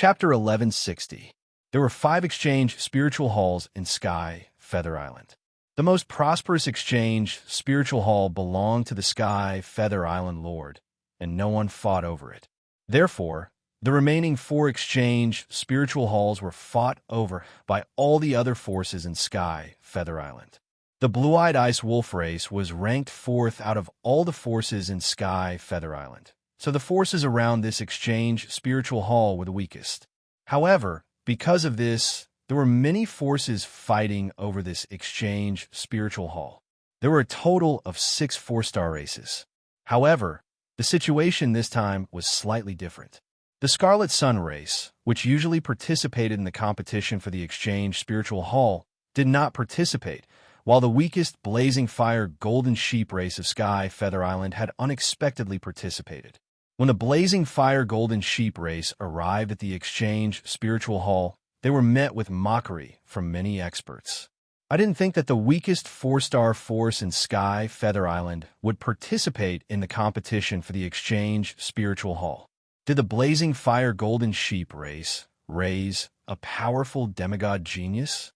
Chapter 1160. There were 5 exchange spiritual halls in Sky, Feather Island. The most prosperous exchange spiritual hall belonged to the Sky, Feather Island Lord, and no one fought over it. Therefore, the remaining 4 exchange spiritual halls were fought over by all the other forces in Sky, Feather Island. The blue-eyed ice wolf race was ranked 4th out of all the forces in Sky, Feather Island. So the forces around this exchange spiritual hall were the weakest. However, because of this, there were many forces fighting over this exchange spiritual hall. There were a total of 6 4-star races. However, the situation this time was slightly different. The Scarlet Sun race, which usually participated in the competition for the exchange spiritual hall, did not participate, while the weakest Blazing Fire Golden Sheep race of Sky, Feather Island had unexpectedly participated. When the Blazing Fire Golden Sheep race arrived at the exchange spiritual hall, they were met with mockery from many experts. I didn't think that the weakest 4-star force in Sky, Feather Island would participate in the competition for the exchange spiritual hall. Did the Blazing Fire Golden Sheep race raise a powerful demigod genius?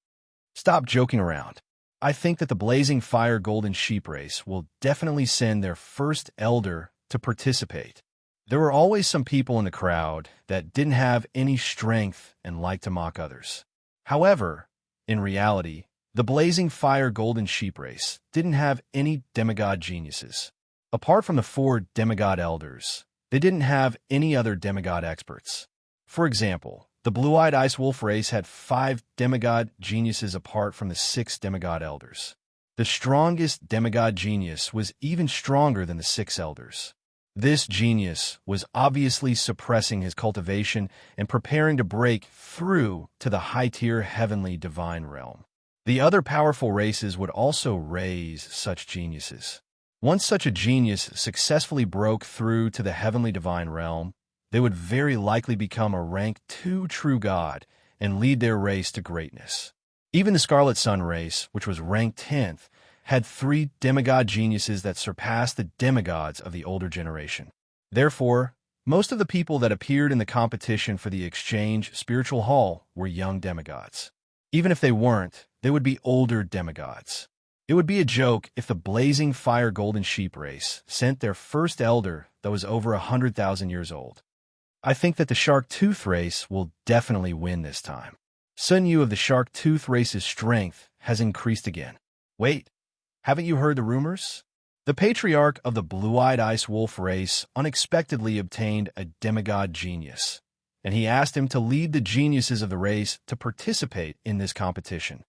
Stop joking around. I think that the Blazing Fire Golden Sheep race will definitely send their first elder to participate. There were always some people in the crowd that didn't have any strength and liked to mock others. However, in reality, the Blazing Fire Golden Sheep race didn't have any demigod geniuses. Apart from the 4 demigod elders, they didn't have any other demigod experts. For example, the Blue-Eyed Ice Wolf race had 5 demigod geniuses apart from the 6 demigod elders. The strongest demigod genius was even stronger than the 6 elders. This genius was obviously suppressing his cultivation and preparing to break through to the high-tier heavenly divine realm. The other powerful races would also raise such geniuses. Once such a genius successfully broke through to the heavenly divine realm, they would very likely become a rank 2 true god and lead their race to greatness. Even the Scarlet Sun race, which was ranked 10th, had 3 demigod geniuses that surpassed the demigods of the older generation. Therefore, most of the people that appeared in the competition for the exchange spiritual hall were young demigods. Even if they weren't, they would be older demigods. It would be a joke if the Blazing Fire Golden Sheep race sent their first elder that was over 100,000 years old. I think that the Shark Tooth race will definitely win this time. Sun Yu of the Shark Tooth race's strength has increased again. Wait. Haven't you heard the rumors? The patriarch of the Blue-Eyed Ice Wolf race unexpectedly obtained a demigod genius, and he asked him to lead the geniuses of the race to participate in this competition.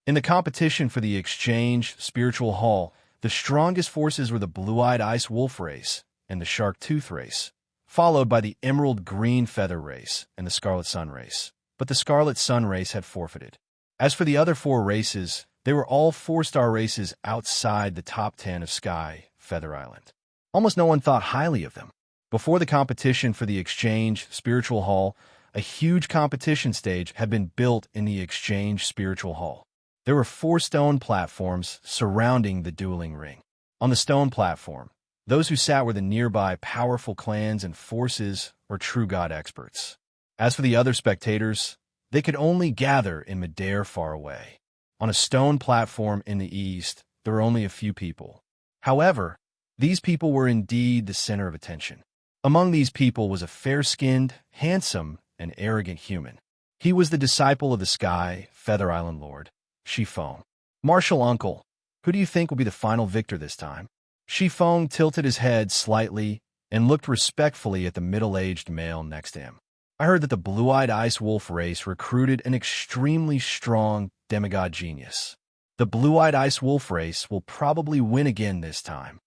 In the competition for the exchange spiritual hall, the strongest forces were the Blue-Eyed Ice Wolf race and the Shark Tooth race, followed by the Emerald Green Feather race and the Scarlet Sun race. But the Scarlet Sun race had forfeited. As for the other 4 races, they were all 4-star races outside the top 10 of Sky, Feather Island. Almost no one thought highly of them. Before the competition for the exchange spiritual hall, a huge competition stage had been built in the exchange spiritual hall. There were 4 stone platforms surrounding the dueling ring. On the stone platform, those who sat were the nearby powerful clans and forces or true god experts. As for the other spectators, they could only gather in midair far away. On a stone platform in the east, there were only a few people. However, these people were indeed the center of attention. Among these people was a fair-skinned, handsome, and arrogant human. He was the disciple of the Sky, Feather Island Lord, Shifeng. Martial uncle, who do you think will be the final victor this time? Shifeng tilted his head slightly and looked respectfully at the middle-aged male next to him. I heard that the Blue-Eyed Ice Wolf race recruited an extremely strong demigod genius. The Blue-Eyed Ice Wolf race will probably win again this time.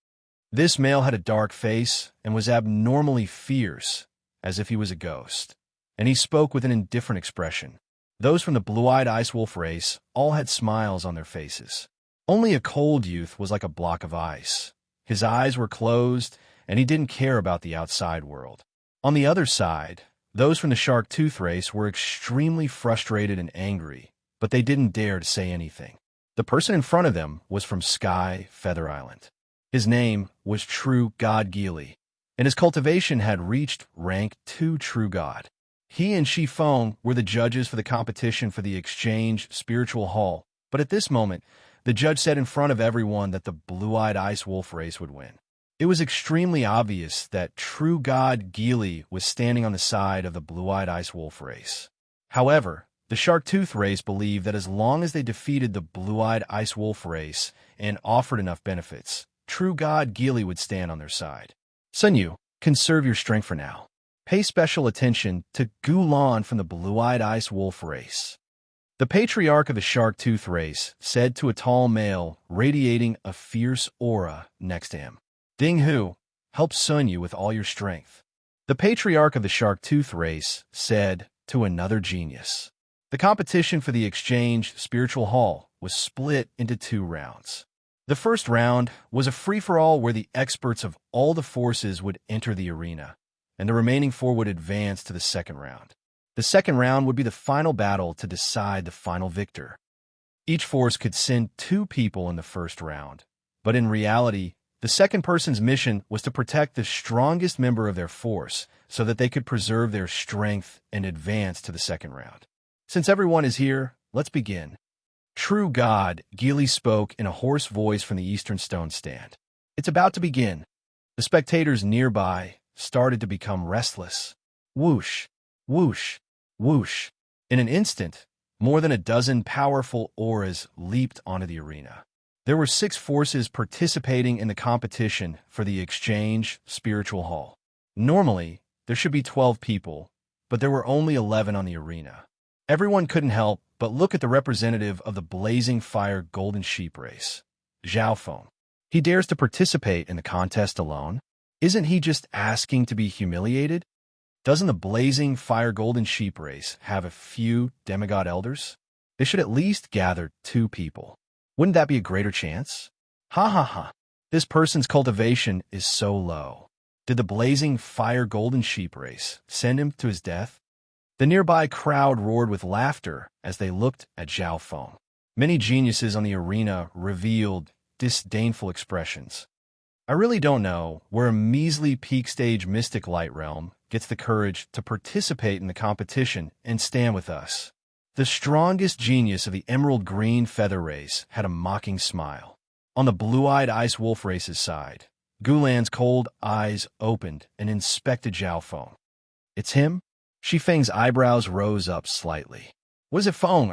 This male had a dark face and was abnormally fierce, as if he was a ghost, and he spoke with an indifferent expression. Those from the Blue-Eyed Ice Wolf race all had smiles on their faces. Only a cold youth was like a block of ice. His eyes were closed, and he didn't care about the outside world. On the other side, those from the Shark Tooth race were extremely frustrated and angry, but they didn't dare to say anything. The person in front of them was from Sky, Feather Island. His name was True God Geely, and his cultivation had reached rank 2 True God. He and Shi Feng were the judges for the competition for the Exchange Spiritual Hall, but at this moment, the judge said in front of everyone that the blue-eyed ice wolf race would win. It was extremely obvious that true god Geely was standing on the side of the blue-eyed ice wolf race. However, the shark-tooth race believed that as long as they defeated the blue-eyed ice wolf race and offered enough benefits, true god Geely would stand on their side. Sun Yu, conserve your strength for now. Pay special attention to Gulan from the blue-eyed ice wolf race. The patriarch of the shark-tooth race said to a tall male radiating a fierce aura next to him. Ding Hu, help Sun Yu with all your strength. The patriarch of the shark-tooth race said to another genius. The competition for the Exchange Spiritual Hall was split into 2 rounds. The first round was a free-for-all where the experts of all the forces would enter the arena, and the remaining 4 would advance to the second round. The second round would be the final battle to decide the final victor. Each force could send 2 people in the first round, but in reality, the second person's mission was to protect the strongest member of their force so that they could preserve their strength and advance to the second round. Since everyone is here, let's begin. True God, Geely spoke in a hoarse voice from the Eastern Stone Stand. It's about to begin. The spectators nearby started to become restless. Whoosh, whoosh, whoosh. In an instant, more than a dozen powerful auras leaped onto the arena. There were 6 forces participating in the competition for the Exchange Spiritual Hall. Normally, there should be 12 people, but there were only 11 on the arena. Everyone couldn't help but look at the representative of the Blazing Fire Golden Sheep race, Zhao Feng. He dares to participate in the contest alone? Isn't he just asking to be humiliated? Doesn't the Blazing Fire Golden Sheep race have a few demigod elders? They should at least gather 2 people. Wouldn't that be a greater chance? Ha ha ha. This person's cultivation is so low. Did the Blazing Fire Golden Sheep race send him to his death? The nearby crowd roared with laughter as they looked at Zhao Feng. Many geniuses on the arena revealed disdainful expressions. I really don't know where a measly peak stage mystic light realm gets the courage to participate in the competition and stand with us. The strongest genius of the emerald green feather race had a mocking smile. On the blue-eyed ice wolf race's side, Gulan's cold eyes opened and inspected Zhao Feng. It's him? Shi Feng's eyebrows rose up slightly. Was it Feng?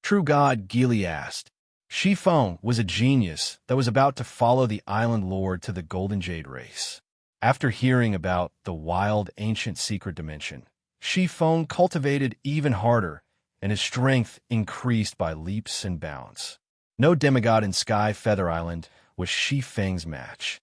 True God, Geely asked. Shi Feng was a genius that was about to follow the island lord to the Golden Jade race. After hearing about the wild ancient secret dimension, Shi Feng cultivated even harder, and his strength increased by leaps and bounds. No demigod in Sky Feather Island was Shi Feng's match.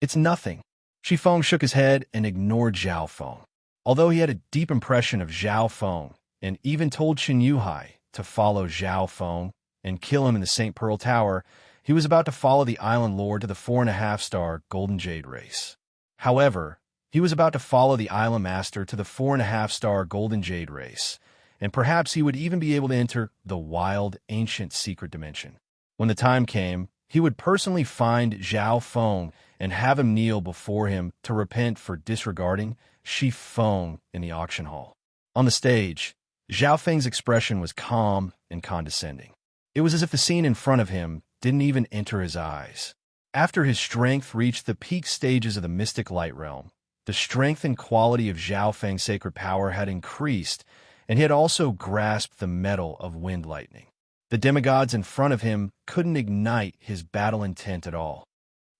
It's nothing. Shi Feng shook his head and ignored Zhao Feng. Although he had a deep impression of Zhao Feng and even told Qin Yuhai to follow Zhao Feng and kill him in the St. Pearl Tower, he was about to follow the island lord to the 4.5-star Golden Jade race. However, he was about to follow the island master to the 4.5-star Golden Jade race, and perhaps he would even be able to enter the wild, ancient secret dimension. When the time came, he would personally find Zhao Feng and have him kneel before him to repent for disregarding Shi Feng in the auction hall. On the stage, Zhao Feng's expression was calm and condescending. It was as if the scene in front of him didn't even enter his eyes. After his strength reached the peak stages of the mystic light realm, the strength and quality of Zhao Feng's sacred power had increased, and he had also grasped the metal of wind lightning. The demigods in front of him couldn't ignite his battle intent at all.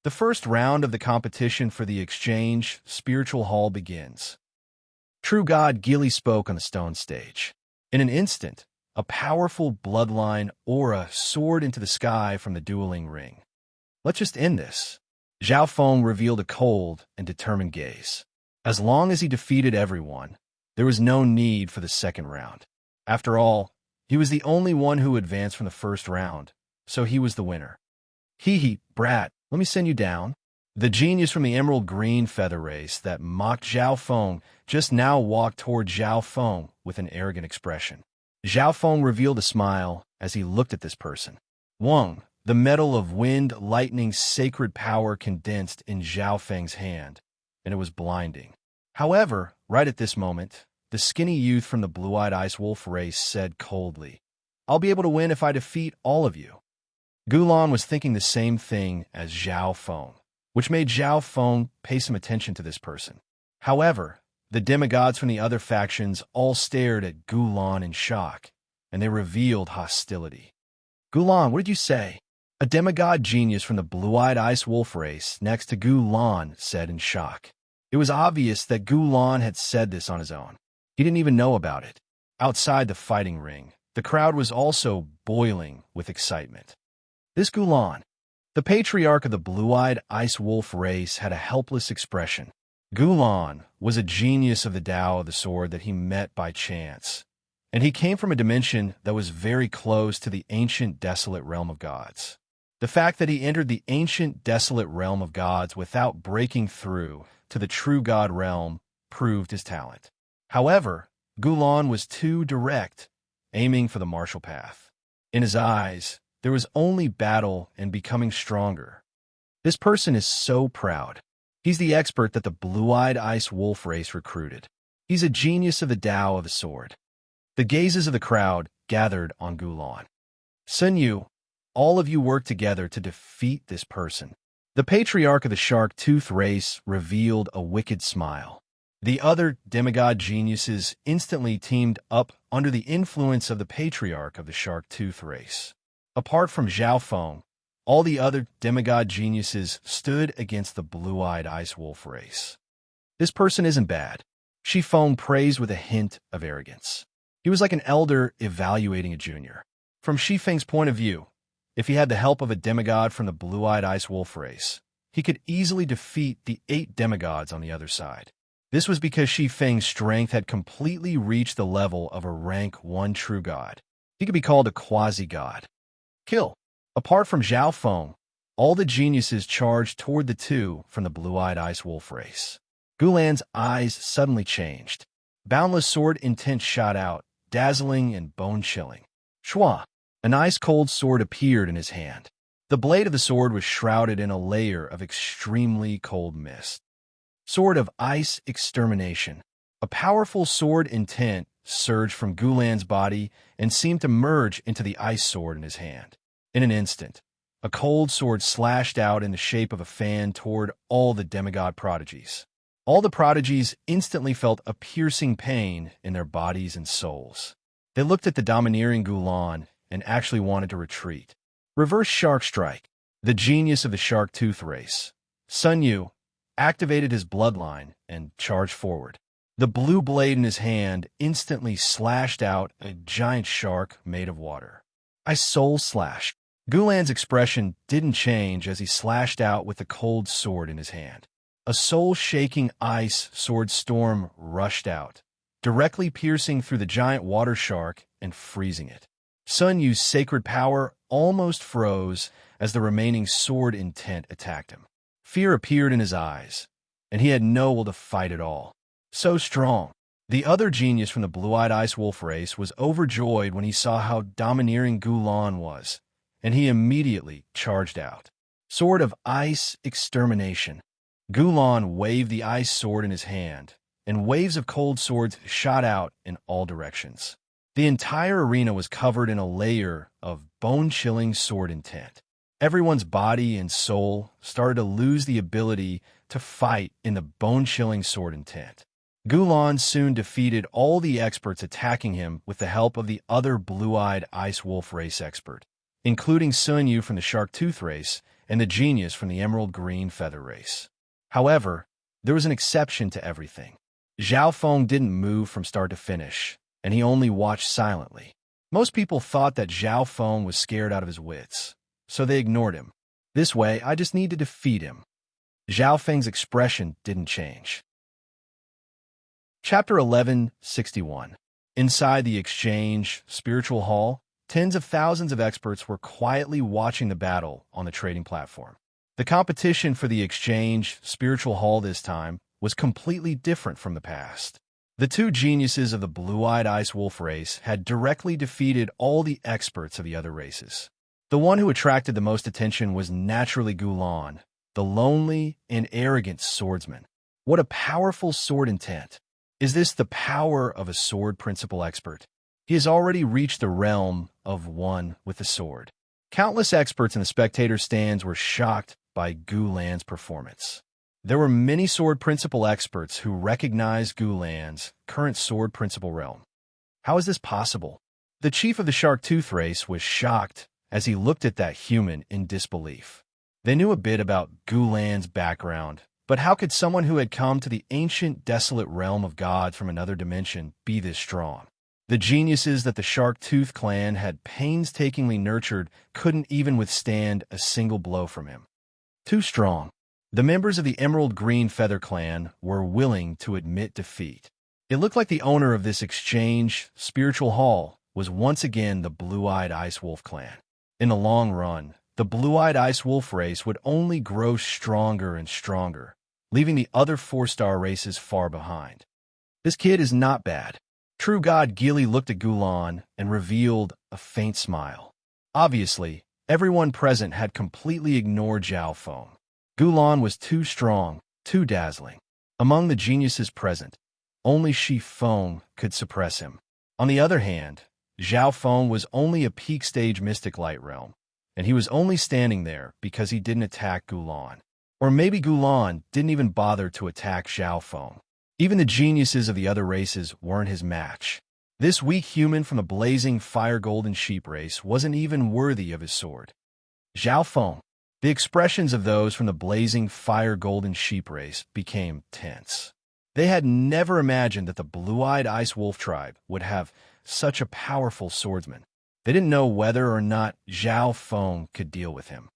The first round of the competition for the Exchange Spiritual Hall begins. True God Geely spoke on the stone stage. In an instant, a powerful bloodline aura soared into the sky from the dueling ring. Let's just end this. Zhao Feng revealed a cold and determined gaze. As long as he defeated everyone, there was no need for the second round. After all, he was the only one who advanced from the first round, so he was the winner. Hee, brat, let me send you down. The genius from the emerald green feather race that mocked Zhao Feng just now walked toward Zhao Feng with an arrogant expression. Zhao Feng revealed a smile as he looked at this person. Wang, the metal of wind lightning's sacred power condensed in Zhao Feng's hand, and it was blinding. However, right at this moment, the skinny youth from the blue-eyed ice wolf race said coldly, "I'll be able to win if I defeat all of you." Gulan was thinking the same thing as Zhao Feng, which made Zhao Feng pay some attention to this person. However, the demigods from the other factions all stared at Gulan in shock, and they revealed hostility. "Gulan, what did you say?" A demigod genius from the blue-eyed ice wolf race next to Gulan said in shock. It was obvious that Gulan had said this on his own. He didn't even know about it. Outside the fighting ring, the crowd was also boiling with excitement. This Gulan, the patriarch of the blue-eyed ice wolf race, had a helpless expression. Gulan was a genius of the Tao of the Sword that he met by chance, and he came from a dimension that was very close to the ancient desolate realm of gods. The fact that he entered the ancient desolate realm of gods without breaking through to the true god realm proved his talent. However, Gulan was too direct, aiming for the martial path. In his eyes, there was only battle and becoming stronger. This person is so proud. He's the expert that the blue-eyed ice wolf race recruited. He's a genius of the Tao of the Sword. The gazes of the crowd gathered on Gulan. "Sun Yu, all of you work together to defeat this person." The patriarch of the shark-tooth race revealed a wicked smile. The other demigod geniuses instantly teamed up under the influence of the patriarch of the shark-tooth race. Apart from Zhao Feng, all the other demigod geniuses stood against the blue-eyed ice wolf race. This person isn't bad. Shi Feng praised with a hint of arrogance. He was like an elder evaluating a junior. From Shi Feng's point of view, if he had the help of a demigod from the blue-eyed ice wolf race, he could easily defeat the 8 demigods on the other side. This was because Shi Feng's strength had completely reached the level of a rank 1 true god. He could be called a quasi-god. Kill. Apart from Zhao Feng, all the geniuses charged toward the 2 from the blue-eyed ice wolf race. Gulan's eyes suddenly changed. Boundless sword intent shot out, dazzling and bone-chilling. Shua! An ice-cold sword appeared in his hand. The blade of the sword was shrouded in a layer of extremely cold mist. Sword of Ice Extermination. A powerful sword intent surged from Gulan's body and seemed to merge into the ice sword in his hand. In an instant, a cold sword slashed out in the shape of a fan toward all the demigod prodigies. All the prodigies instantly felt a piercing pain in their bodies and souls. They looked at the domineering Gulan and actually wanted to retreat. Reverse Shark Strike. The genius of the shark-tooth race, Sun Yu, activated his bloodline and charged forward. The blue blade in his hand instantly slashed out a giant shark made of water. Ice Soul Slash. Gulan's expression didn't change as he slashed out with the cold sword in his hand. A soul-shaking ice sword storm rushed out, directly piercing through the giant water shark and freezing it. Sun Yu's sacred power almost froze as the remaining sword intent attacked him. Fear appeared in his eyes, and he had no will to fight at all. So strong. The other genius from the blue-eyed ice wolf race was overjoyed when he saw how domineering Gulan was, and he immediately charged out. Sword of Ice Extermination. Gulan waved the ice sword in his hand, and waves of cold swords shot out in all directions. The entire arena was covered in a layer of bone-chilling sword intent. Everyone's body and soul started to lose the ability to fight in the bone-chilling sword intent. Gulan soon defeated all the experts attacking him with the help of the other blue-eyed ice wolf race expert, including Sun Yu from the shark-tooth race and the genius from the emerald green feather race. However, there was an exception to everything. Zhao Feng didn't move from start to finish, and he only watched silently. Most people thought that Zhao Feng was scared out of his wits, so they ignored him. This way, I just need to defeat him. Zhao Feng's expression didn't change. Chapter 1161. Inside the Exchange Spiritual Hall, tens of thousands of experts were quietly watching the battle on the trading platform. The competition for the Exchange Spiritual Hall this time was completely different from the past. The 2 geniuses of the blue-eyed ice wolf race had directly defeated all the experts of the other races. The one who attracted the most attention was naturally Gulan, the lonely and arrogant swordsman. What a powerful sword intent! Is this the power of a sword principle expert? He has already reached the realm of one with the sword. Countless experts in the spectator stands were shocked by Gulan's performance. There were many sword principle experts who recognized Gulan's current sword principle realm. How is this possible? The chief of the Shark Tooth race was shocked as he looked at that human in disbelief. They knew a bit about Gulan's background, but how could someone who had come to the ancient, desolate realm of gods from another dimension be this strong? The geniuses that the Shark Tooth clan had painstakingly nurtured couldn't even withstand a single blow from him. Too strong. The members of the Emerald Green Feather clan were willing to admit defeat. It looked like the owner of this exchange spiritual hall was once again the Blue-Eyed Ice Wolf clan. In the long run, the Blue-Eyed Ice Wolf race would only grow stronger and stronger, leaving the other four-star races far behind. This kid is not bad. True God Gili looked at Gulan and revealed a faint smile. Obviously, everyone present had completely ignored Zhao Feng. Gulan was too strong, too dazzling. Among the geniuses present, only Shi Feng could suppress him. On the other hand, Zhao Feng was only a peak stage mystic light realm, and he was only standing there because he didn't attack Gulan. Or maybe Gulan didn't even bother to attack Zhao Feng. Even the geniuses of the other races weren't his match. This weak human from the blazing fire golden sheep race wasn't even worthy of his sword. Zhao Feng. The expressions of those from the blazing fire golden sheep race became tense. They had never imagined that the Blue-Eyed Ice Wolf tribe would have such a powerful swordsman. They didn't know whether or not Zhao Feng could deal with him.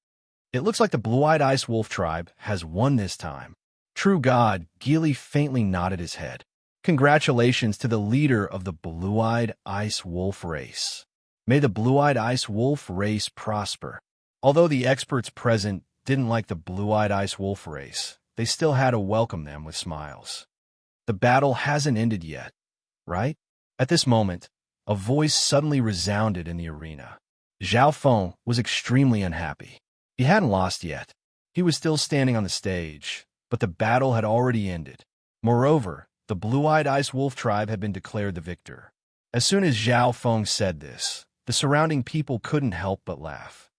It looks like the Blue-Eyed Ice Wolf tribe has won this time. True God, Gili faintly nodded his head. Congratulations to the leader of the Blue-Eyed Ice Wolf race. May the Blue-Eyed Ice Wolf race prosper. Although the experts present didn't like the Blue-Eyed Ice Wolf race, they still had to welcome them with smiles. The battle hasn't ended yet, right? At this moment, a voice suddenly resounded in the arena. Zhao Feng was extremely unhappy. He hadn't lost yet. He was still standing on the stage, but the battle had already ended. Moreover, the Blue-Eyed Ice Wolf tribe had been declared the victor. As soon as Zhao Feng said this, the surrounding people couldn't help but laugh.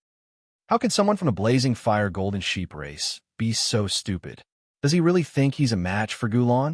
How could someone from the blazing fire golden sheep race be so stupid? Does he really think he's a match for Gulan?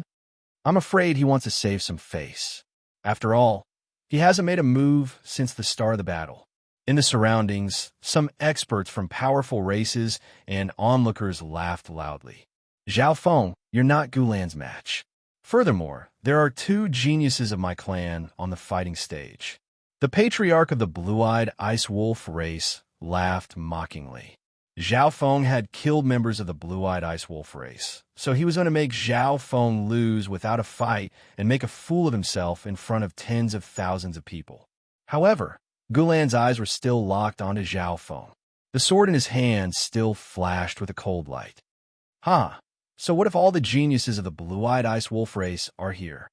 I'm afraid he wants to save some face. After all, he hasn't made a move since the start of the battle. In the surroundings, some experts from powerful races and onlookers laughed loudly. Zhao Feng, you're not Gulan's match. Furthermore, there are two geniuses of my clan on the fighting stage. The patriarch of the Blue-Eyed Ice Wolf race laughed mockingly. Zhao Feng had killed members of the Blue-Eyed Ice Wolf race, so he was going to make Zhao Feng lose without a fight and make a fool of himself in front of tens of thousands of people. However, Gulan's eyes were still locked onto Zhao Feng. The sword in his hand still flashed with a cold light. So what if all the geniuses of the Blue-Eyed Ice Wolf race are here?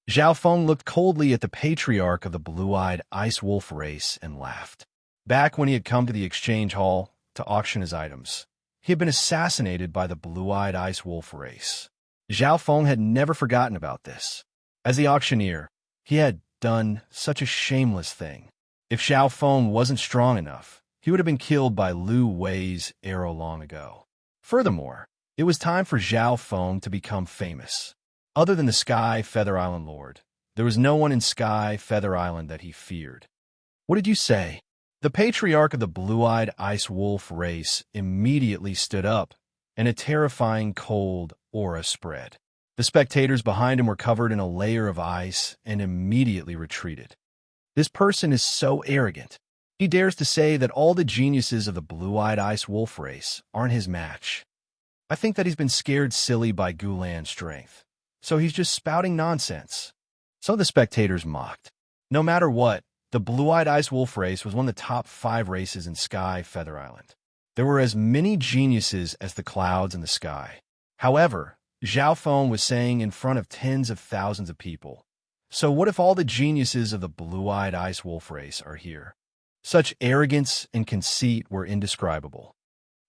Zhao Feng looked coldly at the patriarch of the Blue-Eyed Ice Wolf race and laughed. Back when he had come to the exchange hall to auction his items, he had been assassinated by the Blue-Eyed Ice Wolf race. Zhao Feng had never forgotten about this. As the auctioneer, he had done such a shameless thing. If Zhao Feng wasn't strong enough, he would have been killed by Lu Wei's arrow long ago. Furthermore, it was time for Zhao Feng to become famous. Other than the Sky Feather Island Lord, there was no one in Sky Feather Island that he feared. What did you say? The patriarch of the Blue-Eyed Ice Wolf race immediately stood up, and a terrifying cold aura spread. The spectators behind him were covered in a layer of ice and immediately retreated. This person is so arrogant. He dares to say that all the geniuses of the Blue-Eyed Ice Wolf race aren't his match. I think that he's been scared silly by Gulan's strength, so he's just spouting nonsense. So the spectators mocked. No matter what, the Blue-Eyed Ice Wolf race was one of the top 5 races in Sky Feather Island. There were as many geniuses as the clouds in the sky. However, Zhao Feng was saying in front of tens of thousands of people. So what if all the geniuses of the Blue-Eyed Ice Wolf race are here? Such arrogance and conceit were indescribable.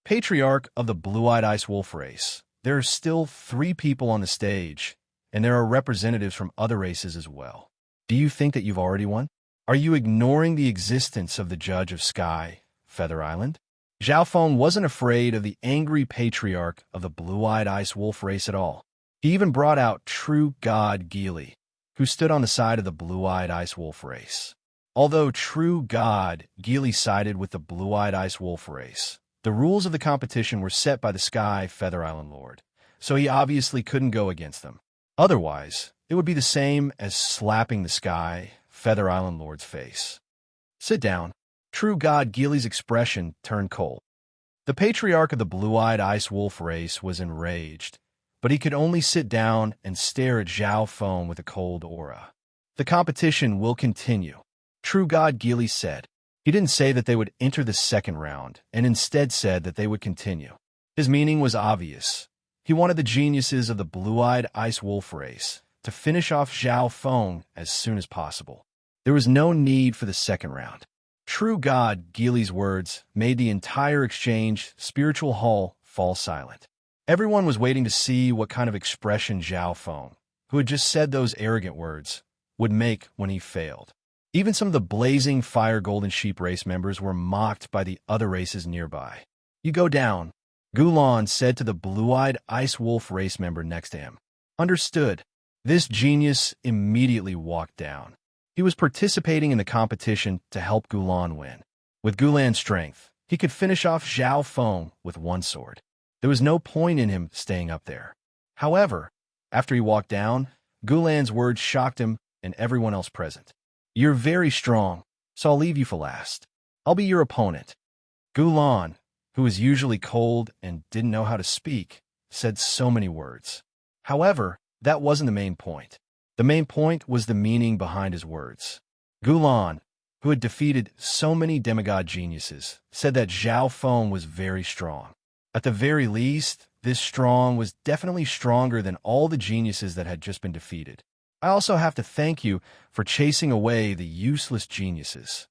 Patriarch of the Blue-Eyed Ice Wolf race, there are still 3 people on the stage, and there are representatives from other races as well. Do you think that you've already won? Are you ignoring the existence of the judge of Sky, Feather Island? Zhao Feng wasn't afraid of the angry patriarch of the blue-eyed ice wolf race at all. He even brought out true god Geely, who stood on the side of the blue-eyed ice wolf race. Although true god Geely sided with the blue-eyed ice wolf race, the rules of the competition were set by the Sky Feather Island Lord, so he obviously couldn't go against them. Otherwise, it would be the same as slapping the Sky Feather Island Lord's face. Sit down. True god Geely's expression turned cold. The patriarch of the blue-eyed ice wolf race was enraged, but he could only sit down and stare at Zhao Feng with a cold aura. The competition will continue, True God Geely said. He didn't say that they would enter the second round, and instead said that they would continue. His meaning was obvious. He wanted the geniuses of the blue-eyed ice wolf race to finish off Zhao Feng as soon as possible. There was no need for the second round. True God Geely's words made the entire exchange spiritual hall fall silent. Everyone was waiting to see what kind of expression Zhao Feng, who had just said those arrogant words, would make when he failed. Even some of the blazing fire golden sheep race members were mocked by the other races nearby. You go down, Gulan said to the blue-eyed ice wolf race member next to him. Understood. This genius immediately walked down. He was participating in the competition to help Gulan win. With Gulan's strength, he could finish off Zhao Feng with one sword. There was no point in him staying up there. However, after he walked down, Gulan's words shocked him and everyone else present. You're very strong, so I'll leave you for last. I'll be your opponent. Gulan, who was usually cold and didn't know how to speak, said so many words. However, that wasn't the main point. The main point was the meaning behind his words. Gulan, who had defeated so many demigod geniuses, said that Zhao Feng was very strong. At the very least, this strong was definitely stronger than all the geniuses that had just been defeated. I also have to thank you for chasing away the useless geniuses.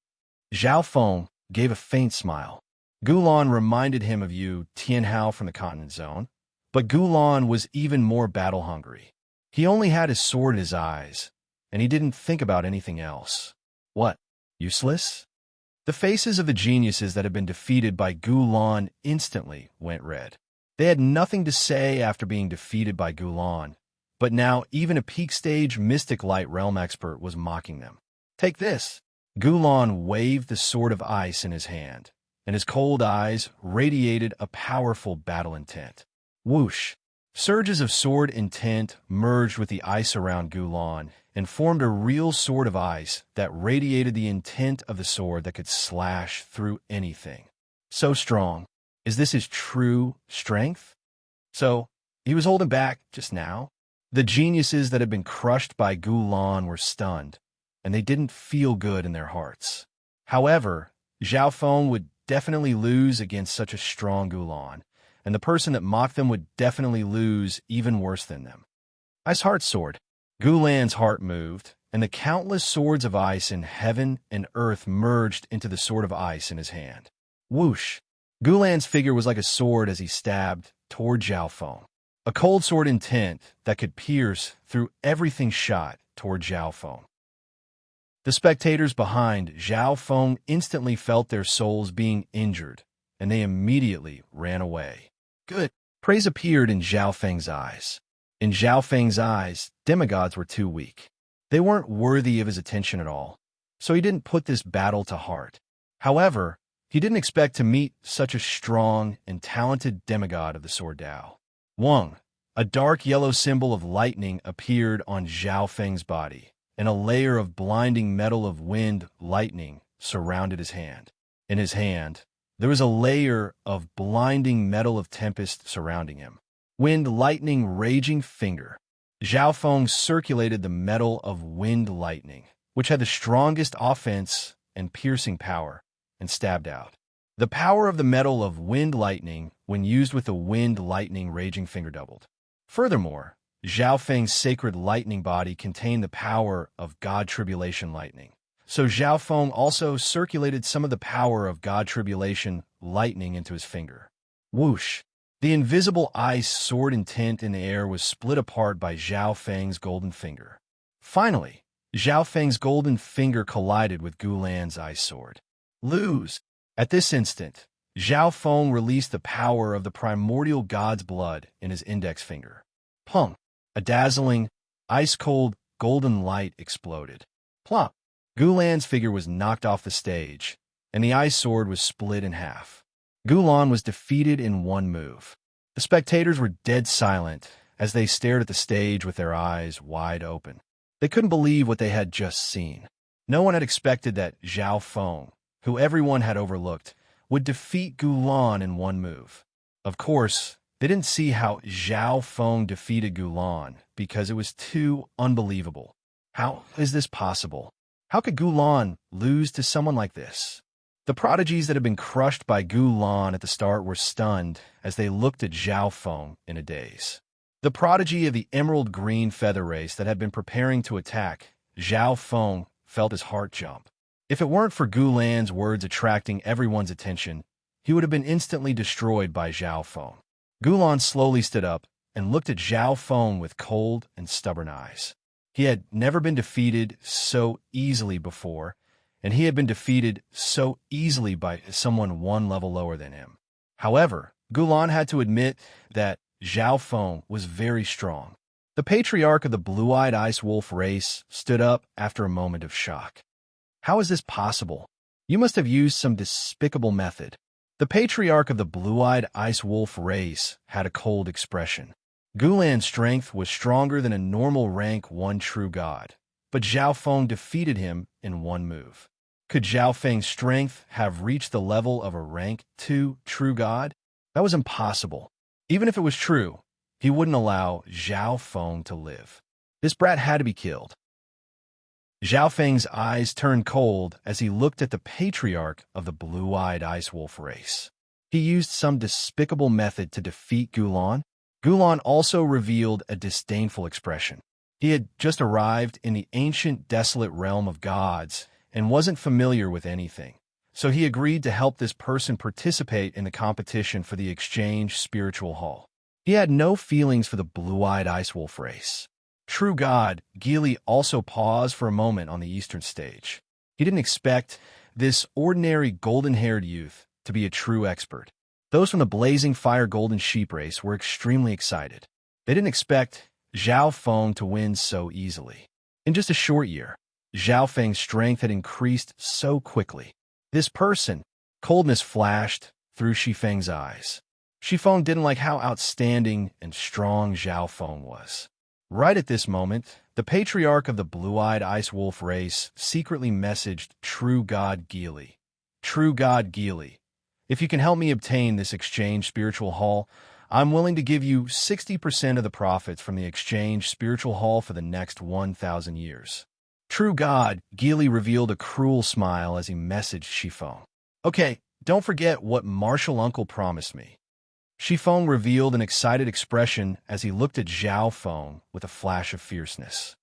Zhao Feng gave a faint smile. Gulan reminded him of you, Tianhao from the Continent Zone, but Gulan was even more battle-hungry. He only had his sword in his eyes, and he didn't think about anything else. What? Useless? The faces of the geniuses that had been defeated by Gulan instantly went red. They had nothing to say after being defeated by Gulan, but now even a peak-stage Mystic Light Realm expert was mocking them. Take this! Gulan waved the sword of ice in his hand, and his cold eyes radiated a powerful battle intent. Whoosh! Surges of sword intent merged with the ice around Gulan and formed a real sword of ice that radiated the intent of the sword that could slash through anything. So strong. Is this his true strength? So, he was holding back just now? The geniuses that had been crushed by Gulan were stunned, and they didn't feel good in their hearts. However, Zhao Feng would definitely lose against such a strong Gulan, and the person that mocked them would definitely lose even worse than them. Ice Heart Sword. Gulan's heart moved, and the countless swords of ice in heaven and earth merged into the sword of ice in his hand. Whoosh! Gulan's figure was like a sword as he stabbed toward Zhao Feng. A cold sword intent that could pierce through everything shot toward Zhao Feng. The spectators behind Zhao Feng instantly felt their souls being injured, and they immediately ran away. Good. Praise appeared in Zhao Feng's eyes. In Zhao Feng's eyes, demigods were too weak. They weren't worthy of his attention at all, so he didn't put this battle to heart. However, he didn't expect to meet such a strong and talented demigod of the Sword Dao. Wang, a dark yellow symbol of lightning appeared on Zhao Feng's body, and a layer of blinding metal of wind lightning surrounded his hand. In his hand, there was a layer of blinding metal of tempest surrounding him. Wind lightning raging finger. Zhao Feng circulated the metal of wind lightning, which had the strongest offense and piercing power, and stabbed out. The power of the metal of wind lightning, when used with the wind lightning raging finger, doubled. Furthermore, Zhao Feng's sacred lightning body contained the power of God Tribulation lightning. So Zhao Feng also circulated some of the power of God Tribulation lightning into his finger. Whoosh! The invisible ice soared in tent in the air was split apart by Zhao Feng's golden finger. Finally, Zhao Feng's golden finger collided with Gulan's ice sword. Lose! At this instant, Zhao Feng released the power of the primordial god's blood in his index finger. Punk! A dazzling, ice-cold, golden light exploded. Plop! Gulan's figure was knocked off the stage, and the ice sword was split in half. Gulan was defeated in one move. The spectators were dead silent as they stared at the stage with their eyes wide open. They couldn't believe what they had just seen. No one had expected that Zhao Feng, who everyone had overlooked, would defeat Gulan in one move. Of course, they didn't see how Zhao Feng defeated Gulan because it was too unbelievable. How is this possible? How could Gulan lose to someone like this? The prodigies that had been crushed by Gulan at the start were stunned as they looked at Zhao Feng in a daze. The prodigy of the emerald green feather race that had been preparing to attack, Zhao Feng felt his heart jump. If it weren't for Gulan's words attracting everyone's attention, he would have been instantly destroyed by Zhao Feng. Gulan slowly stood up and looked at Zhao Feng with cold and stubborn eyes. He had never been defeated so easily before, and he had been defeated so easily by someone one level lower than him. However, Gulan had to admit that Zhao Feng was very strong. The patriarch of the blue-eyed ice wolf race stood up after a moment of shock. How is this possible? You must have used some despicable method. The patriarch of the blue-eyed ice wolf race had a cold expression. Gulan's strength was stronger than a normal rank 1 true god, but Zhao Feng defeated him in one move. Could Zhao Feng's strength have reached the level of a rank 2 true god? That was impossible. Even if it was true, he wouldn't allow Zhao Feng to live. This brat had to be killed. Zhao Feng's eyes turned cold as he looked at the patriarch of the blue-eyed ice wolf race. He used some despicable method to defeat Gulan. Gulan also revealed a disdainful expression. He had just arrived in the ancient desolate realm of gods and wasn't familiar with anything, so he agreed to help this person participate in the competition for the exchange spiritual hall. He had no feelings for the blue-eyed ice wolf race. True god, Gili also paused for a moment on the eastern stage. He didn't expect this ordinary golden-haired youth to be a true expert. Those from the blazing fire golden sheep race were extremely excited. They didn't expect Zhao Feng to win so easily. In just a short year, Zhao Feng's strength had increased so quickly. This person, coldness flashed through Shifeng's eyes. Shifeng didn't like how outstanding and strong Zhao Feng was. Right at this moment, the patriarch of the blue-eyed ice wolf race secretly messaged True God Gili. True God Gili, if you can help me obtain this exchange spiritual hall, I'm willing to give you 60% of the profits from the exchange spiritual hall for the next 1,000 years. True God, Gili revealed a cruel smile as he messaged Shifeng. Okay, don't forget what Martial Uncle promised me. Shifeng revealed an excited expression as he looked at Zhao Feng with a flash of fierceness.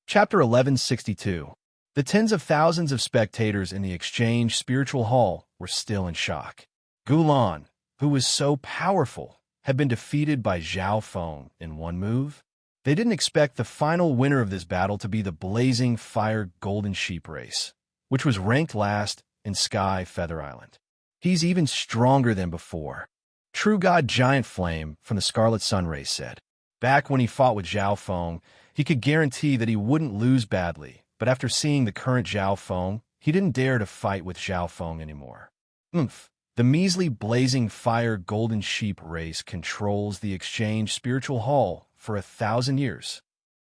Chapter 1162. The tens of thousands of spectators in the exchange spiritual hall were still in shock. Gulan, who was so powerful, had been defeated by Zhao Feng in one move. They didn't expect the final winner of this battle to be the blazing fire golden sheep race, which was ranked last in Sky Feather Island. He's even stronger than before. True God Giant Flame from the Scarlet Sun race said. Back when he fought with Zhao Feng, he could guarantee that he wouldn't lose badly, but after seeing the current Zhao Feng, he didn't dare to fight with Zhao Feng anymore. The measly blazing fire golden sheep race controls the exchange spiritual hall for 1,000 years.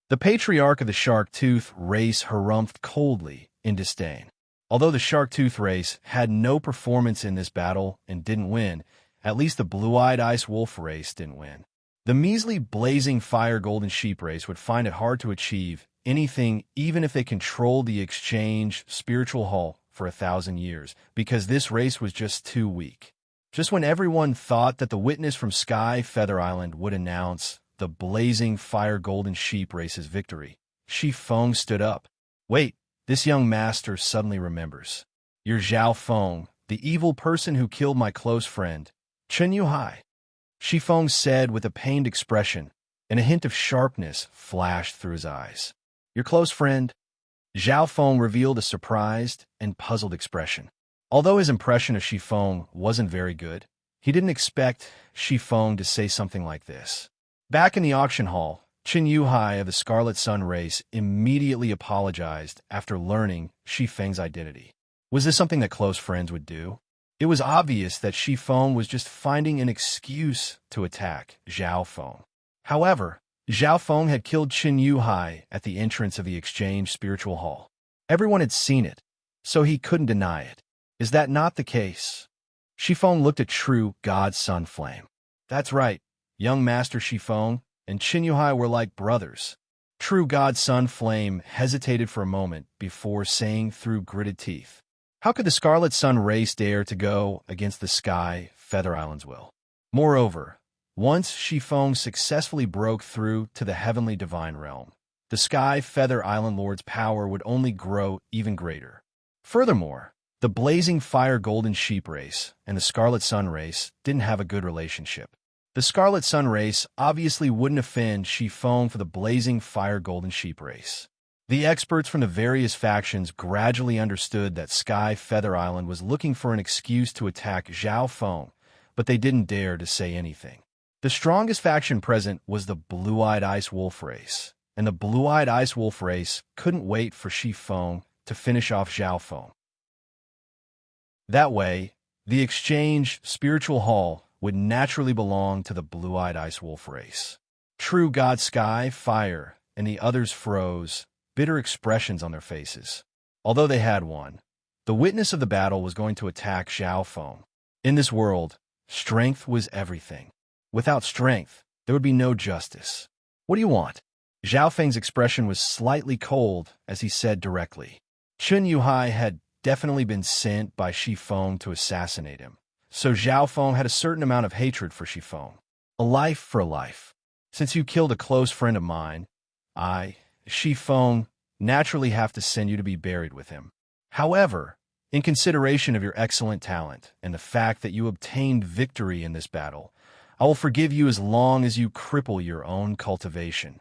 The patriarch of the shark tooth race harumphed coldly in disdain. Although the shark tooth race had no performance in this battle and didn't win, at least the blue-eyed ice wolf race didn't win. The measly blazing fire golden sheep race would find it hard to achieve anything even if they controlled the exchange spiritual hall for 1,000 years, because this race was just too weak. Just when everyone thought that the witness from Sky Feather Island would announce the blazing fire golden sheep race's victory, Shifeng stood up. Wait, this young master suddenly remembers. You're Zhao Feng, the evil person who killed my close friend, Chen Yuhai, Shifeng said with a pained expression, and a hint of sharpness flashed through his eyes. Your close friend? Zhao Feng revealed a surprised and puzzled expression. Although his impression of Shifeng wasn't very good, he didn't expect Shifeng to say something like this. Back in the auction hall, Chen Yuhai of the Scarlet Sun race immediately apologized after learning Shifeng's identity. Was this something that close friends would do? It was obvious that Shifeng was just finding an excuse to attack Zhao Feng. However, Zhao Feng had killed Chen Yuhai at the entrance of the Exchange Spiritual Hall. Everyone had seen it, so he couldn't deny it. Is that not the case? Shifeng looked at True God Sun Flame. That's right, young Master Shifeng and Chen Yuhai were like brothers. True God Sun Flame hesitated for a moment before saying through gritted teeth, how could the Scarlet Sun race dare to go against the Sky Feather Island's will? Moreover, once Shifeng successfully broke through to the Heavenly Divine Realm, the Sky Feather Island Lord's power would only grow even greater. Furthermore, the Blazing Fire Golden Sheep race and the Scarlet Sun race didn't have a good relationship. The Scarlet Sun race obviously wouldn't offend Shifeng for the Blazing Fire Golden Sheep race. The experts from the various factions gradually understood that Sky Feather Island was looking for an excuse to attack Zhao Feng, but they didn't dare to say anything. The strongest faction present was the Blue-Eyed Ice Wolf race, and the Blue-Eyed Ice Wolf race couldn't wait for Shifeng to finish off Zhao Feng. That way, the Exchange Spiritual Hall would naturally belong to the Blue-Eyed Ice Wolf race. True God Sky, Fire, and the others froze, bitter expressions on their faces. Although they had won, the witness of the battle was going to attack Zhao Feng. In this world, strength was everything. Without strength, there would be no justice. What do you want? Zhao Feng's expression was slightly cold as he said directly. Chen Yuhai had definitely been sent by Shifeng to assassinate him, so Zhao Feng had a certain amount of hatred for Shifeng. A life for a life. Since you killed a close friend of mine, I, Shifeng, naturally have to send you to be buried with him. However, in consideration of your excellent talent and the fact that you obtained victory in this battle, I will forgive you as long as you cripple your own cultivation.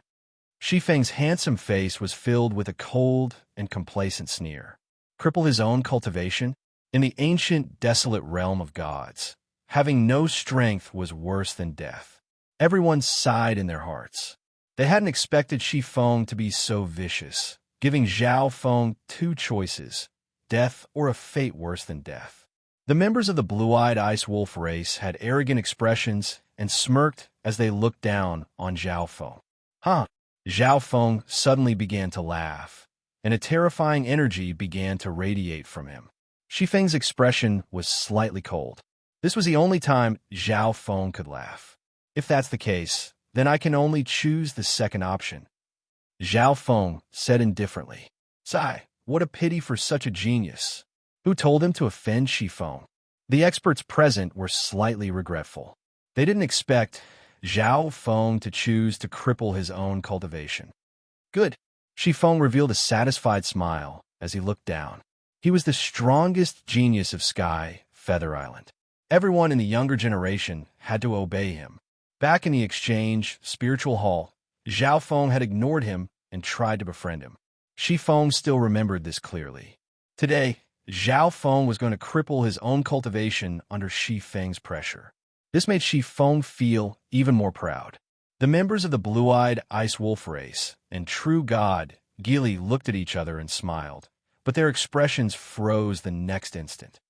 Shifeng's handsome face was filled with a cold and complacent sneer. Cripple his own cultivation? In the ancient, desolate realm of gods, having no strength was worse than death. Everyone sighed in their hearts. They hadn't expected Shifeng to be so vicious, giving Zhao Feng two choices, death or a fate worse than death. The members of the Blue-Eyed Ice Wolf race had arrogant expressions and smirked as they looked down on Zhao Feng. Huh? Zhao Feng suddenly began to laugh, and a terrifying energy began to radiate from him. Shifeng's expression was slightly cold. This was the only time Zhao Feng could laugh. If that's the case, then I can only choose the second option. Zhao Feng said indifferently. Sigh, what a pity for such a genius. Who told him to offend Shifeng? The experts present were slightly regretful. They didn't expect Zhao Feng to choose to cripple his own cultivation. Good. Shifeng revealed a satisfied smile as he looked down. He was the strongest genius of Sky Feather Island. Everyone in the younger generation had to obey him. Back in the Exchange Spiritual Hall, Zhao Feng had ignored him and tried to befriend him. Shifeng still remembered this clearly. Today, Zhao Feng was going to cripple his own cultivation under Shifeng's pressure. This made Shifeng feel even more proud. The members of the Blue-Eyed Ice Wolf race and True God Gili looked at each other and smiled, but their expressions froze the next instant.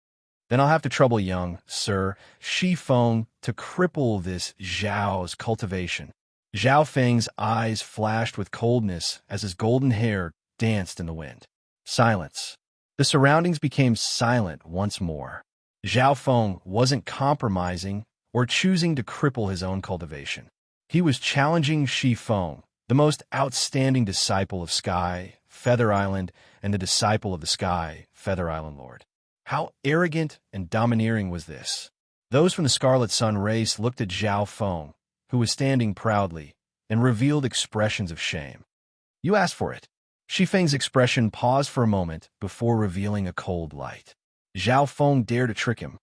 Then I'll have to trouble young Sir Shifeng to cripple this Zhao's cultivation. Zhao Feng's eyes flashed with coldness as his golden hair danced in the wind. Silence. The surroundings became silent once more. Zhao Feng wasn't compromising or choosing to cripple his own cultivation. He was challenging Shifeng, the most outstanding disciple of Sky Feather Island and the disciple of the Sky Feather Island Lord. How arrogant and domineering was this? Those from the Scarlet Sun race looked at Zhao Feng, who was standing proudly, and revealed expressions of shame. You asked for it. Shifeng's expression paused for a moment before revealing a cold light. Zhao Feng dared to trick him.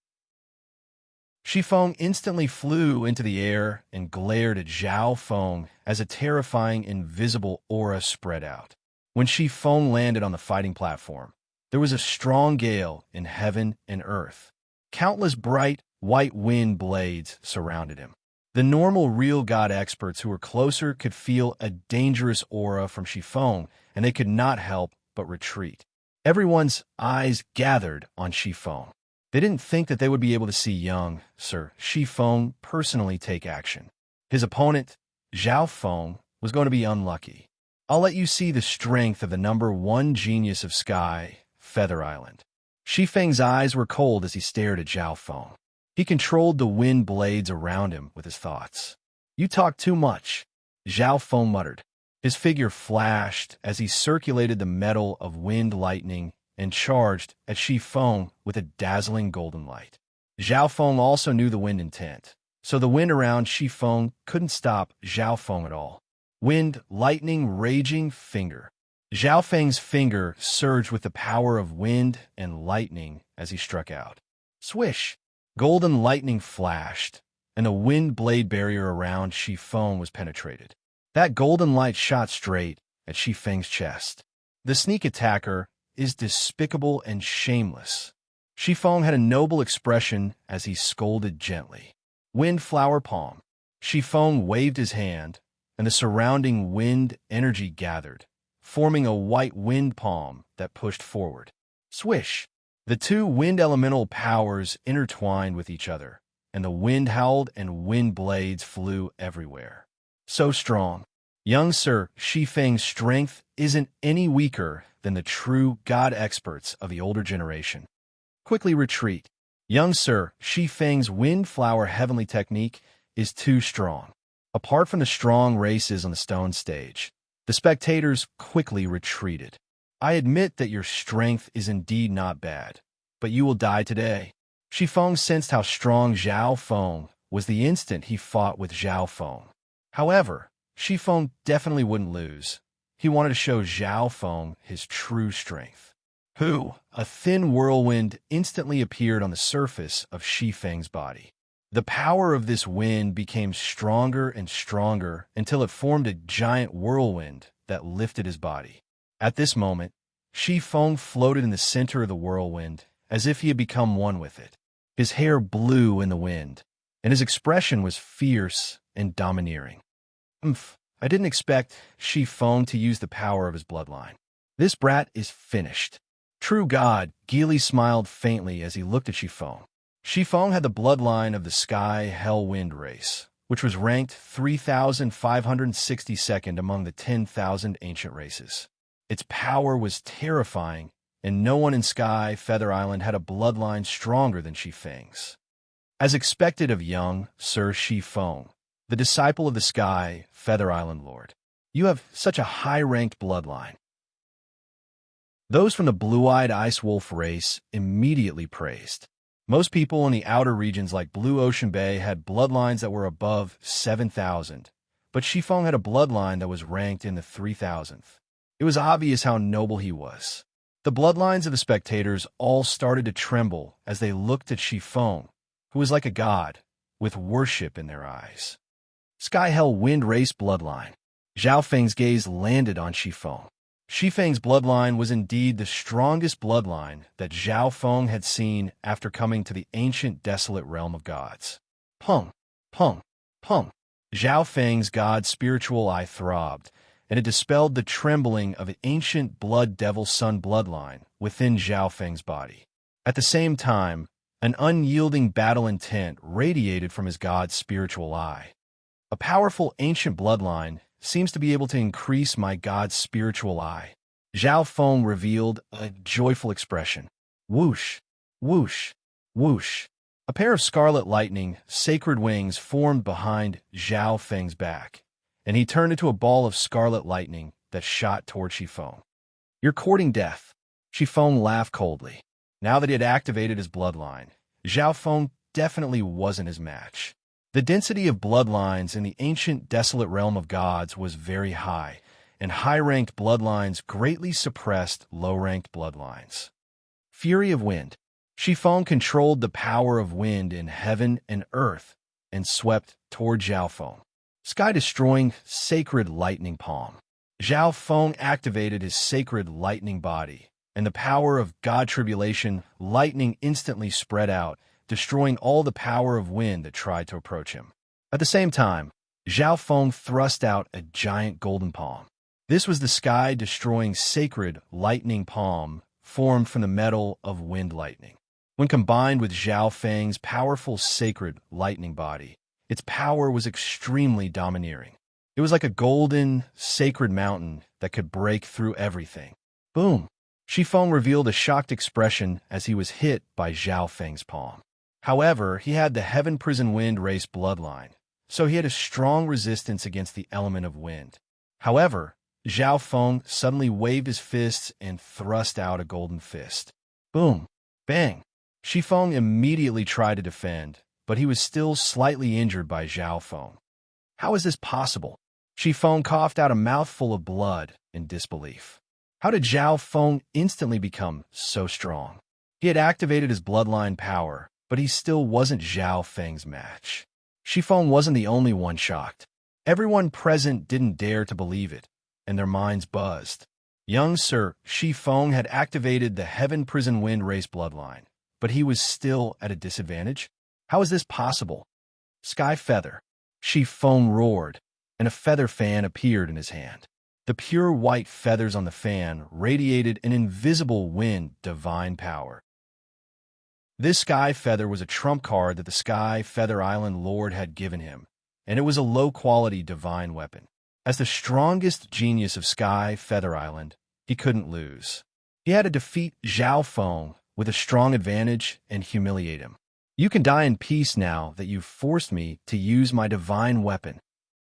Feng instantly flew into the air and glared at Zhao Feng as a terrifying invisible aura spread out. When Feng landed on the fighting platform, there was a strong gale in heaven and earth. Countless bright, white wind blades surrounded him. The normal real god experts who were closer could feel a dangerous aura from Feng, and they could not help but retreat. Everyone's eyes gathered on Feng. They didn't think that they would be able to see young Sir Feng personally take action. His opponent, Zhao Feng, was going to be unlucky. I'll let you see the strength of the #1 genius of Sky, Feather Island. Feng's eyes were cold as he stared at Zhao Feng. He controlled the wind blades around him with his thoughts. You talk too much, Zhao Feng muttered. His figure flashed as he circulated the metal of wind lightning and charged at Feng with a dazzling golden light. Zhao Feng also knew the wind intent, so the wind around Feng couldn't stop Zhao Feng at all. Wind, lightning, raging finger. Zhao Feng's finger surged with the power of wind and lightning as he struck out. Swish! Golden lightning flashed, and the wind blade barrier around Feng was penetrated. That golden light shot straight at Feng's chest. The sneak attacker is despicable and shameless. Feng had a noble expression as he scolded gently. Wind flower palm. Feng waved his hand, and the surrounding wind energy gathered, forming a white wind palm that pushed forward. Swish! The two wind elemental powers intertwined with each other, and the wind howled and wind blades flew everywhere. So strong. Young Sir Feng's strength isn't any weaker than the true god experts of the older generation. Quickly retreat. Young Sir Feng's wind flower heavenly technique is too strong. Apart from the strong races on the stone stage, the spectators quickly retreated. I admit that your strength is indeed not bad, but you will die today. Feng sensed how strong Zhao Feng was the instant he fought with Zhao Feng. However, Feng definitely wouldn't lose. He wanted to show Zhao Feng his true strength. A thin whirlwind instantly appeared on the surface of Feng's body. The power of this wind became stronger and stronger until it formed a giant whirlwind that lifted his body. At this moment, Feng floated in the center of the whirlwind as if he had become one with it. His hair blew in the wind, and his expression was fierce and domineering. I didn't expect Feng to use the power of his bloodline. This brat is finished. True God, Geely smiled faintly as he looked at Feng. Feng had the bloodline of the Sky Hell Wind race, which was ranked 3,562nd among the 10,000 ancient races. Its power was terrifying, and no one in Sky Feather Island had a bloodline stronger than Feng's. As expected of young Sir Feng, the disciple of the Sky Feather Island Lord, you have such a high-ranked bloodline. Those from the blue-eyed ice wolf race immediately praised. Most people in the outer regions like Blue Ocean Bay had bloodlines that were above 7,000, but Feng had a bloodline that was ranked in the 3,000th. It was obvious how noble he was. The bloodlines of the spectators all started to tremble as they looked at Feng, who was like a god, with worship in their eyes. Sky Hell Wind Race Bloodline. Zhao Feng's gaze landed on Feng. Feng's bloodline was indeed the strongest bloodline that Zhao Feng had seen after coming to the ancient desolate realm of gods. Pung, pung, pung. Zhao Feng's god spiritual eye throbbed, and it dispelled the trembling of an ancient blood devil sun bloodline within Zhao Feng's body. At the same time, an unyielding battle intent radiated from his god's spiritual eye. A powerful ancient bloodline seems to be able to increase my god's spiritual eye. Zhao Feng revealed a joyful expression. Whoosh, whoosh, whoosh. A pair of scarlet lightning, sacred wings formed behind Zhao Feng's back, and he turned into a ball of scarlet lightning that shot toward Feng. You're courting death. Feng laughed coldly. Now that he had activated his bloodline, Zhao Feng definitely wasn't his match. The density of bloodlines in the ancient desolate realm of gods was very high, and high-ranked bloodlines greatly suppressed low-ranked bloodlines. Fury of Wind. Shifeng controlled the power of wind in heaven and earth and swept toward Zhao Feng, sky-destroying sacred lightning palm. Zhao Feng activated his sacred lightning body, and the power of God tribulation lightning instantly spread out, destroying all the power of wind that tried to approach him. At the same time, Zhao Feng thrust out a giant golden palm. This was the sky-destroying sacred lightning palm formed from the metal of wind lightning. When combined with Zhao Feng's powerful sacred lightning body, its power was extremely domineering. It was like a golden, sacred mountain that could break through everything. Boom! Shifeng revealed a shocked expression as he was hit by Zhao Feng's palm. However, he had the Heaven Prison Wind race bloodline, so he had a strong resistance against the element of wind. However, Zhao Feng suddenly waved his fists and thrust out a golden fist. Boom! Bang! Shifeng immediately tried to defend, but he was still slightly injured by Zhao Feng. How is this possible? Shifeng coughed out a mouthful of blood in disbelief. How did Zhao Feng instantly become so strong? He had activated his bloodline power, but he still wasn't Zhao Feng's match. Shifeng wasn't the only one shocked. Everyone present didn't dare to believe it, and their minds buzzed. Young Sir Shifeng had activated the Heaven Prison Wind race bloodline, but he was still at a disadvantage? How is this possible? Sky Feather. Shifeng roared, and a feather fan appeared in his hand. The pure white feathers on the fan radiated an invisible wind divine power. This Sky Feather was a trump card that the Sky Feather Island Lord had given him, and it was a low-quality divine weapon. As the strongest genius of Sky Feather Island, he couldn't lose. He had to defeat Zhao Feng with a strong advantage and humiliate him. You can die in peace now that you've forced me to use my divine weapon.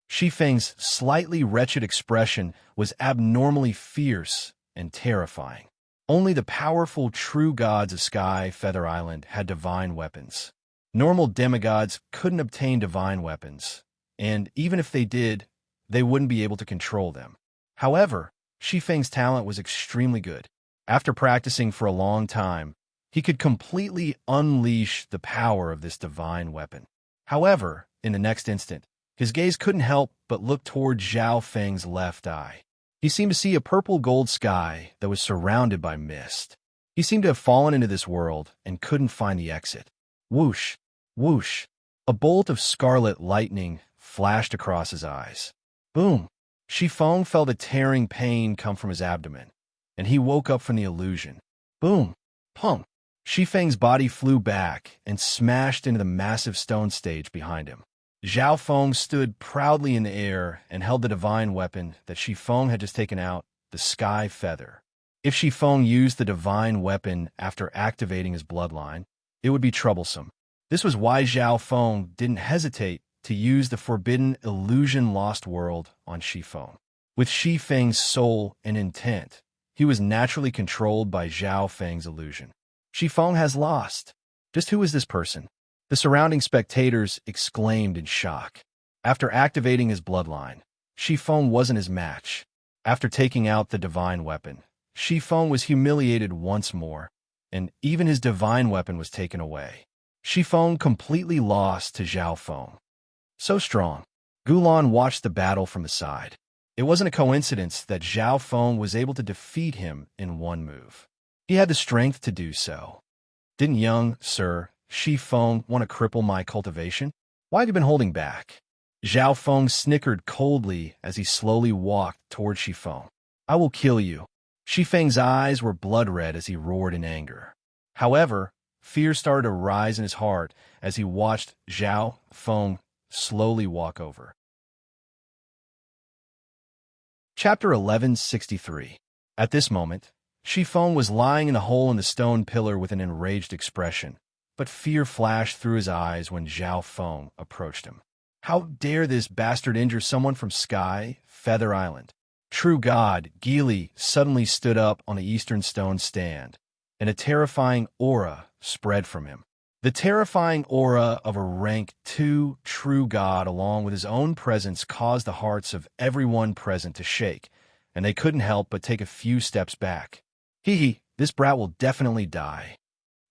Shifeng's slightly wretched expression was abnormally fierce and terrifying. Only the powerful true gods of Sky Feather Island had divine weapons. Normal demigods couldn't obtain divine weapons, and even if they did, they wouldn't be able to control them. However, Shifeng's talent was extremely good. After practicing for a long time, he could completely unleash the power of this divine weapon. However, in the next instant, his gaze couldn't help but look toward Zhao Feng's left eye. He seemed to see a purple-gold sky that was surrounded by mist. He seemed to have fallen into this world and couldn't find the exit. Whoosh! Whoosh! A bolt of scarlet lightning flashed across his eyes. Boom! Shifeng felt a tearing pain come from his abdomen, and he woke up from the illusion. Boom! Pum! Shifeng's body flew back and smashed into the massive stone stage behind him. Zhao Feng stood proudly in the air and held the divine weapon that Shifeng had just taken out, the Sky Feather. If Shifeng used the divine weapon after activating his bloodline, it would be troublesome. This was why Zhao Feng didn't hesitate to use the forbidden illusion lost world on Shifeng. With Shifeng's soul and intent, he was naturally controlled by Zhao Feng's illusion. Shifeng has lost. Just who is this person? The surrounding spectators exclaimed in shock. After activating his bloodline, Shifeng wasn't his match. After taking out the divine weapon, Shifeng was humiliated once more, and even his divine weapon was taken away. Shifeng completely lost to Zhao Feng. So strong. Gulan watched the battle from the side. It wasn't a coincidence that Zhao Feng was able to defeat him in one move. He had the strength to do so. Didn't young Sir Shifeng want to cripple my cultivation? Why have you been holding back? Zhao Feng snickered coldly as he slowly walked toward Shifeng. I will kill you. Shifeng's eyes were blood red as he roared in anger. However, fear started to rise in his heart as he watched Zhao Feng slowly walk over. Chapter 1163. At this moment, Shifeng was lying in a hole in the stone pillar with an enraged expression, but fear flashed through his eyes when Zhao Feng approached him. How dare this bastard injure someone from Sky Feather Island? True God, Geely suddenly stood up on the eastern stone stand, and a terrifying aura spread from him. The terrifying aura of a rank 2 true God along with his own presence caused the hearts of everyone present to shake, and they couldn't help but take a few steps back. Hee, this brat will definitely die.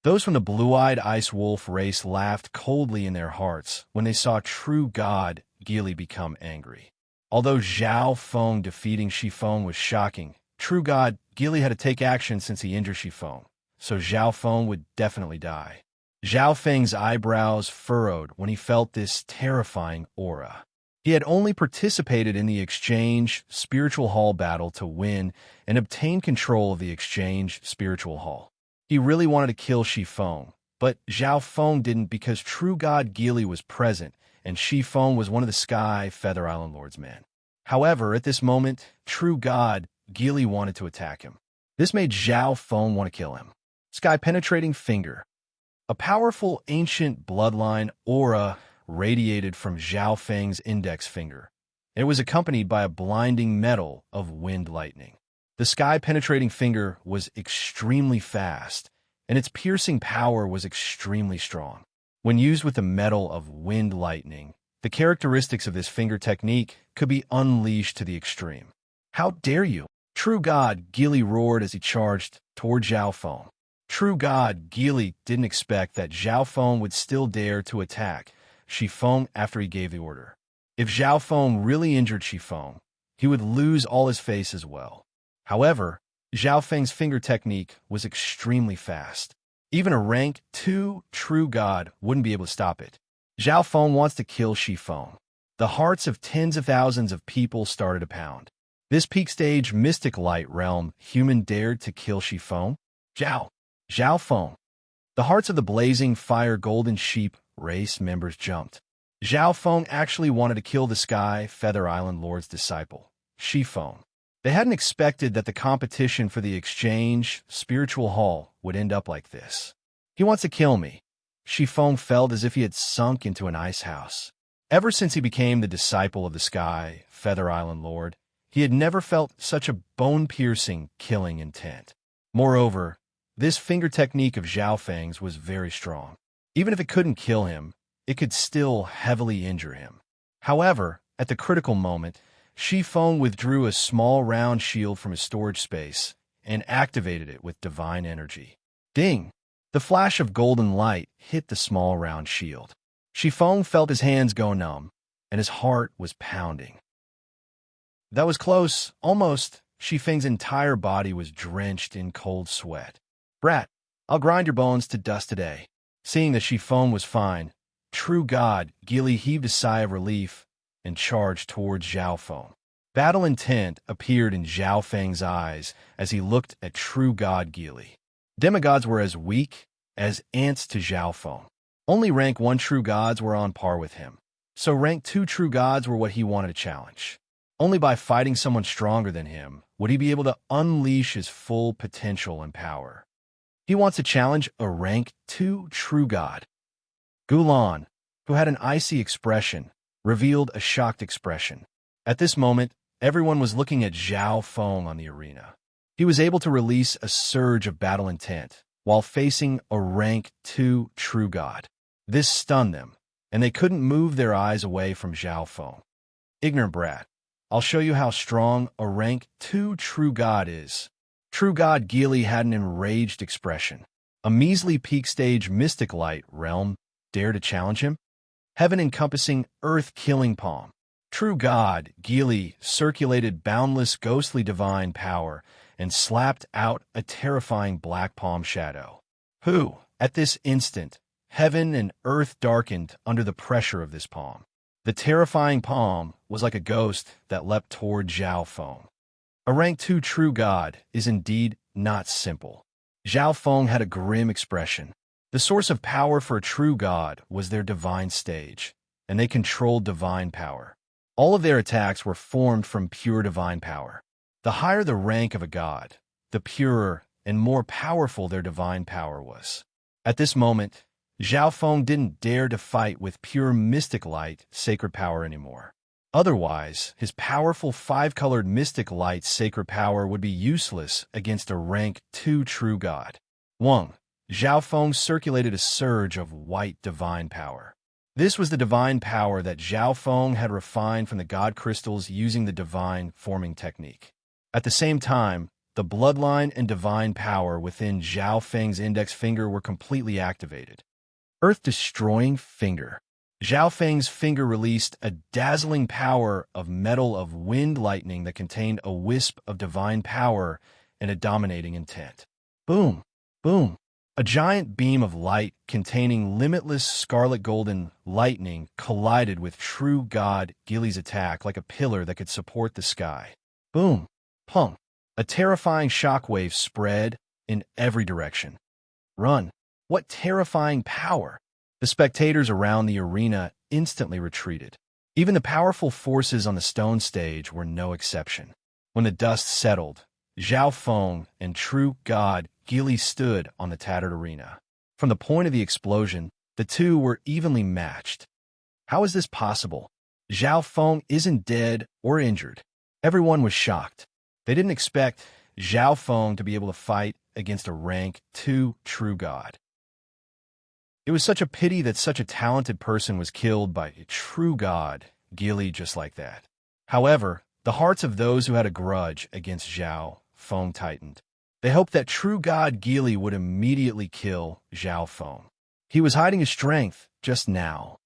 Those from the blue-eyed ice wolf race laughed coldly in their hearts when they saw true god Gili become angry. Although Zhao Feng defeating Shifeng was shocking, true god Gili had to take action since he injured Shifeng, so Zhao Feng would definitely die. Zhao Feng's eyebrows furrowed when he felt this terrifying aura. He had only participated in the Exchange Spiritual Hall battle to win and obtain control of the Exchange Spiritual Hall. He really wanted to kill Shifeng, but Zhao Feng didn't because true god Gili was present, and Shifeng was one of the Sky Feather Island Lord's men. However, at this moment, true god Gili wanted to attack him. This made Zhao Feng want to kill him. Sky-penetrating finger. A powerful ancient bloodline aura radiated from Zhao Feng's index finger. It was accompanied by a blinding metal of wind lightning. The sky-penetrating finger was extremely fast, and its piercing power was extremely strong. When used with the metal of wind lightning, the characteristics of this finger technique could be unleashed to the extreme. How dare you? True god Gili roared as he charged toward Zhao Feng. True god Gili didn't expect that Zhao Feng would still dare to attack Shifeng after he gave the order. If Zhao Feng really injured Shifeng, he would lose all his face as well. However, Zhao Feng's finger technique was extremely fast. Even a rank 2 true god wouldn't be able to stop it. Zhao Feng wants to kill Shifeng. The hearts of tens of thousands of people started to pound. This peak stage mystic light realm human dared to kill Shifeng? Zhao Feng. The hearts of the blazing fire golden sheep race members jumped. Zhao Feng actually wanted to kill the Sky Feather Island Lord's disciple, Shifeng. They hadn't expected that the competition for the Exchange Spiritual Hall would end up like this. He wants to kill me. Shifeng felt as if he had sunk into an ice house. Ever since he became the disciple of the Sky Feather Island Lord, he had never felt such a bone-piercing, killing intent. Moreover, this finger technique of Zhao Feng's was very strong. Even if it couldn't kill him, it could still heavily injure him. However, at the critical moment, Shifeng withdrew a small round shield from his storage space and activated it with divine energy. Ding! The flash of golden light hit the small round shield. Shifeng felt his hands go numb, and his heart was pounding. That was close, almost. Shifeng's entire body was drenched in cold sweat. Brat, I'll grind your bones to dust today. Seeing that Shifeng was fine, true god Gili heaved a sigh of relief and charged towards Zhao Feng. Battle intent appeared in Zhao Feng's eyes as he looked at true god Gili. Demigods were as weak as ants to Zhao Feng. Only rank 1 true gods were on par with him, so rank 2 true gods were what he wanted to challenge. Only by fighting someone stronger than him would he be able to unleash his full potential and power. He wants to challenge a rank 2 true god. Gulan, who had an icy expression, revealed a shocked expression. At this moment, everyone was looking at Zhao Feng on the arena. He was able to release a surge of battle intent while facing a rank 2 true god. This stunned them, and they couldn't move their eyes away from Zhao Feng. Ignorant brat, I'll show you how strong a rank 2 true god is. True god Gili had an enraged expression. A measly peak stage mystic light realm dare to challenge him? Heaven-encompassing, earth-killing palm. True god Gili circulated boundless ghostly divine power and slapped out a terrifying black palm shadow. Who, at this instant, heaven and earth darkened under the pressure of this palm. The terrifying palm was like a ghost that leapt toward Zhao Feng. A rank 2 true god is indeed not simple. Zhao Feng had a grim expression. The source of power for a true god was their divine stage, and they controlled divine power. All of their attacks were formed from pure divine power. The higher the rank of a god, the purer and more powerful their divine power was. At this moment, Zhao Feng didn't dare to fight with pure mystic light sacred power anymore. Otherwise, his powerful 5-colored mystic light sacred power would be useless against a rank 2 true god. Wang, Zhao Feng circulated a surge of white divine power. This was the divine power that Zhao Feng had refined from the god crystals using the divine forming technique. At the same time, the bloodline and divine power within Zhao Feng's index finger were completely activated. Earth-destroying finger. Zhao Feng's finger released a dazzling power of metal of wind lightning that contained a wisp of divine power and a dominating intent. Boom! Boom! A giant beam of light containing limitless scarlet golden lightning collided with true god Gili's attack like a pillar that could support the sky. Boom! Pong! A terrifying shockwave spread in every direction. Run! What terrifying power! The spectators around the arena instantly retreated. Even the powerful forces on the stone stage were no exception. When the dust settled, Zhao Feng and true god Gili stood on the tattered arena. From the point of the explosion, the two were evenly matched. How is this possible? Zhao Feng isn't dead or injured. Everyone was shocked. They didn't expect Zhao Feng to be able to fight against a rank 2 true god. It was such a pity that such a talented person was killed by a true god, Gili, just like that. However, the hearts of those who had a grudge against Zhao Feng tightened. They hoped that true god Gili would immediately kill Zhao Feng. He was hiding his strength just now.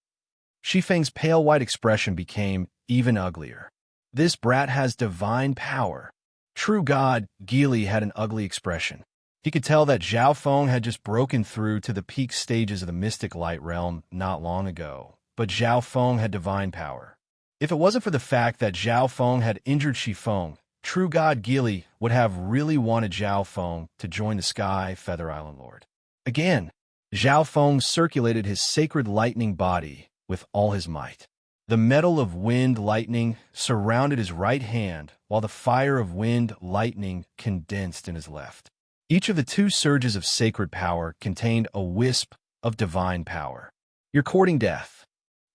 Shi Feng's pale white expression became even uglier. This brat has divine power. True god Gili had an ugly expression. He could tell that Zhao Feng had just broken through to the peak stages of the mystic light realm not long ago, but Zhao Feng had divine power. If it wasn't for the fact that Zhao Feng had injured Shi Feng, true god Gili would have really wanted Zhao Feng to join the Sky Feather Island Lord. Again, Zhao Feng circulated his sacred lightning body with all his might. The metal of wind lightning surrounded his right hand, while the fire of wind lightning condensed in his left. Each of the two surges of sacred power contained a wisp of divine power. You're courting death.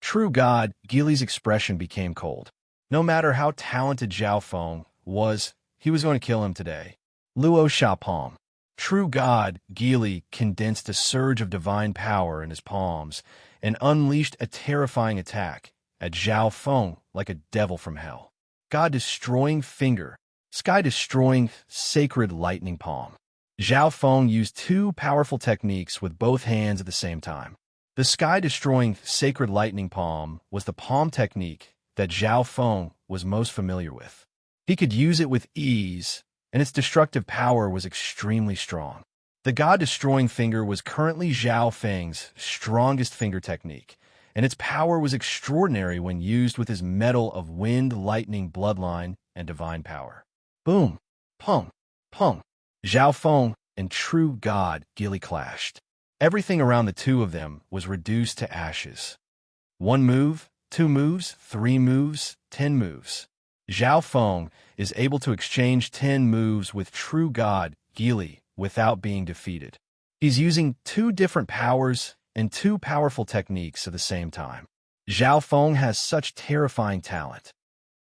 True god Gili's expression became cold. No matter how talented Zhao Feng was, he was going to kill him today. Luo Xiaopom. True god Gili condensed a surge of divine power in his palms and unleashed a terrifying attack at Zhao Feng like a devil from hell. God-destroying finger, sky-destroying sacred lightning palm. Zhao Feng used two powerful techniques with both hands at the same time. The sky-destroying sacred lightning palm was the palm technique that Zhao Feng was most familiar with. He could use it with ease, and its destructive power was extremely strong. The God-destroying finger was currently Zhao Feng's strongest finger technique, and its power was extraordinary when used with his metal of wind, lightning, bloodline, and divine power. Boom! Pong! Pong! Zhao Feng and true god Gili clashed. Everything around the two of them was reduced to ashes. 1 move, 2 moves, 3 moves, 10 moves. Zhao Feng is able to exchange 10 moves with true god Gili without being defeated. He's using 2 different powers and 2 powerful techniques at the same time. Zhao Feng has such terrifying talent.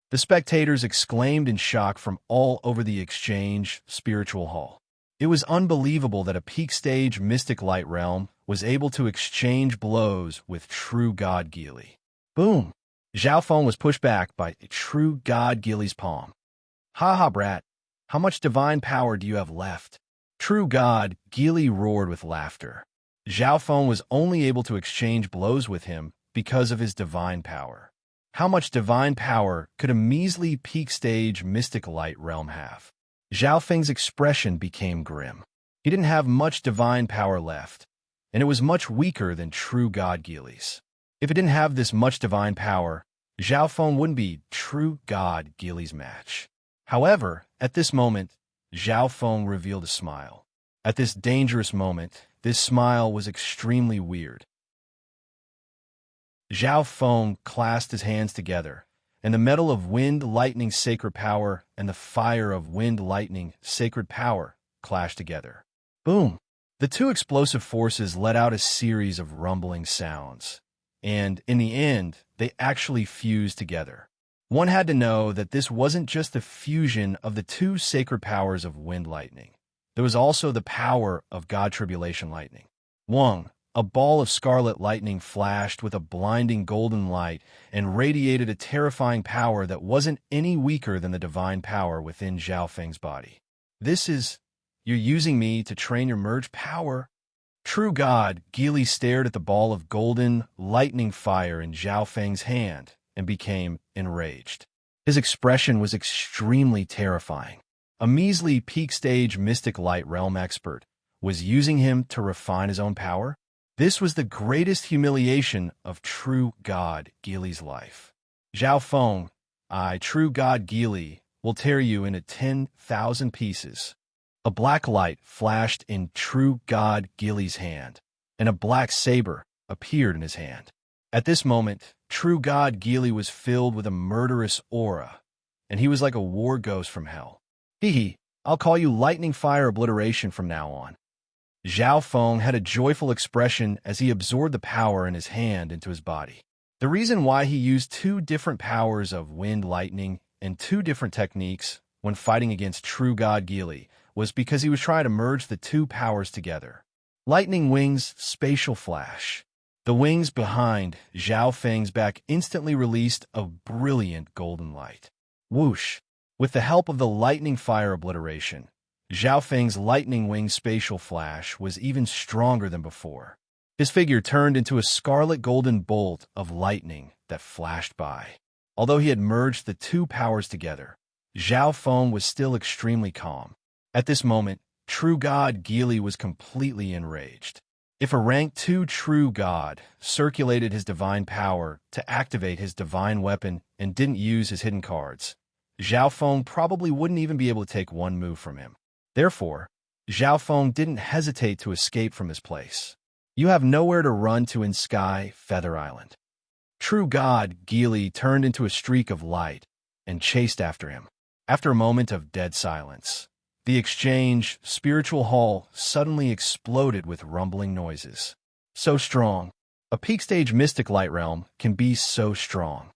The spectators exclaimed in shock from all over the exchange spiritual hall. It was unbelievable that a peak stage mystic light realm was able to exchange blows with true god Gili. Boom! Zhao Feng was pushed back by true god Gili's palm. Ha ha, brat! How much divine power do you have left? True god Gili roared with laughter. Zhao Feng was only able to exchange blows with him because of his divine power. How much divine power could a measly peak stage mystic light realm have? Zhao Feng's expression became grim. He didn't have much divine power left, and it was much weaker than true god Gili's. If it didn't have this much divine power, Zhao Feng wouldn't be true god Gili's match. However, at this moment, Zhao Feng revealed a smile. At this dangerous moment, this smile was extremely weird. Zhao Feng clasped his hands together, and the metal of wind lightning sacred power and the fire of wind lightning sacred power clashed together. Boom! The two explosive forces let out a series of rumbling sounds, and in the end, they actually fused together. One had to know that this wasn't just the fusion of the 2 sacred powers of wind lightning. There was also the power of God Tribulation lightning. Wang, a ball of scarlet lightning flashed with a blinding golden light and radiated a terrifying power that wasn't any weaker than the divine power within Zhao Feng's body. You're using me to train your merge power. True God, Geely stared at the ball of golden, lightning fire in Zhao Feng's hand and became enraged. His expression was extremely terrifying. A measly peak-stage mystic light realm expert was using him to refine his own power? This was the greatest humiliation of True God Geely's life. Zhao Feng, True God Geely, will tear you into 10,000 pieces. A black light flashed in True God Geely's hand, and a black saber appeared in his hand. At this moment, True God Geely was filled with a murderous aura, and he was like a war ghost from hell. I'll call you Lightning Fire Obliteration from now on. Zhao Feng had a joyful expression as he absorbed the power in his hand into his body. The reason why he used two different powers of wind lightning and two different techniques when fighting against True God Geely was because he was trying to merge the two powers together. Lightning wings, spatial flash. The wings behind Zhao Feng's back instantly released a brilliant golden light. Whoosh! With the help of the lightning fire obliteration, Zhao Feng's lightning wing spatial flash was even stronger than before. His figure turned into a scarlet golden bolt of lightning that flashed by. Although he had merged the two powers together, Zhao Feng was still extremely calm. At this moment, True God Geely was completely enraged. If a rank 2 True God circulated his divine power to activate his divine weapon and didn't use his hidden cards, Zhao Feng probably wouldn't even be able to take one move from him. Therefore, Zhao Feng didn't hesitate to escape from his place. You have nowhere to run to in Sky Feather Island. True God Geely turned into a streak of light and chased after him. After a moment of dead silence, the exchange spiritual hall suddenly exploded with rumbling noises. So strong. A peak-stage mystic light realm can be so strong.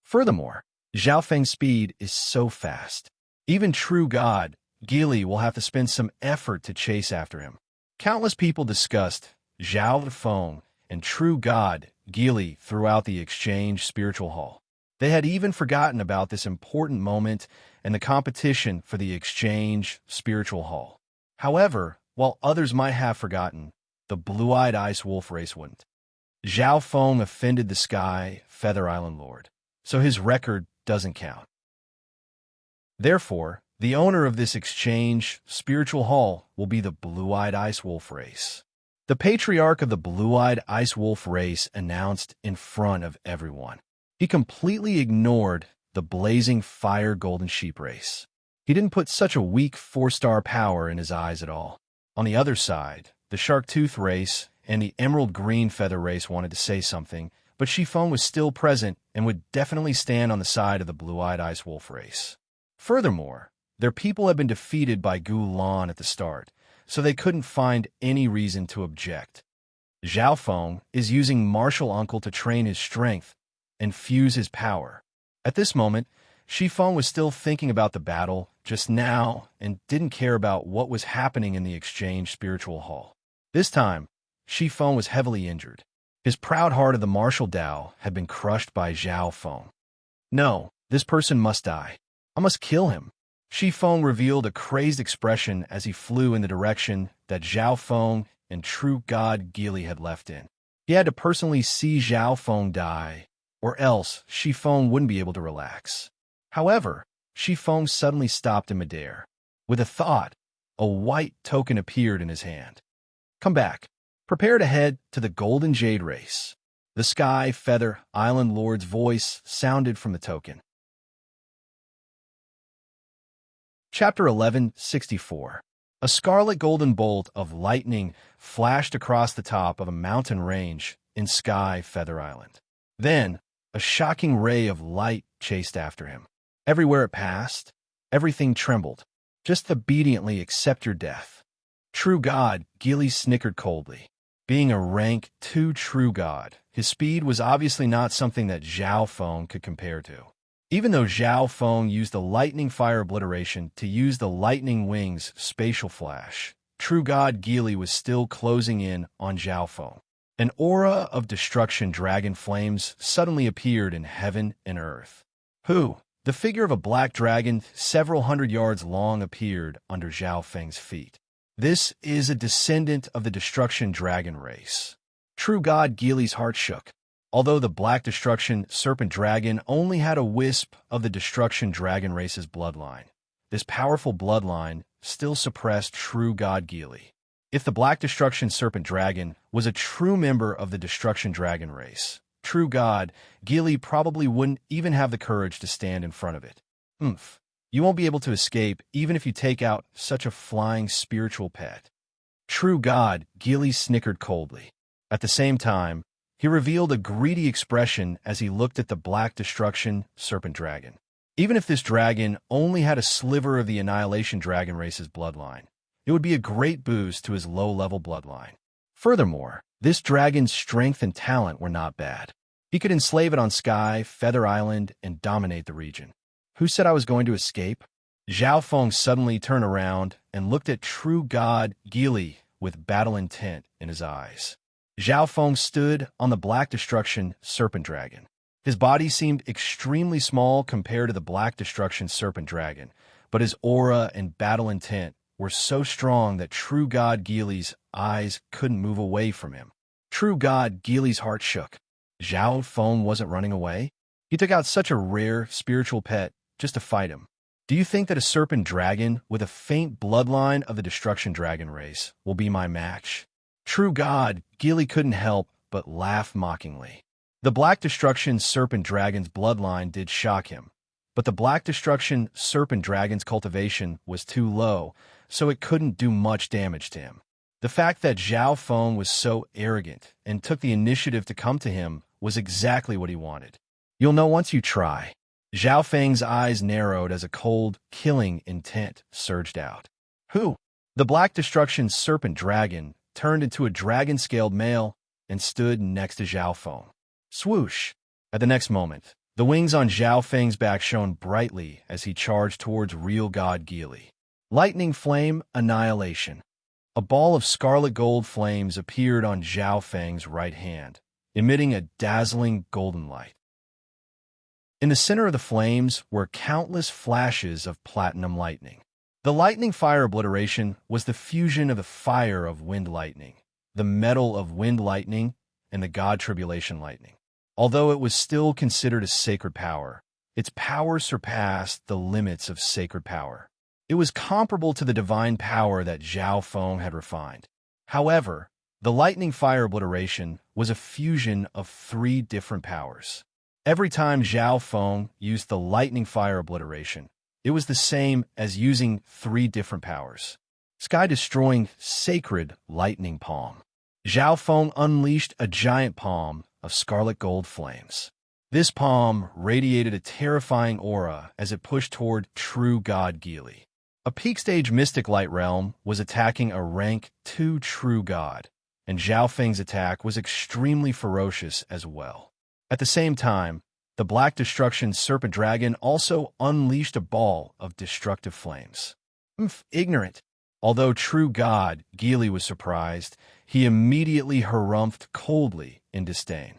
Furthermore, Zhao Feng's speed is so fast. Even True God Geely will have to spend some effort to chase after him. Countless people discussed Zhao Feng and True God Geely throughout the exchange spiritual hall. They had even forgotten about this important moment and the competition for the exchange spiritual hall. However, while others might have forgotten, the blue-eyed ice wolf race wouldn't. Zhao Feng offended the Sky Feather Island Lord, so his record doesn't count. Therefore, the owner of this exchange spiritual hall will be the blue-eyed ice wolf race. The patriarch of the blue-eyed ice wolf race announced in front of everyone. He completely ignored the blazing fire golden sheep race. He didn't put such a weak 4-star power in his eyes at all. On the other side, the shark tooth race and the emerald green feather race wanted to say something, but Shifeng was still present and would definitely stand on the side of the blue-eyed ice wolf race. Furthermore, their people had been defeated by Gu Lan at the start, so they couldn't find any reason to object. Zhao Feng is using Martial Uncle to train his strength and fuse his power. At this moment, Shifeng was still thinking about the battle just now and didn't care about what was happening in the exchange spiritual hall. This time, Shifeng was heavily injured. His proud heart of the martial Dao had been crushed by Zhao Feng. No, this person must die. I must kill him. Shifeng revealed a crazed expression as he flew in the direction that Zhao Feng and True God Geely had left in. He had to personally see Zhao Feng die, or else Shifeng wouldn't be able to relax. However, Shifeng suddenly stopped in midair. With a thought, a white token appeared in his hand. Come back. Prepare to head to the Golden Jade race. The Sky Feather Island Lord's voice sounded from the token. Chapter 1164. A scarlet golden bolt of lightning flashed across the top of a mountain range in Sky Feather Island. Then, a shocking ray of light chased after him. Everywhere it passed, everything trembled. Just obediently accept your death. True God, Geely snickered coldly. Being a rank 2 True God, his speed was obviously not something that Zhao Feng could compare to. Even though Zhao Feng used the lightning fire obliteration to use the lightning wings spatial flash, True God Geely was still closing in on Zhao Feng. An aura of destruction dragon flames suddenly appeared in heaven and earth. The The figure of a black dragon several hundred yards long appeared under Zhao Feng's feet. This is a descendant of the Destruction Dragon race. True God Geely's heart shook. Although the Black Destruction Serpent Dragon only had a wisp of the Destruction Dragon race's bloodline, this powerful bloodline still suppressed True God Geely. If the Black Destruction Serpent Dragon was a true member of the Destruction Dragon race, True God Geely probably wouldn't even have the courage to stand in front of it. You won't be able to escape even if you take out such a flying spiritual pet. True God Geely snickered coldly. At the same time, he revealed a greedy expression as he looked at the Black Destruction Serpent Dragon. Even if this dragon only had a sliver of the Annihilation Dragon race's bloodline, it would be a great boost to his low-level bloodline. Furthermore, this dragon's strength and talent were not bad. He could enslave it on Sky, Feather Island, and dominate the region. Who said I was going to escape? Zhao Feng suddenly turned around and looked at True God Geely with battle intent in his eyes. Zhao Feng stood on the Black Destruction Serpent Dragon. His body seemed extremely small compared to the Black Destruction Serpent Dragon, but his aura and battle intent were so strong that True God Geely's eyes couldn't move away from him. True God Geely's heart shook. Zhao Feng wasn't running away. He took out such a rare spiritual pet just to fight him. Do you think that a serpent dragon with a faint bloodline of the Destruction Dragon race will be my match? True God Geely couldn't help but laugh mockingly. The Black Destruction Serpent Dragon's bloodline did shock him, but the Black Destruction Serpent Dragon's cultivation was too low, so it couldn't do much damage to him. The fact that Zhao Feng was so arrogant and took the initiative to come to him was exactly what he wanted. You'll know once you try. Zhao Feng's eyes narrowed as a cold, killing intent surged out. Who? The Black Destruction Serpent Dragon turned into a dragon-scaled male and stood next to Zhao Feng. Swoosh! At the next moment, the wings on Zhao Feng's back shone brightly as he charged towards Real God Geely. Lightning Flame Annihilation. A ball of scarlet gold flames appeared on Zhao Feng's right hand, emitting a dazzling golden light. In the center of the flames were countless flashes of platinum lightning. The lightning fire obliteration was the fusion of the fire of wind lightning, the metal of wind lightning, and the god tribulation lightning. Although it was still considered a sacred power, its power surpassed the limits of sacred power. It was comparable to the divine power that Zhao Feng had refined. However, the lightning fire obliteration was a fusion of 3 different powers. Every time Zhao Feng used the lightning fire obliteration, it was the same as using 3 different powers. Sky-destroying sacred lightning palm. Zhao Feng unleashed a giant palm of scarlet gold flames. This palm radiated a terrifying aura as it pushed toward True God Geely. A peak-stage mystic light realm was attacking a rank 2 True God, and Zhao Feng's attack was extremely ferocious as well. At the same time, the Black Destruction Serpent Dragon also unleashed a ball of destructive flames. Ignorant. Although True God Geely was surprised, he immediately harumphed coldly in disdain.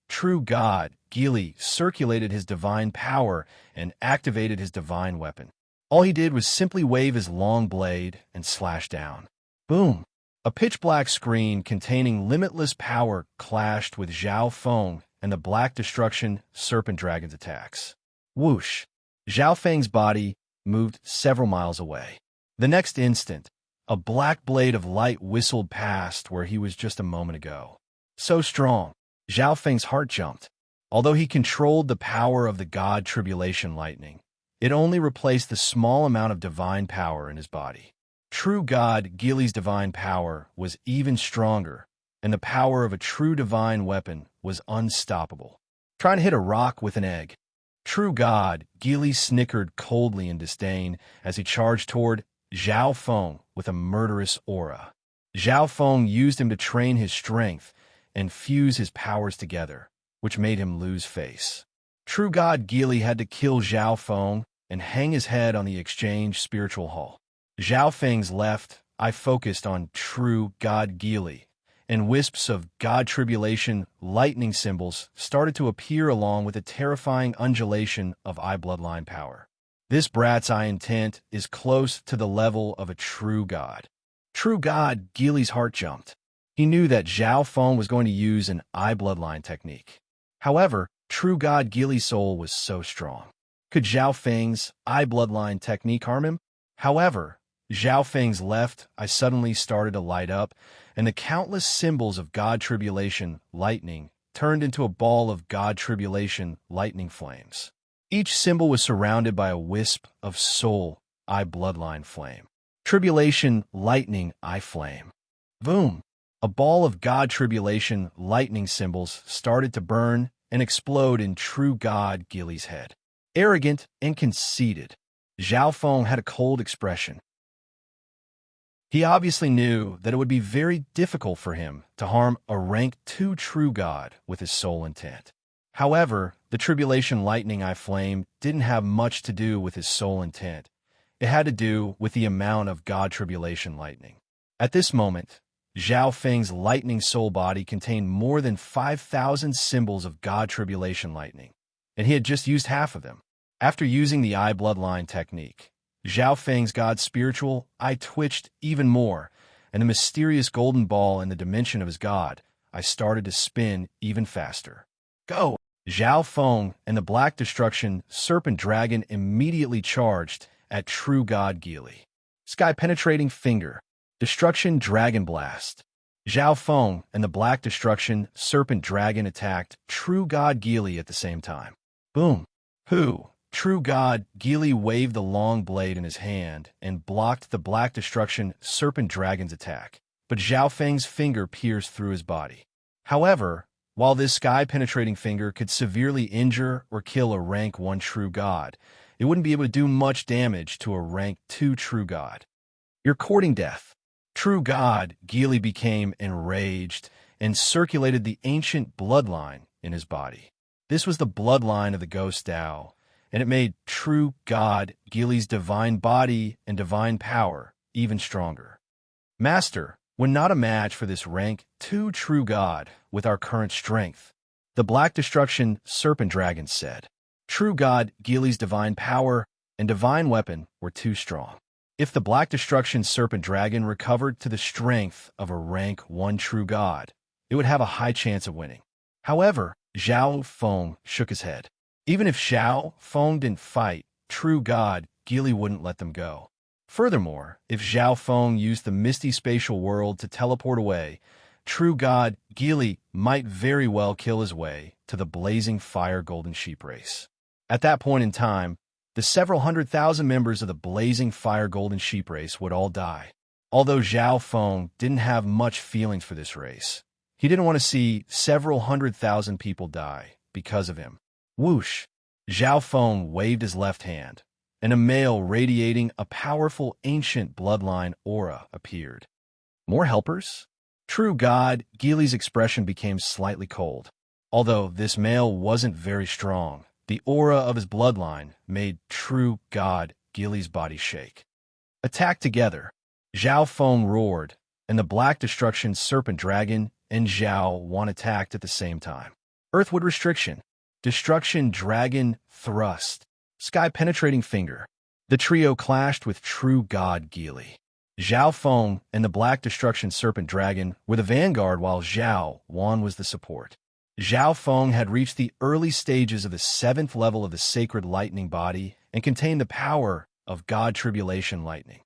True God Geely circulated his divine power and activated his divine weapon. All he did was simply wave his long blade and slash down. Boom! A pitch-black screen containing limitless power clashed with Zhao Feng and the Black Destruction Serpent Dragon's attacks. Whoosh! Zhao Feng's body moved several miles away. The next instant, a black blade of light whistled past where he was just a moment ago. So strong, Zhao Feng's heart jumped. Although he controlled the power of the god tribulation lightning, it only replaced the small amount of divine power in his body. True God Geely's divine power was even stronger, and the power of a true divine weapon was unstoppable. Trying to hit a rock with an egg. True God Geely snickered coldly in disdain as he charged toward Zhao Feng with a murderous aura. Zhao Feng used him to train his strength and fuse his powers together, which made him lose face. True God Geely had to kill Zhao Feng and hang his head on the exchange spiritual hall. Zhao Feng's left eye focused on True God Geely, and wisps of God tribulation lightning symbols started to appear along with a terrifying undulation of eye bloodline power. This brat's eye intent is close to the level of a true god. True god, Geely's heart jumped. He knew that Zhao Feng was going to use an eye bloodline technique. However, true god Geely's soul was so strong. Could Zhao Feng's eye bloodline technique harm him? However, Zhao Feng's left eye suddenly started to light up, and the countless symbols of God Tribulation lightning turned into a ball of God Tribulation lightning flames. Each symbol was surrounded by a wisp of soul eye bloodline flame. Tribulation lightning eye flame. Boom! A ball of God Tribulation lightning symbols started to burn and explode in true God Geely's head. Arrogant and conceited, Zhao Feng had a cold expression. He obviously knew that it would be very difficult for him to harm a rank 2 true god with his soul intent. However, the Tribulation Lightning Eye Flame didn't have much to do with his soul intent. It had to do with the amount of God Tribulation Lightning. At this moment, Zhao Feng's lightning soul body contained more than 5,000 symbols of God Tribulation Lightning, and he had just used half of them. After using the eye bloodline technique, Zhao Feng's God spiritual eye twitched even more, and the mysterious golden ball in the dimension of his God eye started to spin even faster. Go! Zhao Feng and the Black Destruction Serpent Dragon immediately charged at true God Geely. Sky-penetrating finger. Destruction Dragon Blast. Zhao Feng and the Black Destruction Serpent Dragon attacked true God Geely at the same time. Boom! Who? True God Geely waved the long blade in his hand and blocked the Black Destruction Serpent Dragon's attack, but Zhao Feng's finger pierced through his body. However, while this sky-penetrating finger could severely injure or kill a rank 1 true god, it wouldn't be able to do much damage to a rank 2 true god. You're courting death. True God Geely became enraged and circulated the ancient bloodline in his body. This was the bloodline of the Ghost Tao, and it made true God Geely's divine body and divine power even stronger. Master, we're not a match for this rank 2 true god with our current strength, the Black Destruction Serpent Dragon said. True God Geely's divine power and divine weapon were too strong. If the Black Destruction Serpent Dragon recovered to the strength of a rank 1 true god, it would have a high chance of winning. However, Zhao Feng shook his head. Even if Zhao Feng didn't fight, true God Geely wouldn't let them go. Furthermore, if Zhao Feng used the misty spatial world to teleport away, true God Geely might very well kill his way to the blazing fire golden sheep race. At that point in time, the several 100,000 members of the blazing fire golden sheep race would all die. Although Zhao Feng didn't have much feelings for this race, he didn't want to see several 100,000 people die because of him. Whoosh! Zhao Feng waved his left hand, and a male radiating a powerful ancient bloodline aura appeared. More helpers? True God Geely's expression became slightly cold. Although this male wasn't very strong, the aura of his bloodline made true God Geely's body shake. Attack together! Zhao Feng roared, and the Black Destruction Serpent Dragon and Zhao Wan attacked at the same time. Earthwood Restriction. Destruction Dragon Thrust. Sky-penetrating finger. The trio clashed with true God Geely. Zhao Feng and the Black Destruction Serpent Dragon were the vanguard while Zhao Wan was the support. Zhao Feng had reached the early stages of the 7th level of the Sacred Lightning Body and contained the power of God Tribulation Lightning.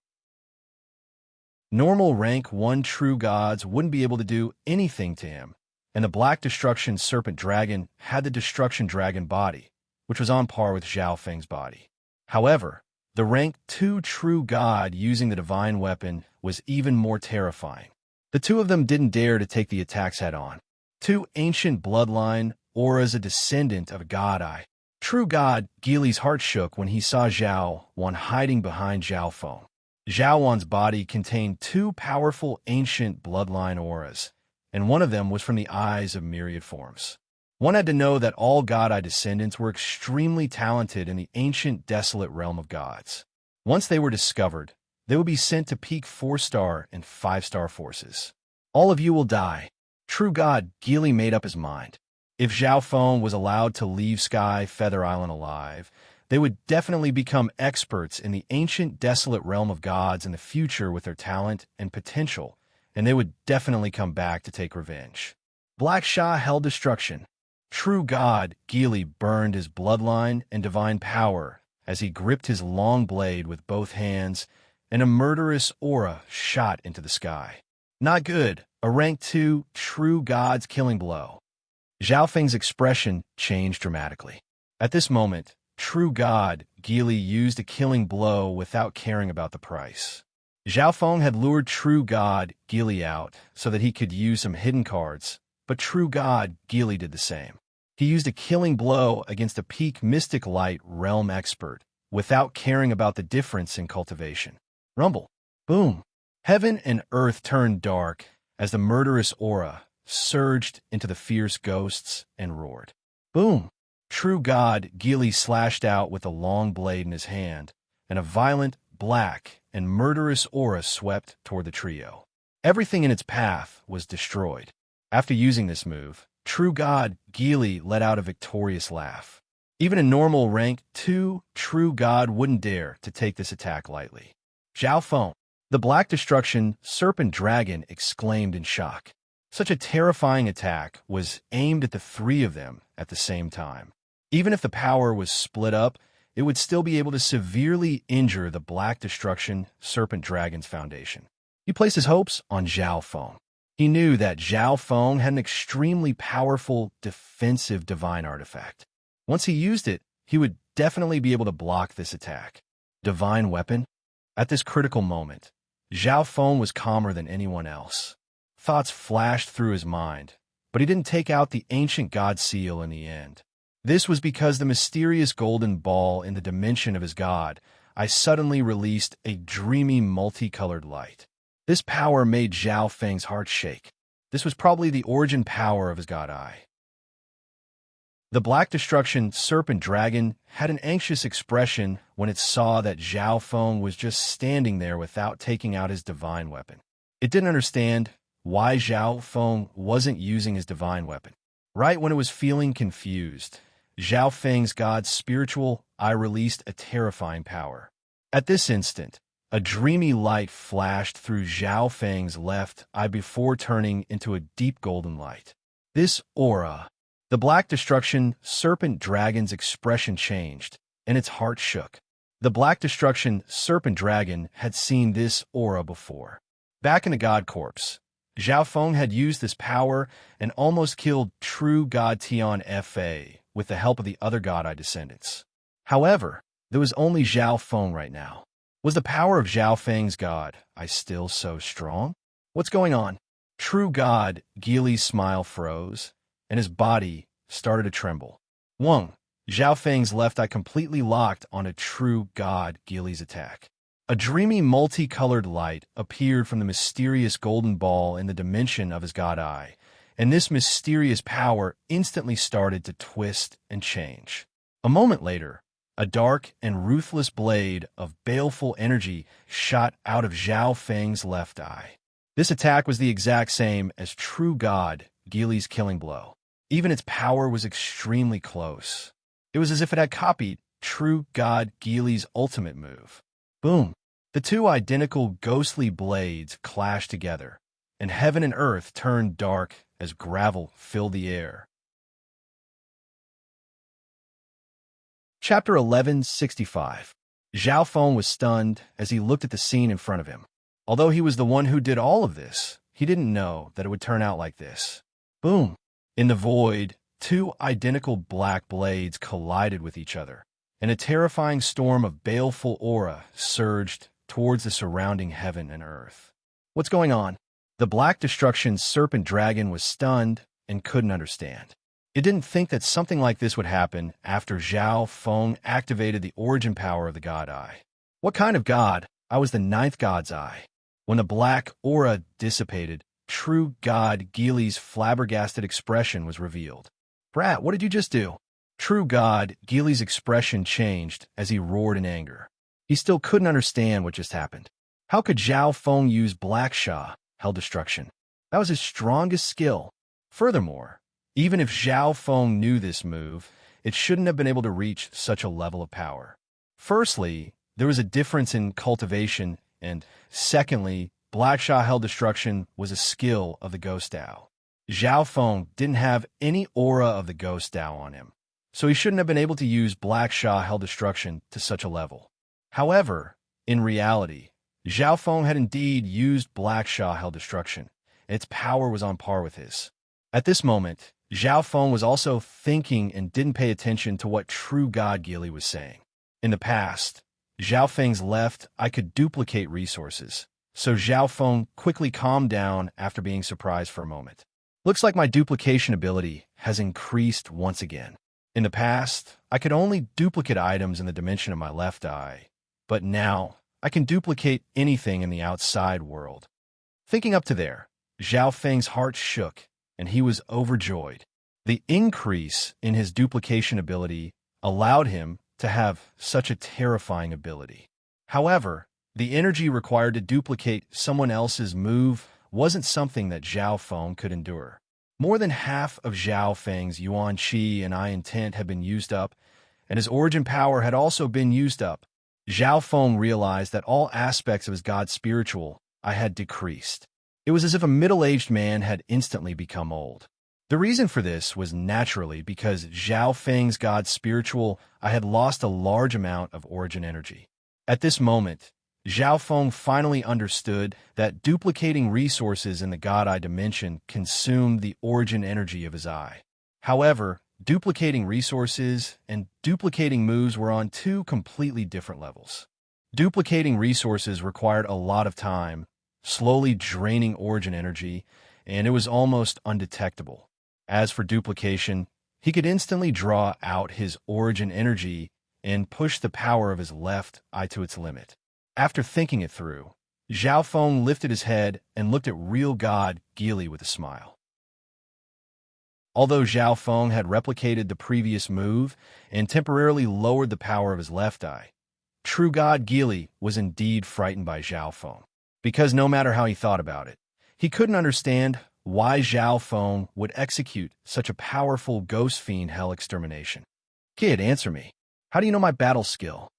Normal rank 1 true gods wouldn't be able to do anything to him, and the Black Destruction Serpent Dragon had the Destruction Dragon body, which was on par with Zhao Feng's body. However, the rank 2 true god using the divine weapon was even more terrifying. The two of them didn't dare to take the attacks head-on. 2 ancient bloodline auras, a descendant of a god eye. True God Geely's heart shook when he saw Zhao Wan hiding behind Zhao Feng. Zhao Wan's body contained 2 powerful ancient bloodline auras, and one of them was from the eyes of myriad forms. One had to know that all God Eye descendants were extremely talented in the ancient desolate realm of gods. Once they were discovered, they would be sent to peak 4-star and 5-star forces. All of you will die. True God Geely made up his mind. If Zhao Feng was allowed to leave Sky Feather Island alive, they would definitely become experts in the ancient desolate realm of gods in the future with their talent and potential, and they would definitely come back to take revenge. Black Sha held destruction. True God Geely burned his bloodline and divine power as he gripped his long blade with both hands, and a murderous aura shot into the sky. Not good. A rank 2 True God's killing blow. Zhao Feng's expression changed dramatically. At this moment, True God Geely used a killing blow without caring about the price. Zhao Feng had lured True God Geely out so that he could use some hidden cards, but True God Geely did the same. He used a killing blow against a peak mystic light realm expert without caring about the difference in cultivation. Rumble. Boom. Heaven and earth turned dark as the murderous aura surged into the fierce ghosts and roared. Boom. True God Geely slashed out with a long blade in his hand, and a violent, black, and murderous aura swept toward the trio. Everything in its path was destroyed. After using this move, True God Geely let out a victorious laugh. Even a normal rank 2 True God wouldn't dare to take this attack lightly. Zhao Feng, the Black Destruction Serpent Dragon, exclaimed in shock. Such a terrifying attack was aimed at the three of them at the same time. Even if the power was split up, it would still be able to severely injure the Black Destruction Serpent Dragon's foundation. He placed his hopes on Zhao Feng. He knew that Zhao Feng had an extremely powerful defensive divine artifact. Once he used it, he would definitely be able to block this attack. Divine weapon? At this critical moment, Zhao Feng was calmer than anyone else. Thoughts flashed through his mind, but he didn't take out the ancient god seal in the end. This was because the mysterious golden ball in the dimension of his god eye suddenly released a dreamy multicolored light. This power made Zhao Feng's heart shake. This was probably the origin power of his god eye. The Black Destruction Serpent Dragon had an anxious expression when it saw that Zhao Feng was just standing there without taking out his divine weapon. It didn't understand why Zhao Feng wasn't using his divine weapon. Right when it was feeling confused, Zhao Feng's god's spiritual eye released a terrifying power. At this instant, a dreamy light flashed through Zhao Feng's left eye before turning into a deep golden light. This aura. The Black Destruction Serpent Dragon's expression changed, and its heart shook. The Black Destruction Serpent Dragon had seen this aura before. Back in the God Corpse, Zhao Feng had used this power and almost killed True God Tian Fa with the help of the other God Eye descendants. However, there was only Zhao Feng right now. Was the power of Zhao Feng's God Eye still so strong? What's going on? True God Geely's smile froze, and his body started to tremble. Wang, Zhao Feng's left eye completely locked on a True God Geely's attack. A dreamy multicolored light appeared from the mysterious golden ball in the dimension of his god eye, and this mysterious power instantly started to twist and change. A moment later, a dark and ruthless blade of baleful energy shot out of Zhao Feng's left eye. This attack was the exact same as True God Geely's killing blow. Even its power was extremely close. It was as if it had copied True God Geely's ultimate move. Boom! The two identical ghostly blades clashed together, and heaven and earth turned dark as gravel filled the air. Chapter 1165. Zhao Feng was stunned as he looked at the scene in front of him. Although he was the one who did all of this, he didn't know that it would turn out like this. Boom! In the void, two identical black blades collided with each other, and a terrifying storm of baleful aura surged towards the surrounding heaven and earth. What's going on? The Black Destruction Serpent Dragon was stunned and couldn't understand. It didn't think that something like this would happen after Zhao Feng activated the origin power of the God Eye. What kind of God? I was the ninth God's Eye. When the black aura dissipated, True God Geely's flabbergasted expression was revealed. Brat, what did you just do? True God Geely's expression changed as he roared in anger. He still couldn't understand what just happened. How could Zhao Feng use Black Sha, Hell Destruction? That was his strongest skill. Furthermore, even if Zhao Feng knew this move, it shouldn't have been able to reach such a level of power. Firstly, there was a difference in cultivation, and secondly, Black Sha Hell Destruction was a skill of the Ghost Dao. Zhao Feng didn't have any aura of the Ghost Dao on him, so he shouldn't have been able to use Black Sha Hell Destruction to such a level. However, in reality, Zhao Feng had indeed used Black Sha Hell Destruction, and its power was on par with his. At this moment, Zhao Feng was also thinking and didn't pay attention to what True God Gili was saying. In the past, Zhao Feng's left eye could duplicate resources, so Zhao Feng quickly calmed down after being surprised for a moment. Looks like my duplication ability has increased once again. In the past, I could only duplicate items in the dimension of my left eye, but now I can duplicate anything in the outside world. Thinking up to there, Zhao Feng's heart shook, and he was overjoyed. The increase in his duplication ability allowed him to have such a terrifying ability. However, the energy required to duplicate someone else's move wasn't something that Zhao Feng could endure. More than half of Zhao Feng's Yuan Qi and I intent had been used up, and his origin power had also been used up. Zhao Feng realized that all aspects of his God spiritual I had decreased. It was as if a middle-aged man had instantly become old. The reason for this was naturally because Zhao Feng's God spiritual I had lost a large amount of origin energy. At this moment, Zhao Feng finally understood that duplicating resources in the God Eye dimension consumed the origin energy of his eye. However, duplicating resources and duplicating moves were on two completely different levels. Duplicating resources required a lot of time, slowly draining origin energy, and it was almost undetectable. As for duplication, he could instantly draw out his origin energy and push the power of his left eye to its limit. After thinking it through, Zhao Feng lifted his head and looked at real God Gili with a smile. Although Zhao Feng had replicated the previous move and temporarily lowered the power of his left eye, True God Gili was indeed frightened by Zhao Feng, because no matter how he thought about it, he couldn't understand why Zhao Feng would execute such a powerful ghost fiend hell extermination. Kid, answer me. How do you know my battle skill?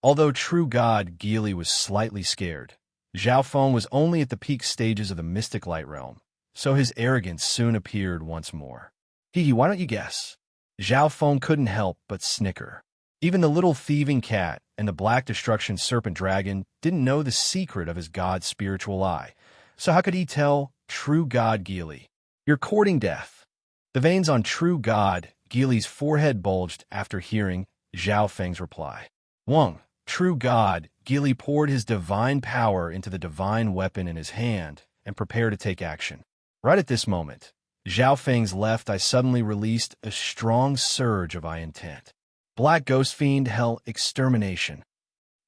Although True God Gili was slightly scared, Zhao Feng was only at the peak stages of the mystic light realm, so his arrogance soon appeared once more. Hee, why don't you guess? Zhao Feng couldn't help but snicker. Even the little thieving cat and the black destruction serpent dragon didn't know the secret of his god's spiritual eye, so how could he tell True God Gili? You're courting death. The veins on True God Gili's forehead bulged after hearing Zhao Feng's reply. Wang, True God Gili poured his divine power into the divine weapon in his hand and prepared to take action. Right at this moment, Zhao Feng's left eye suddenly released a strong surge of eye intent. Black Ghost Fiend Hell Extermination.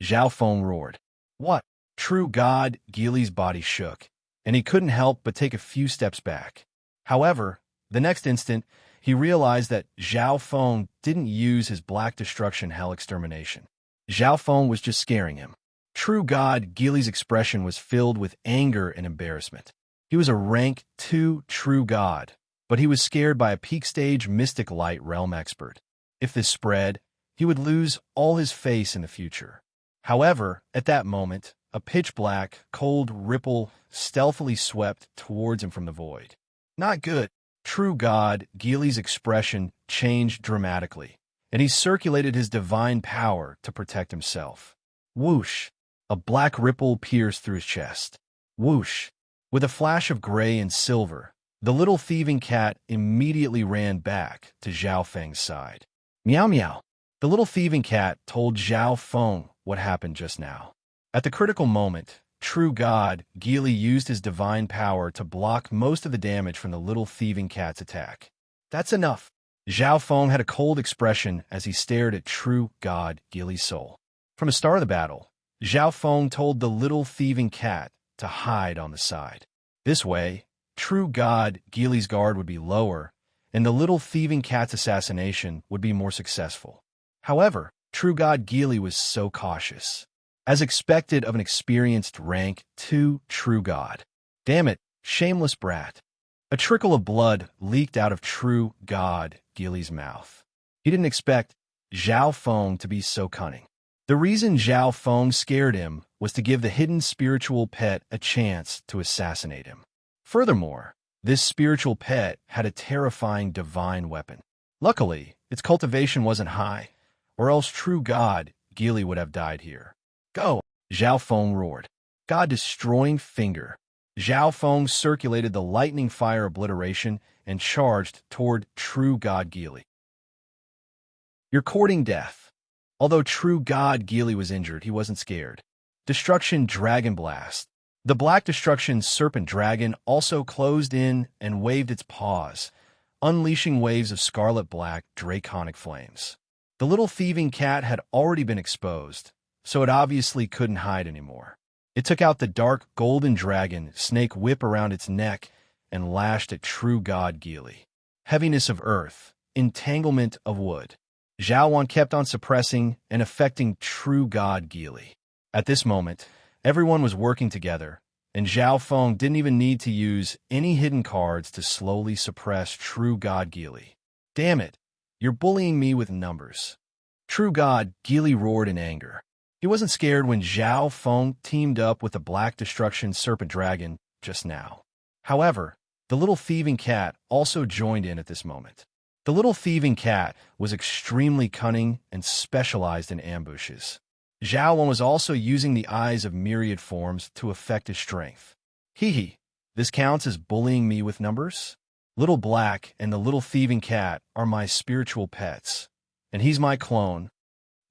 Zhao Feng roared. What? True God Gili's body shook, and he couldn't help but take a few steps back. However, the next instant, he realized that Zhao Feng didn't use his Black Destruction Hell Extermination. Zhao Feng was just scaring him. True God Gili's expression was filled with anger and embarrassment. He was a rank 2 True God, but he was scared by a peak stage Mystic Light Realm expert. If this spread, he would lose all his face in the future. However, at that moment, a pitch-black, cold ripple stealthily swept towards him from the void. Not good. True God Gili's expression changed dramatically, and he circulated his divine power to protect himself. Whoosh! A black ripple pierced through his chest. Whoosh! With a flash of gray and silver, the little thieving cat immediately ran back to Zhao Feng's side. Meow meow. The little thieving cat told Zhao Feng what happened just now. At the critical moment, True God Gili used his divine power to block most of the damage from the little thieving cat's attack. That's enough. Zhao Feng had a cold expression as he stared at True God Gili's soul. From the start of the battle, Zhao Feng told the little thieving cat to hide on the side. This way, True God Gili's guard would be lower, and the little thieving cat's assassination would be more successful. However, True God Gili was so cautious, as expected of an experienced rank 2 True God. Damn it, shameless brat. A trickle of blood leaked out of true God Gili's mouth. He didn't expect Zhao Feng to be so cunning. The reason Zhao Feng scared him was to give the hidden spiritual pet a chance to assassinate him. Furthermore, this spiritual pet had a terrifying divine weapon. Luckily, its cultivation wasn't high, or else true God Gili would have died here. Go! Zhao Feng roared. God-destroying finger. Zhao Feng circulated the lightning fire obliteration and charged toward true God Gili. You're courting death. Although true God Gili was injured, he wasn't scared. Destruction Dragon Blast. The Black Destruction Serpent Dragon also closed in and waved its paws, unleashing waves of scarlet-black draconic flames. The little thieving cat had already been exposed, so it obviously couldn't hide anymore. It took out the dark golden dragon snake whip around its neck and lashed at true God Gili. Heaviness of earth, entanglement of wood. Zhao Wan kept on suppressing and affecting true God Gili. At this moment, everyone was working together, and Zhao Feng didn't even need to use any hidden cards to slowly suppress true God Gili. Damn it, you're bullying me with numbers. True God Gili roared in anger. He wasn't scared when Zhao Feng teamed up with the Black Destruction Serpent Dragon just now. However, the little thieving cat also joined in at this moment. The little thieving cat was extremely cunning and specialized in ambushes. Zhao Wan was also using the eyes of myriad forms to affect his strength. Hee, this counts as bullying me with numbers? Little Black and the little thieving cat are my spiritual pets, and he's my clone.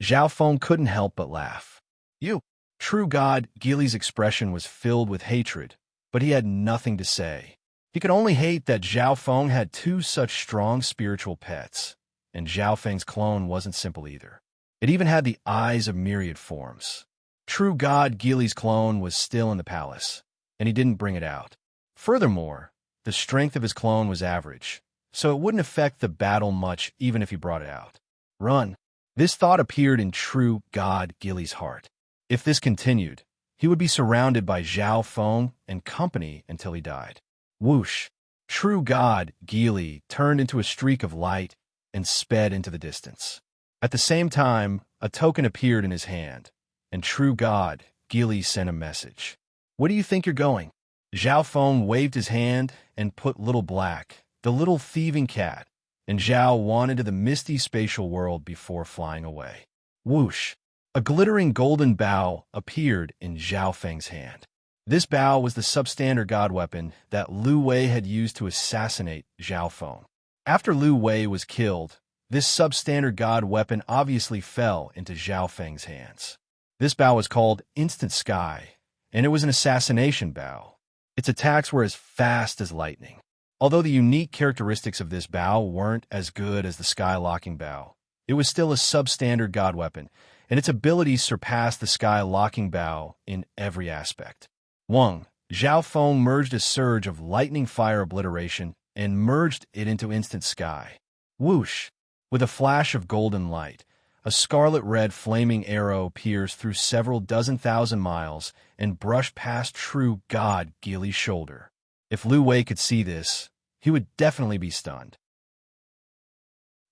Zhao Feng couldn't help but laugh. You! True God Gili's expression was filled with hatred, but he had nothing to say. He could only hate that Zhao Feng had two such strong spiritual pets, and Zhao Feng's clone wasn't simple either. It even had the eyes of myriad forms. True God Gili's clone was still in the palace, and he didn't bring it out. Furthermore, the strength of his clone was average, so it wouldn't affect the battle much even if he brought it out. Run! This thought appeared in true God Gili's heart. If this continued, he would be surrounded by Zhao Feng and company until he died. Whoosh! True God Gili turned into a streak of light and sped into the distance. At the same time, a token appeared in his hand, and true God Gili sent a message. Where do you think you're going? Zhao Feng waved his hand and put Little Black, the little thieving cat, and Zhao Wan into the misty spatial world before flying away. Whoosh! A glittering golden bow appeared in Zhao Feng's hand. This bow was the substandard god weapon that Lu Wei had used to assassinate Zhao Feng. After Lu Wei was killed, this substandard god weapon obviously fell into Zhao Feng's hands. This bow was called Instant Sky, and it was an assassination bow. Its attacks were as fast as lightning. Although the unique characteristics of this bow weren't as good as the sky-locking bow, it was still a substandard god weapon, and its abilities surpassed the sky-locking bow in every aspect. Zhao Feng merged a surge of lightning fire obliteration and merged it into instant sky. Whoosh! With a flash of golden light, a scarlet-red flaming arrow pierced through several dozen thousand miles and brushed past true God Gili's shoulder. If Lu Wei could see this, he would definitely be stunned.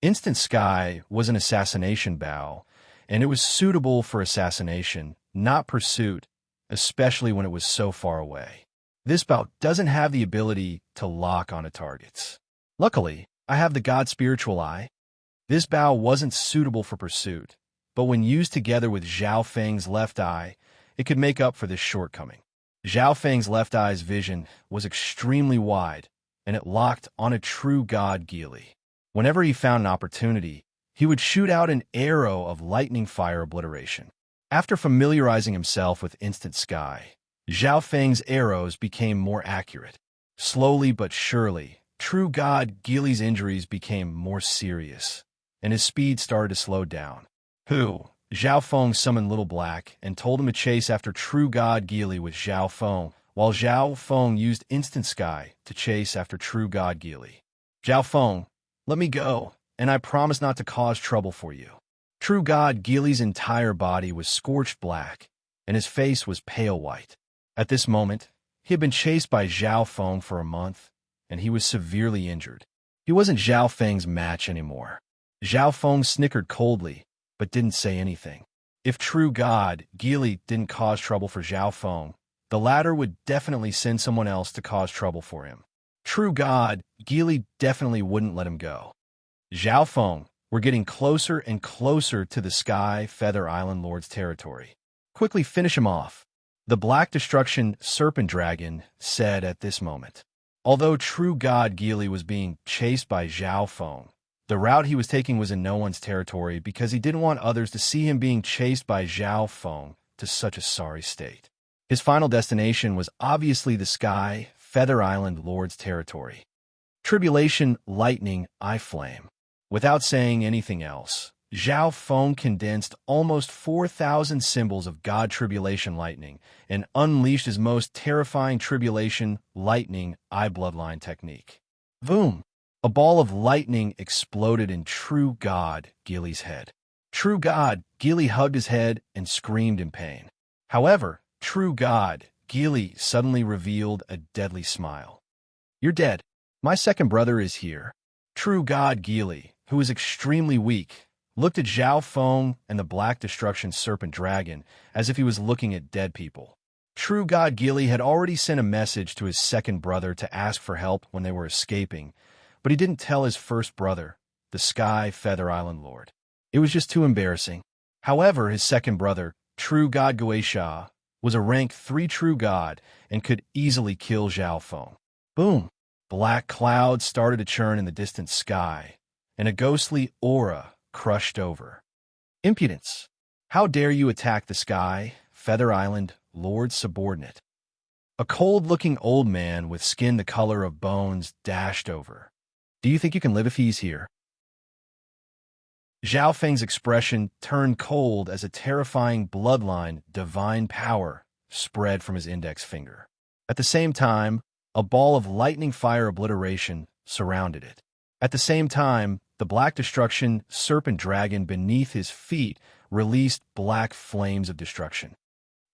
Instant Sky was an assassination bow, and it was suitable for assassination, not pursuit, especially when it was so far away. This bow doesn't have the ability to lock onto targets. Luckily, I have the God Spiritual Eye. This bow wasn't suitable for pursuit, but when used together with Zhao Feng's left eye, it could make up for this shortcoming. Zhao Feng's left eye's vision was extremely wide, and it locked on a true God Gili. Whenever he found an opportunity, he would shoot out an arrow of lightning fire obliteration. After familiarizing himself with Instant Sky, Zhao Feng's arrows became more accurate. Slowly but surely, true God Gili's injuries became more serious, and his speed started to slow down. Zhao Feng summoned Little Black and told him to chase after true God Gili with Zhao Feng, while Zhao Feng used Instant Sky to chase after true God Gili. Zhao Feng, let me go, and I promise not to cause trouble for you. True God Gili's entire body was scorched black, and his face was pale white. At this moment, he had been chased by Zhao Feng for a month, and he was severely injured. He wasn't Zhao Feng's match anymore. Zhao Feng snickered coldly, but didn't say anything. If true god, Geely, didn't cause trouble for Zhao Feng, the latter would definitely send someone else to cause trouble for him. True god, Geely definitely wouldn't let him go. Zhao Feng, we're getting closer and closer to the Sky Feather Island Lord's territory. Quickly finish him off, the Black Destruction Serpent Dragon said at this moment. Although true god Geely was being chased by Zhao Feng, the route he was taking was in no one's territory because he didn't want others to see him being chased by Zhao Feng to such a sorry state. His final destination was obviously the Sky Feather Island Lord's territory. Tribulation, lightning, eye flame. Without saying anything else, Zhao Feng condensed almost 4,000 symbols of God Tribulation Lightning and unleashed his most terrifying Tribulation Lightning eye bloodline technique. Boom! A ball of lightning exploded in True God Geely's head. True God Geely hugged his head and screamed in pain. However, True God Geely suddenly revealed a deadly smile. You're dead. My second brother is here. True God Geely, who was extremely weak, looked at Zhao Feng and the Black Destruction Serpent Dragon as if he was looking at dead people. True God Geely had already sent a message to his second brother to ask for help when they were escaping, but he didn't tell his first brother, the Sky Feather Island Lord. It was just too embarrassing. However, his second brother, True God Guisha, was a rank 3 True God and could easily kill Zhao Feng. Boom! Black clouds started to churn in the distant sky, and a ghostly aura crushed over. Impudence! How dare you attack the Sky Feather Island Lord's subordinate? A cold-looking old man with skin the color of bones dashed over. Do you think you can live if he's here? Zhao Feng's expression turned cold as a terrifying bloodline, divine power, spread from his index finger. At the same time, a ball of lightning fire obliteration surrounded it. At the same time, the Black Destruction Serpent Dragon beneath his feet released black flames of destruction.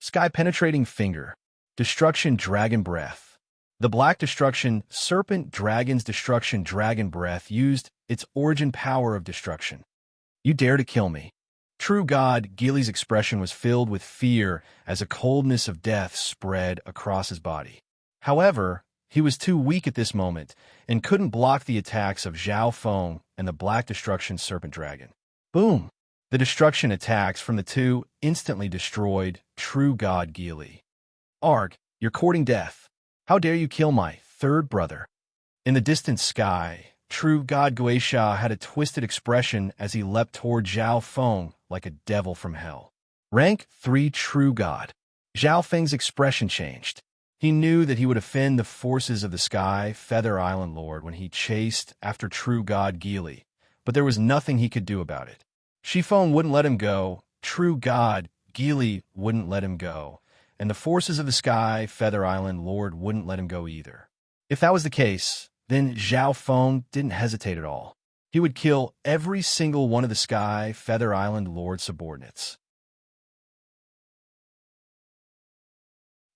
Sky-penetrating finger. Destruction Dragon Breath. The Black Destruction Serpent Dragon's Destruction Dragon Breath used its origin power of destruction. You dare to kill me. True God Geely's expression was filled with fear as a coldness of death spread across his body. However, he was too weak at this moment and couldn't block the attacks of Zhao Feng and the Black Destruction Serpent Dragon. Boom! The destruction attacks from the two instantly destroyed True God Geely. Arg, you're courting death. How dare you kill my third brother? In the distant sky, True God Guisha had a twisted expression as he leapt toward Zhao Feng like a devil from hell. Rank 3 True God. Zhao Feng's expression changed. He knew that he would offend the forces of the Sky Feather Island Lord when he chased after True God Geely, but there was nothing he could do about it. Shifeng wouldn't let him go, True God Geely wouldn't let him go, and the forces of the Sky Feather Island Lord wouldn't let him go either. If that was the case, then Zhao Feng didn't hesitate at all. He would kill every single one of the Sky Feather Island Lord subordinates.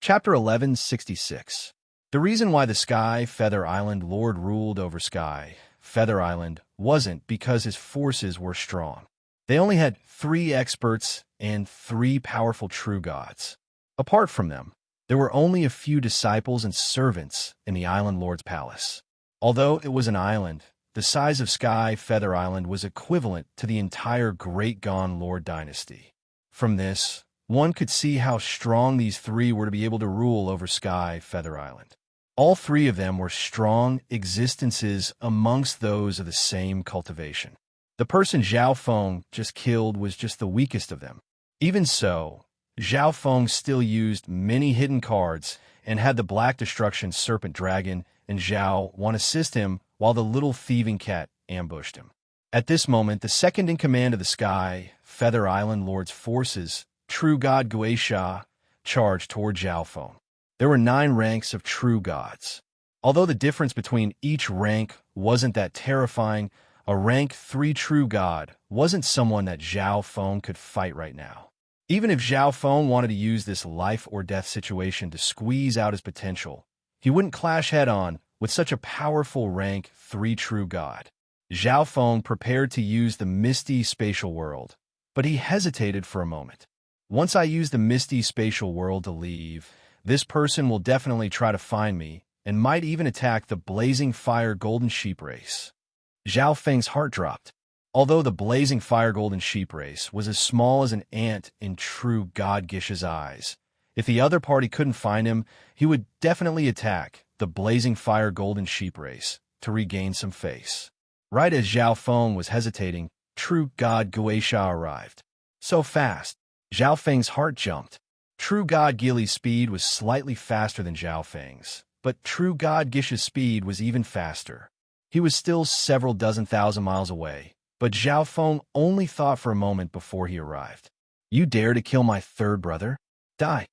Chapter 1166. The reason why the Sky Feather Island Lord ruled over Sky Feather Island wasn't because his forces were strong. They only had 3 experts and 3 powerful true gods. Apart from them, there were only a few disciples and servants in the Island Lord's palace. Although it was an island, the size of Sky Feather Island was equivalent to the entire Great Gone Lord dynasty. From this, one could see how strong these 3 were to be able to rule over Sky Feather Island. All 3 of them were strong existences amongst those of the same cultivation. The person Zhao Feng just killed was just the weakest of them. Even so, Zhao Feng still used many hidden cards and had the Black Destruction Serpent Dragon and Zhao Wan assist him while the little thieving cat ambushed him. At this moment, the second in command of the Sky Feather Island Lord's forces, True God Guisha, charged toward Zhao Feng. There were 9 ranks of true gods. Although the difference between each rank wasn't that terrifying, a rank 3 true god wasn't someone that Zhao Feng could fight right now. Even if Zhao Feng wanted to use this life or death situation to squeeze out his potential, he wouldn't clash head-on with such a powerful rank 3 true god. Zhao Feng prepared to use the misty spatial world, but he hesitated for a moment. Once I use the misty spatial world to leave, this person will definitely try to find me and might even attack the blazing fire golden sheep race. Zhao Feng's heart dropped. Although the blazing fire golden sheep race was as small as an ant in true God Gish's eyes, if the other party couldn't find him, he would definitely attack the blazing fire golden sheep race to regain some face. Right as Zhao Feng was hesitating, true God Guisha arrived. So fast, Zhao Feng's heart jumped. True God Gili's speed was slightly faster than Zhao Feng's, but true God Gish's speed was even faster. He was still several dozen thousand miles away, but Zhao Feng only thought for a moment before he arrived. You dare to kill my third brother? Die.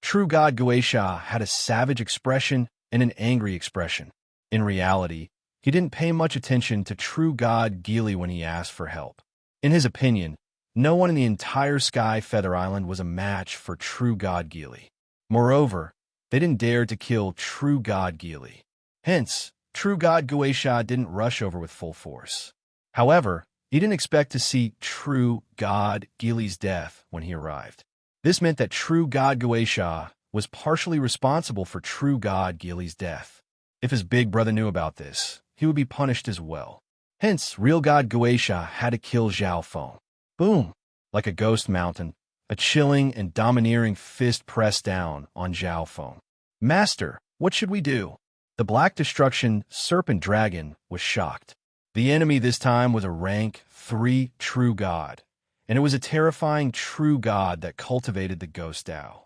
True God Guisha had a savage expression and an angry expression. In reality, he didn't pay much attention to True God Gili when he asked for help. In his opinion, no one in the entire Sky Feather Island was a match for True God Gili. Moreover, they didn't dare to kill True God Gili. Hence, True God Guisha didn't rush over with full force. However, he didn't expect to see True God Gili's death when he arrived. This meant that True God Guisha was partially responsible for True God Gili's death. If his big brother knew about this, he would be punished as well. Hence, real God Guisha had to kill Zhao Feng. Boom! Like a ghost mountain, a chilling and domineering fist pressed down on Zhao Feng. Master, what should we do? The Black Destruction Serpent Dragon was shocked. The enemy this time was a rank 3 true god, and it was a terrifying true god that cultivated the Ghost Dao.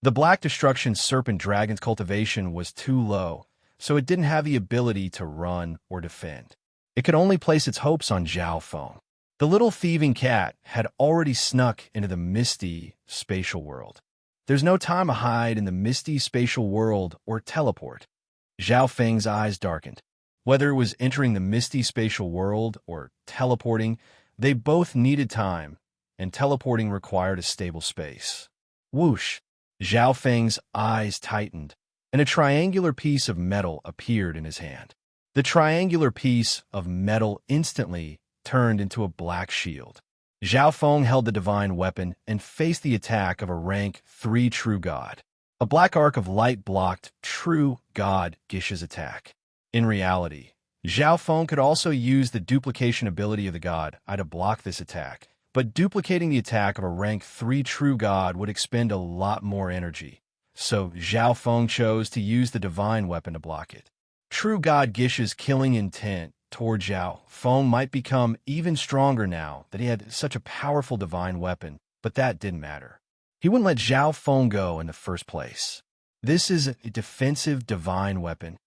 The Black Destruction Serpent Dragon's cultivation was too low, so it didn't have the ability to run or defend. It could only place its hopes on Zhao Feng. The little thieving cat had already snuck into the misty spatial world. There's no time to hide in the misty spatial world or teleport. Zhao Feng's eyes darkened. Whether it was entering the misty spatial world or teleporting, they both needed time, and teleporting required a stable space. Whoosh! Zhao Feng's eyes tightened, and a triangular piece of metal appeared in his hand. The triangular piece of metal instantly turned into a black shield. Zhao Feng held the divine weapon and faced the attack of a rank 3 true god. A black arc of light blocked True God Gish's attack. In reality, Zhao Feng could also use the duplication ability of the god to block this attack, but duplicating the attack of a rank 3 true god would expend a lot more energy, so Zhao Feng chose to use the divine weapon to block it. True God Gish's killing intent toward Zhao Feng might become even stronger now that he had such a powerful divine weapon, but that didn't matter. He wouldn't let Zhao Feng go in the first place. This is a defensive divine weapon.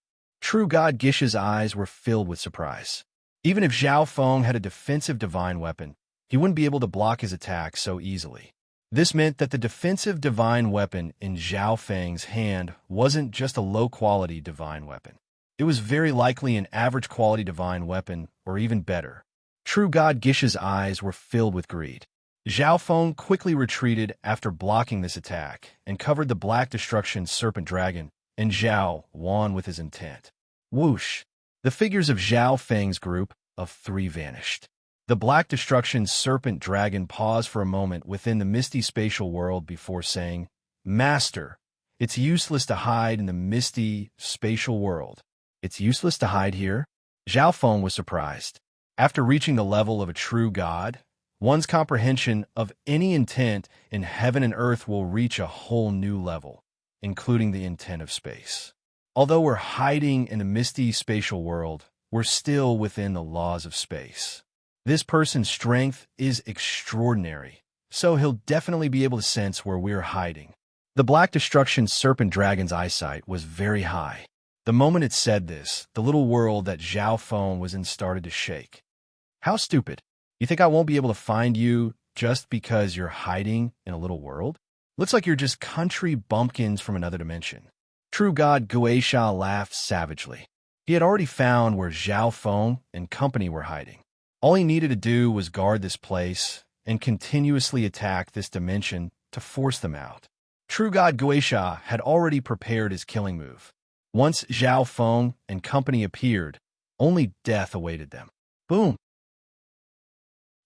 True God Gish's eyes were filled with surprise. Even if Zhao Feng had a defensive divine weapon, he wouldn't be able to block his attack so easily. This meant that the defensive divine weapon in Zhao Feng's hand wasn't just a low-quality divine weapon. It was very likely an average-quality divine weapon, or even better. True God Gish's eyes were filled with greed. Zhao Feng quickly retreated after blocking this attack and covered the Black Destruction Serpent Dragon, and Zhao won with his intent. Whoosh! The figures of Zhao Feng's group of 3 vanished. The Black Destruction Serpent Dragon paused for a moment within the misty spatial world before saying, Master, it's useless to hide in the misty spatial world. It's useless to hide here? Zhao Feng was surprised. After reaching the level of a true god, one's comprehension of any intent in heaven and earth will reach a whole new level, including the intent of space. Although we're hiding in the misty spatial world, we're still within the laws of space. This person's strength is extraordinary, so he'll definitely be able to sense where we're hiding. The Black Destruction Serpent Dragon's eyesight was very high. The moment it said this, the little world that Zhao Feng was in started to shake. How stupid. You think I won't be able to find you just because you're hiding in a little world? Looks like you're just country bumpkins from another dimension. True God Guisha laughed savagely. He had already found where Zhao Feng and company were hiding. All he needed to do was guard this place and continuously attack this dimension to force them out. True God Guisha had already prepared his killing move. Once Zhao Feng and company appeared, only death awaited them. Boom!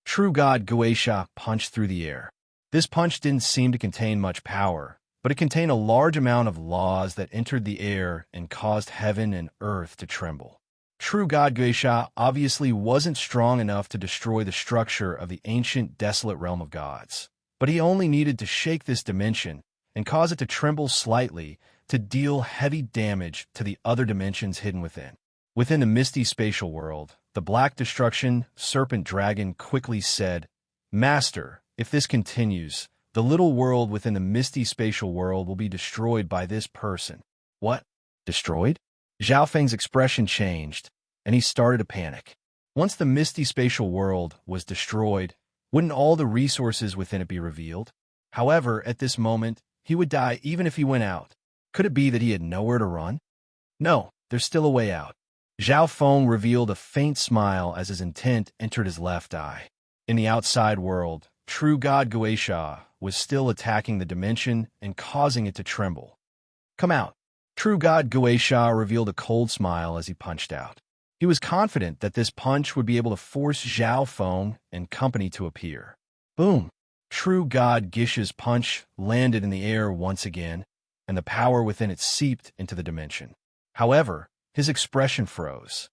True God Guisha punched through the air. This punch didn't seem to contain much power, but it contained a large amount of laws that entered the air and caused heaven and earth to tremble. True God Guisha obviously wasn't strong enough to destroy the structure of the ancient desolate realm of gods, but he only needed to shake this dimension and cause it to tremble slightly to deal heavy damage to the other dimensions hidden within. Within the misty spatial world, the Black Destruction Serpent Dragon quickly said, "Master, if this continues, the little world within the misty spatial world will be destroyed by this person." What? Destroyed? Zhao Feng's expression changed, and he started to panic. Once the misty spatial world was destroyed, wouldn't all the resources within it be revealed? However, at this moment, he would die even if he went out. Could it be that he had nowhere to run? No, there's still a way out. Zhao Feng revealed a faint smile as his intent entered his left eye. In the outside world, True God Guisha was still attacking the dimension and causing it to tremble. "Come out." True God Guisha revealed a cold smile as he punched out. He was confident that this punch would be able to force Zhao Feng and company to appear. Boom! True God Guisha's punch landed in the air once again, and the power within it seeped into the dimension. However, his expression froze.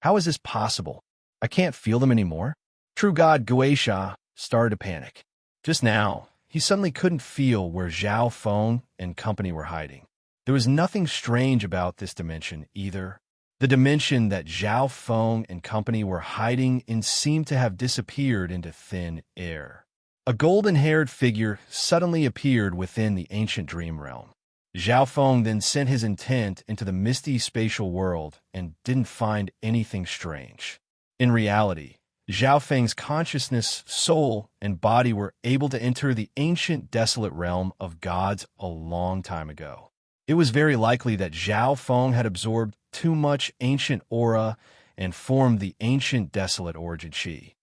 How is this possible? I can't feel them anymore? True God Guisha started to panic. Just now, he suddenly couldn't feel where Zhao Feng and company were hiding. There was nothing strange about this dimension either. The dimension that Zhao Feng and company were hiding in seemed to have disappeared into thin air. A golden-haired figure suddenly appeared within the ancient dream realm. Zhao Feng then sent his intent into the misty spatial world and didn't find anything strange. In reality, Zhao Feng's consciousness, soul, and body were able to enter the ancient desolate realm of gods a long time ago. It was very likely that Zhao Feng had absorbed too much ancient aura and formed the ancient desolate origin chi.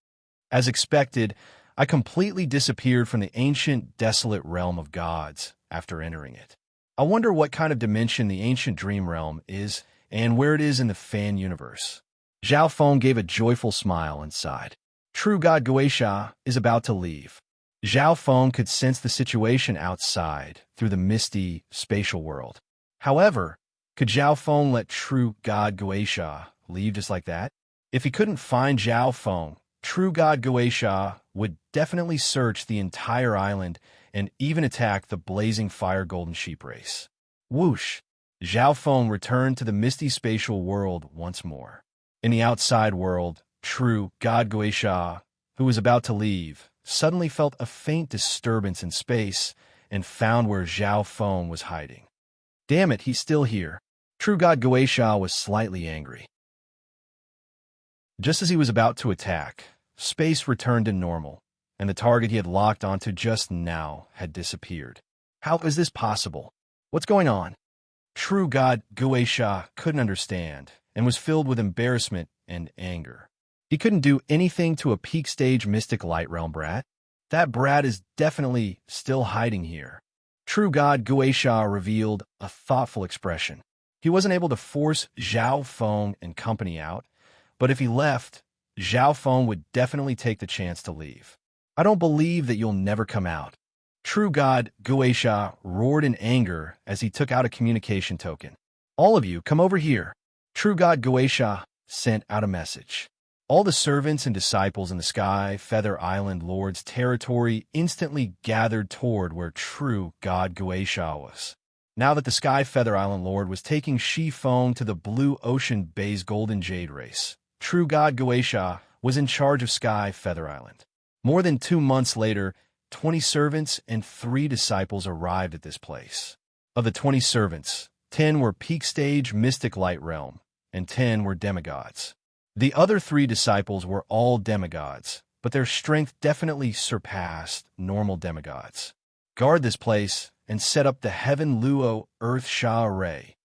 As expected, I completely disappeared from the ancient desolate realm of gods after entering it. I wonder what kind of dimension the ancient dream realm is and where it is in the fan universe. Zhao Feng gave a joyful smile and sighed. True God Guisha is about to leave. Zhao Feng could sense the situation outside through the misty spatial world. However, could Zhao Feng let True God Guisha leave just like that? If he couldn't find Zhao Feng, True God Guisha would definitely search the entire island and even attack the blazing fire golden sheep race. Whoosh! Zhao Feng returned to the misty spatial world once more. In the outside world, True God Guisha, who was about to leave, suddenly felt a faint disturbance in space and found where Zhao Feng was hiding. Damn it, he's still here. True God Guisha was slightly angry. Just as he was about to attack, space returned to normal, and the target he had locked onto just now had disappeared. How is this possible? What's going on? True God Guisha couldn't understand and was filled with embarrassment and anger. He couldn't do anything to a peak stage mystic light realm brat. That brat is definitely still hiding here. True God Guisha revealed a thoughtful expression. He wasn't able to force Zhao Feng and company out, but if he left, Zhao Feng would definitely take the chance to leave. I don't believe that you'll never come out. True God Guisha roared in anger as he took out a communication token. All of you, come over here. True God Guisha sent out a message. All the servants and disciples in the Sky Feather Island Lord's territory instantly gathered toward where True God Guisha was. Now that the Sky Feather Island Lord was taking Shi Feng to the Blue Ocean Bay's Golden Jade race, True God Guisha was in charge of Sky Feather Island. More than 2 months later, 20 servants and 3 disciples arrived at this place. Of the 20 servants, 10 were peak stage mystic light realm, and 10 were demigods. The other 3 disciples were all demigods, but their strength definitely surpassed normal demigods. Guard this place and set up the Heaven Luo Earth Sha array.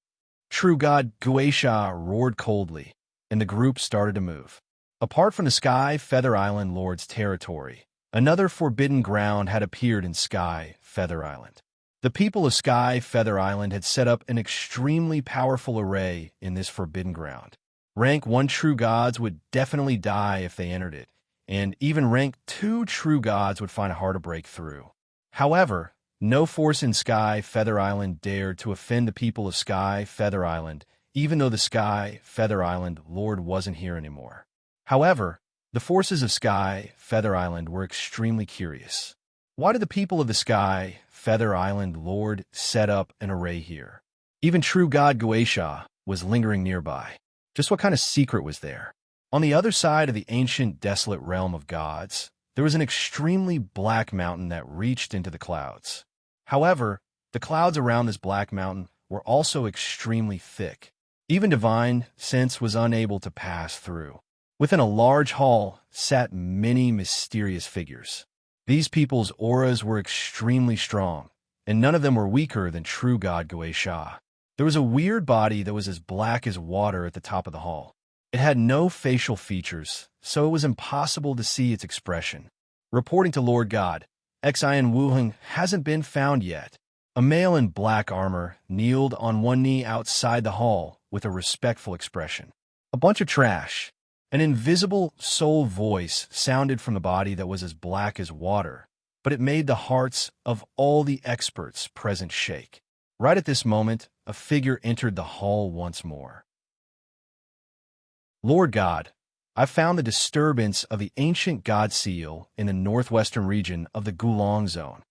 True God Guisha roared coldly, and the group started to move. Apart from the Sky Feather Island Lord's territory, another forbidden ground had appeared in Sky Feather Island. The people of Sky Feather Island had set up an extremely powerful array in this forbidden ground. Rank 1 true gods would definitely die if they entered it, and even rank 2 true gods would find it hard to break through. However, no force in Sky Feather Island dared to offend the people of Sky Feather Island, even though the Sky Feather Island Lord wasn't here anymore. However, the forces of Sky Feather Island were extremely curious. Why did the people of the Sky Feather Island Lord set up an array here? Even true god Guaisha was lingering nearby. Just what kind of secret was there? On the other side of the ancient desolate realm of gods, there was an extremely black mountain that reached into the clouds. However, the clouds around this black mountain were also extremely thick. Even divine sense was unable to pass through. Within a large hall sat many mysterious figures. These people's auras were extremely strong, and none of them were weaker than true god Guaisha. There was a weird body that was as black as water at the top of the hall. It had no facial features, so it was impossible to see its expression. Reporting to Lord God, Xian Wuheng hasn't been found yet. A male in black armor kneeled on one knee outside the hall with a respectful expression. A bunch of trash. An invisible soul voice sounded from the body that was as black as water, but it made the hearts of all the experts present shake. Right at this moment, a figure entered the hall once more. Lord God, I found the disturbance of the ancient god seal in the northwestern region of the Gulong Zone.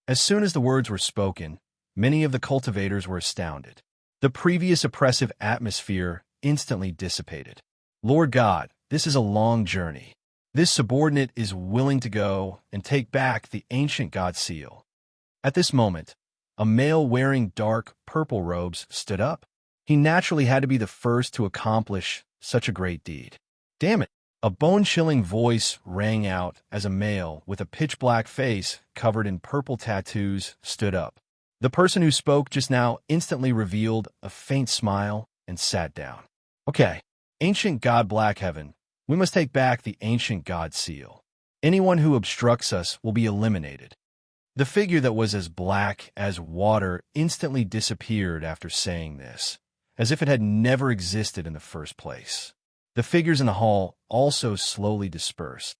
As soon as the words were spoken, many of the cultivators were astounded. The previous oppressive atmosphere instantly dissipated. Lord God, this is a long journey. This subordinate is willing to go and take back the ancient god seal. At this moment, a male wearing dark purple robes stood up. He naturally had to be the first to accomplish such a great deed. Damn it! A bone-chilling voice rang out as a male with a pitch-black face covered in purple tattoos stood up. The person who spoke just now instantly revealed a faint smile and sat down. Okay, ancient god Blackheaven, we must take back the ancient god seal. Anyone who obstructs us will be eliminated. The figure that was as black as water instantly disappeared after saying this, as if it had never existed in the first place. The figures in the hall also slowly dispersed.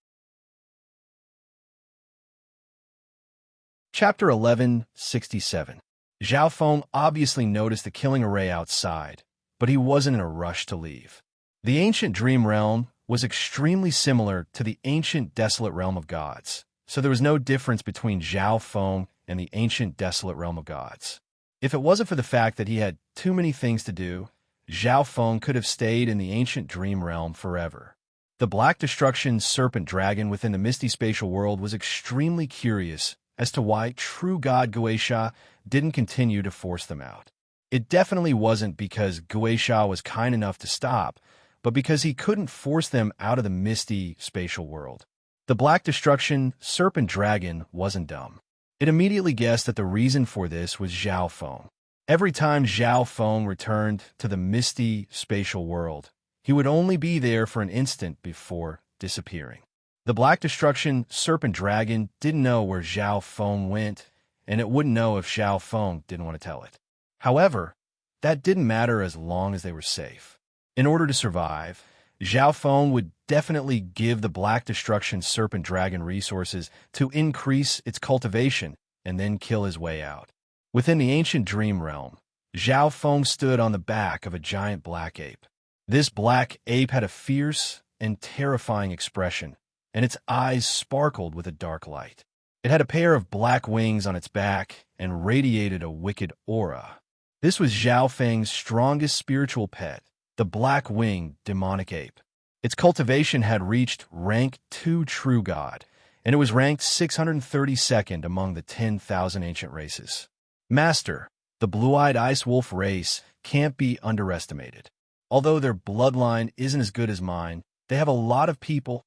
Chapter 1167. Zhao Feng obviously noticed the killing array outside, but he wasn't in a rush to leave. The ancient dream realm was extremely similar to the ancient desolate realm of gods, so there was no difference between Zhao Feng and the ancient desolate realm of gods. If it wasn't for the fact that he had too many things to do, Zhao Feng could have stayed in the ancient dream realm forever. The Black Destruction Serpent Dragon within the misty spatial world was extremely curious as to why true god Guaisha didn't continue to force them out. It definitely wasn't because Guaisha was kind enough to stop, but because he couldn't force them out of the misty spatial world. The Black Destruction Serpent Dragon wasn't dumb. It immediately guessed that the reason for this was Zhao Feng. Every time Zhao Feng returned to the misty spatial world, he would only be there for an instant before disappearing. The Black Destruction Serpent Dragon didn't know where Zhao Feng went, and it wouldn't know if Zhao Feng didn't want to tell it. However, that didn't matter as long as they were safe. In order to survive, Zhao Feng would definitely give the Black Destruction Serpent Dragon resources to increase its cultivation and then kill his way out. Within the ancient dream realm, Zhao Feng stood on the back of a giant black ape. This black ape had a fierce and terrifying expression, and its eyes sparkled with a dark light. It had a pair of black wings on its back and radiated a wicked aura. This was Zhao Feng's strongest spiritual pet, the black-winged demonic ape. Its cultivation had reached rank 2 true god, and it was ranked 632nd among the 10,000 ancient races. Master, the blue-eyed ice wolf race can't be underestimated. Although their bloodline isn't as good as mine, they have a lot of people.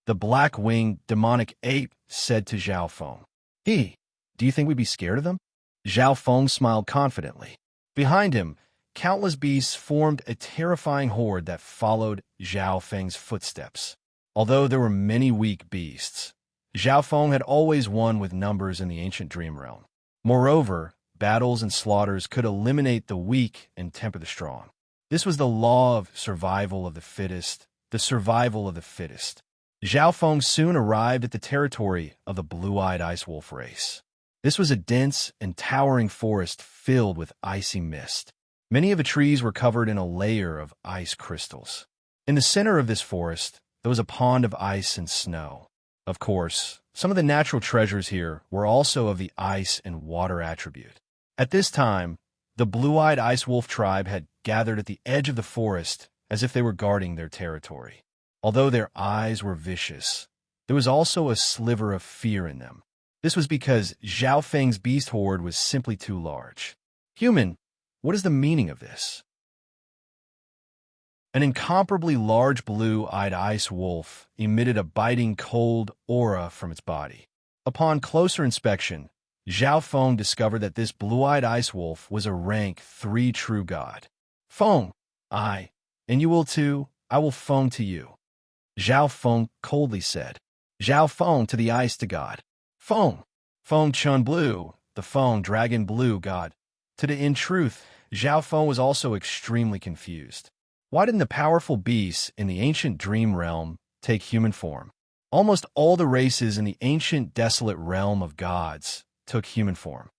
The black-winged demonic ape said to Zhao Feng. Do you think we'd be scared of them? Zhao Feng smiled confidently. Behind him, countless beasts formed a terrifying horde that followed Zhao Feng's footsteps. Although there were many weak beasts, Zhao Feng had always won with numbers in the ancient dream realm. Moreover, battles and slaughters could eliminate the weak and temper the strong. This was the law of survival of the fittest, the survival of the fittest. Zhao Feng soon arrived at the territory of the blue-eyed ice wolf race. This was a dense and towering forest filled with icy mist. Many of the trees were covered in a layer of ice crystals. In the center of this forest, there was a pond of ice and snow. Of course, some of the natural treasures here were also of the ice and water attribute. At this time, the blue-eyed ice wolf tribe had gathered at the edge of the forest as if they were guarding their territory. Although their eyes were vicious, there was also a sliver of fear in them. This was because Zhao Feng's beast horde was simply too large. Human, what is the meaning of this? An incomparably large blue-eyed ice wolf emitted a biting cold aura from its body. Upon closer inspection, Zhao Feng discovered that this blue-eyed ice wolf was a rank 3 true god. Feng, and you will too, I will Feng to you. Zhao Feng coldly said. Zhao Feng to the ice to god. Feng Chun Blue, the Feng dragon blue god. In truth, Zhao Feng was also extremely confused. Why didn't the powerful beasts in the ancient dream realm take human form? Almost all the races in the ancient desolate realm of gods took human form.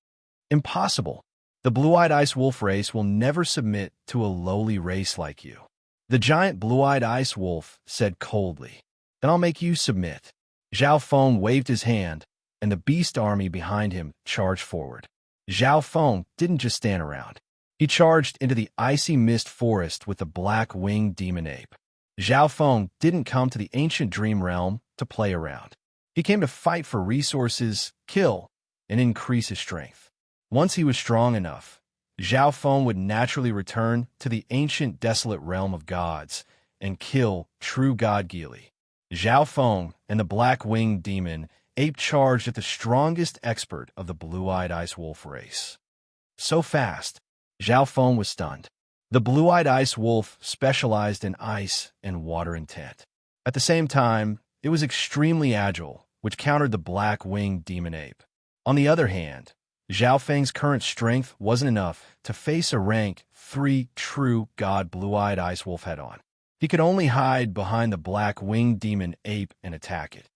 Impossible. The blue-eyed ice wolf race will never submit to a lowly race like you. The giant blue-eyed ice wolf said coldly. Then I'll make you submit. Zhao Feng waved his hand, and the beast army behind him charged forward. Zhao Feng didn't just stand around. He charged into the icy mist forest with the black-winged demon ape. Zhao Feng didn't come to the ancient dream realm to play around. He came to fight for resources, kill, and increase his strength. Once he was strong enough, Zhao Feng would naturally return to the ancient desolate realm of gods and kill true god Geely. Zhao Feng and the black-winged demon ape charged at the strongest expert of the blue-eyed ice wolf race. So fast, Zhao Feng was stunned. The blue-eyed ice wolf specialized in ice and water intent. At the same time, it was extremely agile, which countered the black-winged demon ape. On the other hand, Zhao Feng's current strength wasn't enough to face a rank 3 true god blue-eyed ice wolf head-on. He could only hide behind the black-winged demon ape and attack it.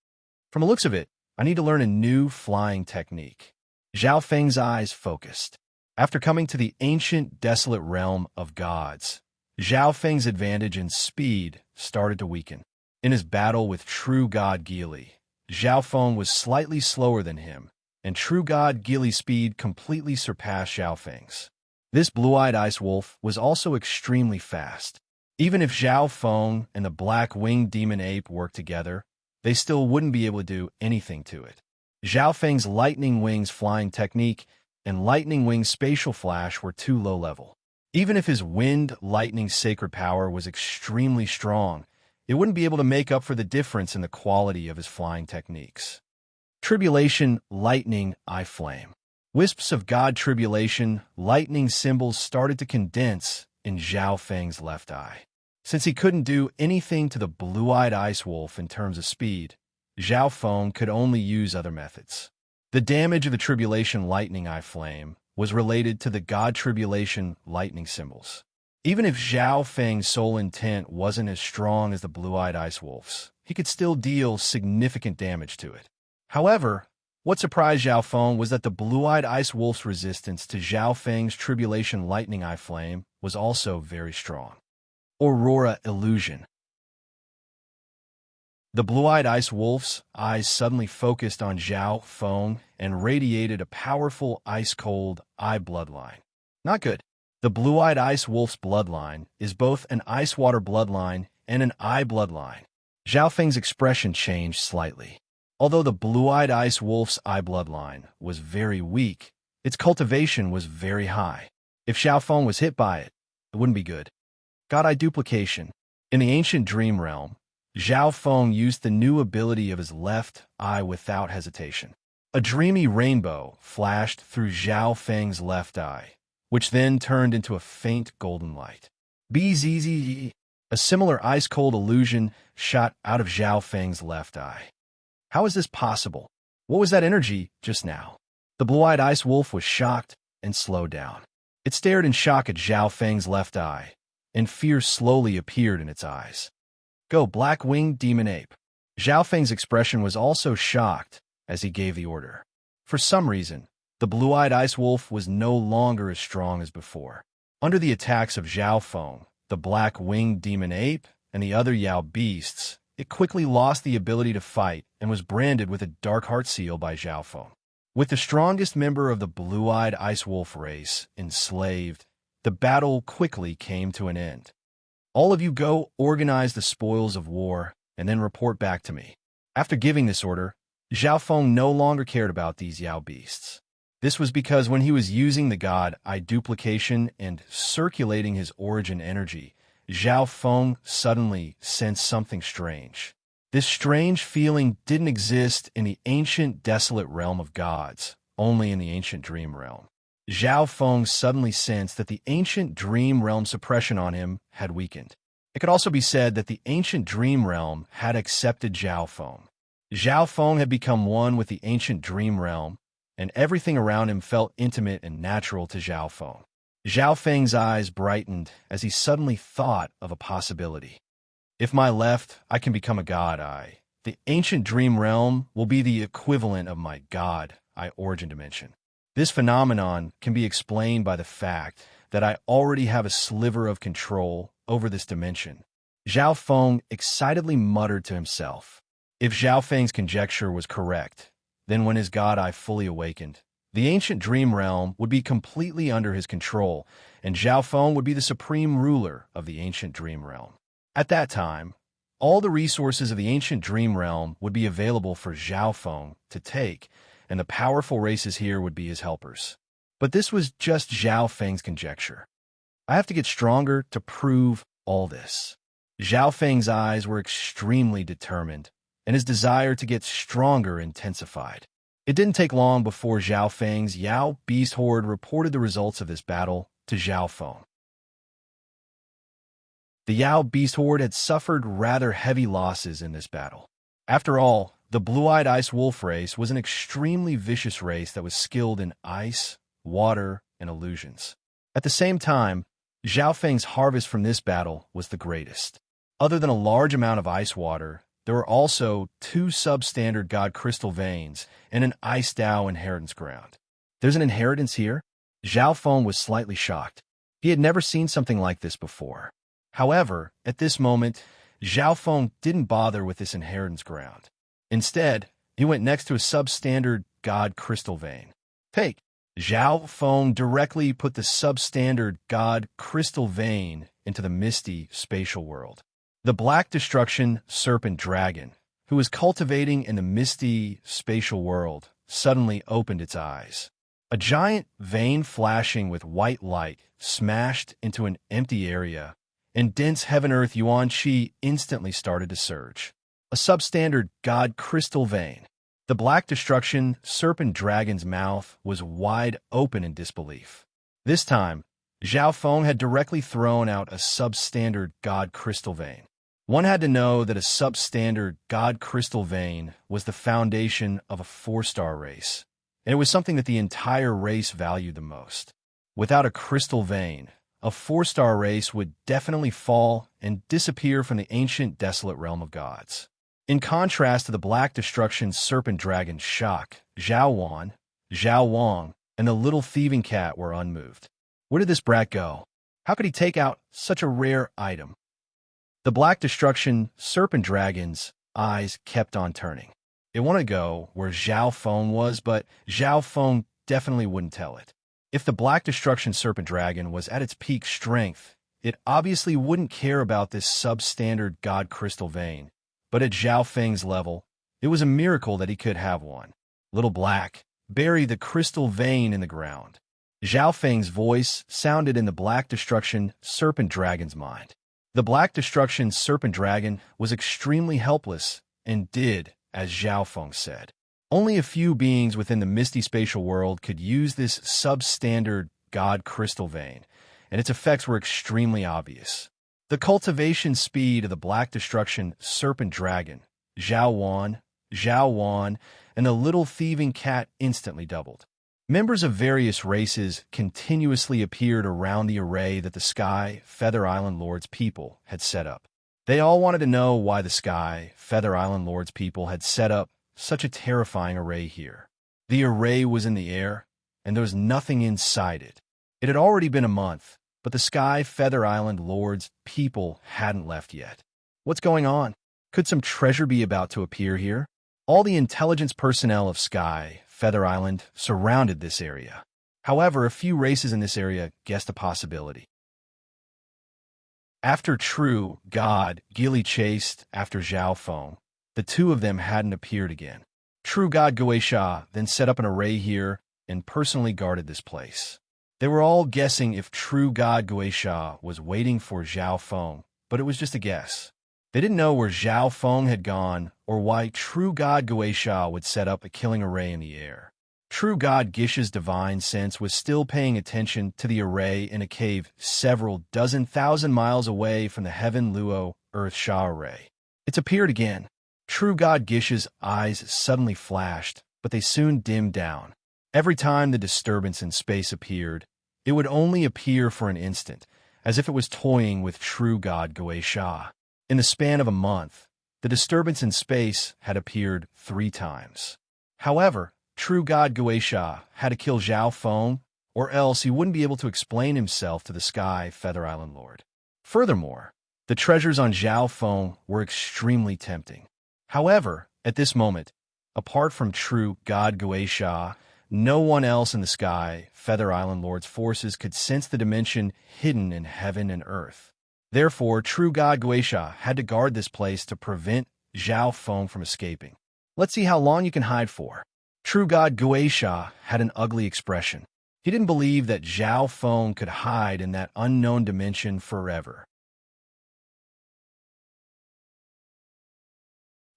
From the looks of it, I need to learn a new flying technique. Zhao Feng's eyes focused. After coming to the ancient desolate realm of gods, Zhao Feng's advantage in speed started to weaken. In his battle with true god Geely, Zhao Feng was slightly slower than him, and true god Geely's speed completely surpassed Zhao Feng's. This blue-eyed ice wolf was also extremely fast. Even if Zhao Feng and the black-winged demon ape worked together, they still wouldn't be able to do anything to it. Zhao Feng's lightning wings flying technique and lightning wings spatial flash were too low level. Even if his wind lightning sacred power was extremely strong, it wouldn't be able to make up for the difference in the quality of his flying techniques. Tribulation, lightning, eye flame. Wisps of god tribulation, lightning symbols started to condense in Zhao Feng's left eye. Since he couldn't do anything to the blue-eyed ice wolf in terms of speed, Zhao Feng could only use other methods. The damage of the tribulation lightning eye flame was related to the god tribulation lightning symbols. Even if Zhao Feng's soul intent wasn't as strong as the blue-eyed ice wolf's, he could still deal significant damage to it. However, what surprised Zhao Feng was that the blue-eyed ice wolf's resistance to Zhao Feng's tribulation lightning eye flame was also very strong. Aurora illusion. The blue-eyed ice wolf's eyes suddenly focused on Zhao Feng and radiated a powerful ice-cold eye bloodline. Not good. The blue-eyed ice wolf's bloodline is both an ice-water bloodline and an eye bloodline. Zhao Feng's expression changed slightly. Although the blue-eyed ice wolf's eye bloodline was very weak, its cultivation was very high. If Zhao Feng was hit by it, it wouldn't be good. God Eye Duplication. In the ancient dream realm, Zhao Feng used the new ability of his left eye without hesitation. A dreamy rainbow flashed through Zhao Feng's left eye, which then turned into a faint golden light. Bzzz. A similar ice-cold illusion shot out of Zhao Feng's left eye. How is this possible? What was that energy just now? The blue-eyed ice wolf was shocked and slowed down. It stared in shock at Zhao Feng's left eye, and fear slowly appeared in its eyes. "Go, black-winged demon ape." Zhao Feng's expression was also shocked as he gave the order. For some reason, the blue-eyed ice wolf was no longer as strong as before. Under the attacks of Zhao Feng, the black-winged demon ape, and the other Yao beasts, it quickly lost the ability to fight and was branded with a dark heart seal by Zhao Feng. With the strongest member of the blue-eyed ice wolf race enslaved, the battle quickly came to an end. "All of you go organize the spoils of war and then report back to me." After giving this order, Zhao Feng no longer cared about these Yao beasts. This was because when he was using the god eye duplication and circulating his origin energy, Zhao Feng suddenly sensed something strange. This strange feeling didn't exist in the ancient desolate realm of gods, only in the ancient dream realm. Zhao Feng suddenly sensed that the ancient dream realm suppression on him had weakened. It could also be said that the ancient dream realm had accepted Zhao Feng. Zhao Feng had become one with the ancient dream realm, and everything around him felt intimate and natural to Zhao Feng. Zhao Feng's eyes brightened as he suddenly thought of a possibility. If my left, I can become a god eye. The ancient dream realm will be the equivalent of my god eye origin dimension. This phenomenon can be explained by the fact that I already have a sliver of control over this dimension. Zhao Feng excitedly muttered to himself. If Zhao Feng's conjecture was correct, then when his god eye fully awakened, the ancient dream realm would be completely under his control, and Zhao Feng would be the supreme ruler of the ancient dream realm. At that time, all the resources of the ancient dream realm would be available for Zhao Feng to take, and the powerful races here would be his helpers. But this was just Zhao Feng's conjecture. I have to get stronger to prove all this. Zhao Feng's eyes were extremely determined, and his desire to get stronger intensified. It didn't take long before Zhao Feng's Yao beast horde reported the results of this battle to Zhao Feng. The Yao beast horde had suffered rather heavy losses in this battle. After all, the blue-eyed ice wolf race was an extremely vicious race that was skilled in ice, water, and illusions. At the same time, Zhao Feng's harvest from this battle was the greatest. Other than a large amount of ice water, there were also 2 substandard god crystal veins and an ice Dao inheritance ground. There's an inheritance here? Zhao Feng was slightly shocked. He had never seen something like this before. However, at this moment, Zhao Feng didn't bother with this inheritance ground. Instead, he went next to a substandard god crystal vein. Take. Zhao Feng directly put the substandard god crystal vein into the misty spatial world. The black destruction serpent dragon, who was cultivating in the misty spatial world, suddenly opened its eyes. A giant vein flashing with white light smashed into an empty area, and dense heaven-earth yuan qi instantly started to surge. A substandard god crystal vein. The black destruction serpent dragon's mouth was wide open in disbelief. This time, Zhao Feng had directly thrown out a substandard god crystal vein. One had to know that a substandard god crystal vein was the foundation of a 4-star race, and it was something that the entire race valued the most. Without a crystal vein, a 4-star race would definitely fall and disappear from the ancient desolate realm of gods. In contrast to the black destruction serpent dragon's shock, Zhao Wan, Zhao Wang, and the little thieving cat were unmoved. Where did this brat go? How could he take out such a rare item? The black destruction serpent dragon's eyes kept on turning. It wanted to go where Zhao Feng was, but Zhao Feng definitely wouldn't tell it. If the black destruction serpent dragon was at its peak strength, it obviously wouldn't care about this substandard god crystal vein. But at Zhao Feng's level, it was a miracle that he could have one. Little black, bury the crystal vein in the ground. Zhao Feng's voice sounded in the black destruction serpent dragon's mind. The black destruction serpent dragon was extremely helpless and did as Zhao Feng said. Only a few beings within the misty spatial world could use this substandard god crystal vein, and its effects were extremely obvious. The cultivation speed of the black destruction serpent dragon, Zhao Wan, and the little thieving cat instantly doubled. Members of various races continuously appeared around the array that the Sky Feather Island Lord's people had set up. They all wanted to know why the Sky Feather Island Lord's people had set up such a terrifying array here. The array was in the air, and there was nothing inside it. It had already been a month, but the Sky Feather Island Lord's people hadn't left yet. What's going on? Could some treasure be about to appear here? All the intelligence personnel of Sky Feather Island surrounded this area. However, a few races in this area guessed a possibility. After True God Gili chased after Zhao Feng, the two of them hadn't appeared again. True God Guisha then set up an array here and personally guarded this place. They were all guessing if True God Guisha was waiting for Zhao Feng, but it was just a guess. They didn't know where Zhao Feng had gone or why True God Guisha would set up a killing array in the air. True God Gisha's divine sense was still paying attention to the array in a cave several dozen thousand miles away from the Heaven Luo Earth Sha array. It's appeared again. True God Gisha's eyes suddenly flashed, but they soon dimmed down. Every time the disturbance in space appeared, it would only appear for an instant, as if it was toying with True God Guisha. In the span of a month, the disturbance in space had appeared 3 times. However, True God Guisha had to kill Zhao Feng, or else he wouldn't be able to explain himself to the Sky Feather Island Lord. Furthermore, the treasures on Zhao Feng were extremely tempting. However, at this moment, apart from True God Guisha, no one else in the Sky Feather Island Lord's forces could sense the dimension hidden in heaven and earth. Therefore, True God Guisha had to guard this place to prevent Zhao Feng from escaping. Let's see how long you can hide for. True God Guisha had an ugly expression. He didn't believe that Zhao Feng could hide in that unknown dimension forever.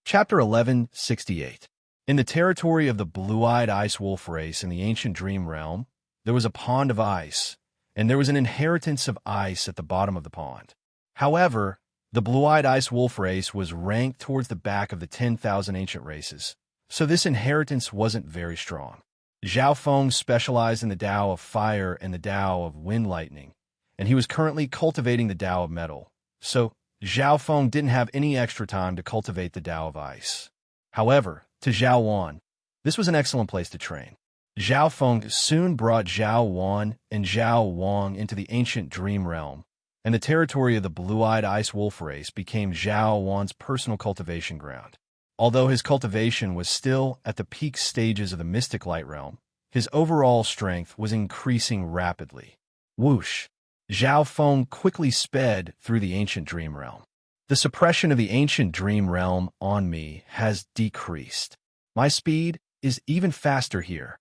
Chapter 1168. In the territory of the blue-eyed ice wolf race in the ancient dream realm, there was a pond of ice, and there was an inheritance of ice at the bottom of the pond. However, the blue-eyed ice wolf race was ranked towards the back of the 10,000 ancient races, so this inheritance wasn't very strong. Zhao Feng specialized in the Tao of fire and the Tao of wind lightning, and he was currently cultivating the Tao of metal, so Zhao Feng didn't have any extra time to cultivate the Tao of ice. However, to Zhao Wan, this was an excellent place to train. Zhao Feng soon brought Zhao Wan and Zhao Wang into the ancient dream realm, and the territory of the blue-eyed ice wolf race became Zhao Wan's personal cultivation ground. Although his cultivation was still at the peak stages of the mystic light realm, his overall strength was increasing rapidly. Whoosh! Zhao Feng quickly sped through the ancient dream realm. The suppression of the ancient dream realm on me has decreased. My speed is even faster here.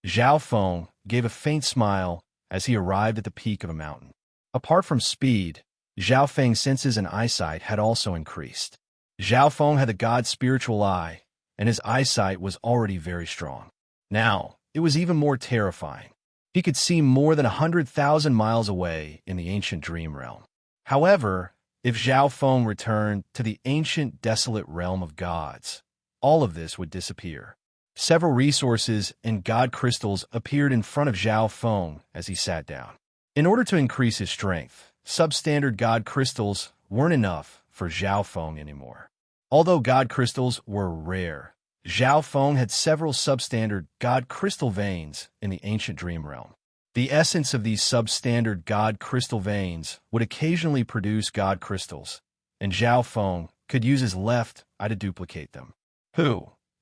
Zhao Feng gave a faint smile as he arrived at the peak of a mountain. Apart from speed, Zhao Feng's senses and eyesight had also increased. Zhao Feng had the god's spiritual eye, and his eyesight was already very strong. Now, it was even more terrifying. He could see more than 100,000 miles away in the ancient dream realm. However, if Zhao Feng returned to the ancient desolate realm of gods, all of this would disappear. Several resources and god crystals appeared in front of Zhao Feng as he sat down. In order to increase his strength, substandard god crystals weren't enough for Zhao Feng anymore. Although god crystals were rare, Zhao Feng had several substandard god crystal veins in the ancient dream realm. The essence of these substandard god crystal veins would occasionally produce god crystals, and Zhao Feng could use his left eye to duplicate them.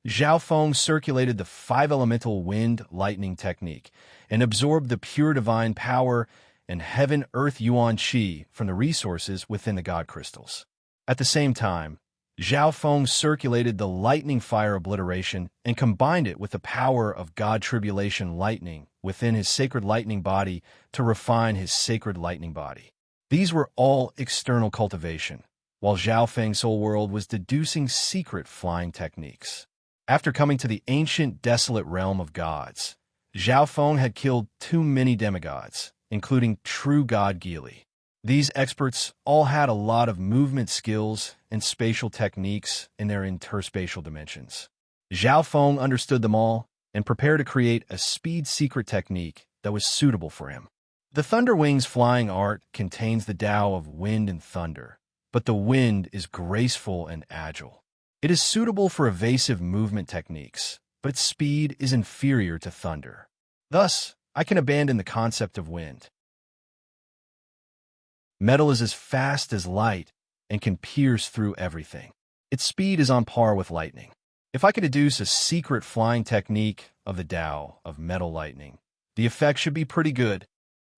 Zhao Feng circulated the 5-elemental wind lightning technique and absorbed the pure divine power and heaven-earth yuan qi from the resources within the god crystals. At the same time, Zhao Feng circulated the lightning fire obliteration and combined it with the power of god tribulation lightning within his sacred lightning body to refine his sacred lightning body. These were all external cultivation, while Zhao Feng's soul world was deducing secret flying techniques. After coming to the ancient desolate realm of gods, Zhao Feng had killed too many demigods, including True God Gili. These experts all had a lot of movement skills and spatial techniques in their interspatial dimensions. Zhao Feng understood them all and prepare to create a speed secret technique that was suitable for him. The Thunder Wings flying art contains the Tao of wind and thunder, but the wind is graceful and agile. It is suitable for evasive movement techniques, but its speed is inferior to thunder. Thus, I can abandon the concept of wind. Metal is as fast as light and can pierce through everything. Its speed is on par with lightning. If I could deduce a secret flying technique of the Tao of metal lightning, the effect should be pretty good.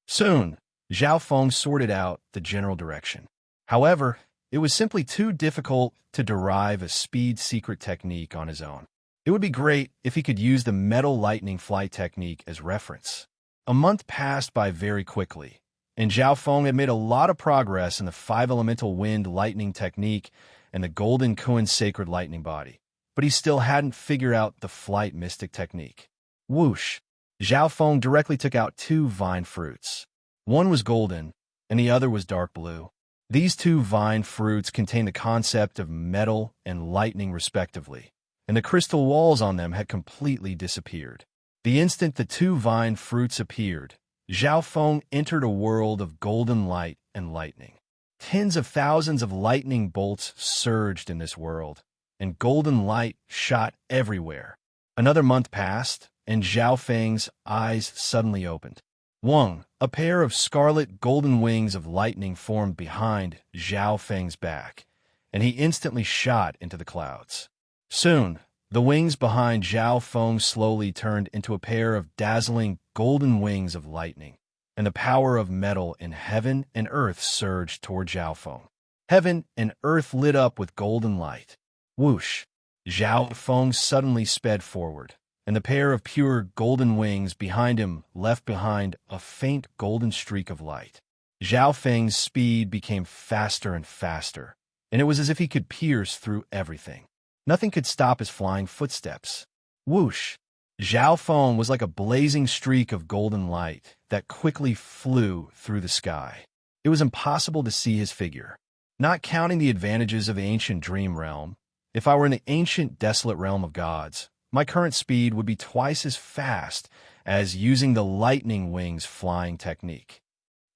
Soon, Zhao Feng sorted out the general direction. However, it was simply too difficult to derive a speed secret technique on his own. It would be great if he could use the metal lightning flight technique as reference. A month passed by very quickly, and Zhao Feng had made a lot of progress in the 5-elemental wind lightning technique and the golden Kuan sacred lightning body, but he still hadn't figured out the flight mystic technique. Whoosh! Zhao Feng directly took out 2 vine fruits. One was golden, and the other was dark blue. These 2 vine fruits contain the concept of metal and lightning respectively, and the crystal walls on them had completely disappeared. The instant the 2 vine fruits appeared, Zhao Feng entered a world of golden light and lightning. Tens of thousands of lightning bolts surged in this world, and golden light shot everywhere. Another month passed, and Zhao Feng's eyes suddenly opened. Wang, a pair of scarlet golden wings of lightning formed behind Zhao Feng's back, and he instantly shot into the clouds. Soon, the wings behind Zhao Feng slowly turned into a pair of dazzling golden wings of lightning, and the power of metal in heaven and earth surged toward Zhao Feng. Heaven and earth lit up with golden light. Whoosh! Zhao Feng suddenly sped forward, and the pair of pure golden wings behind him left behind a faint golden streak of light. Zhao Feng's speed became faster and faster, and it was as if he could pierce through everything. Nothing could stop his flying footsteps. Whoosh! Zhao Feng was like a blazing streak of golden light that quickly flew through the sky. It was impossible to see his figure. Not counting the advantages of the ancient dream realm, if I were in the ancient desolate realm of gods, my current speed would be twice as fast as using the lightning wings flying technique.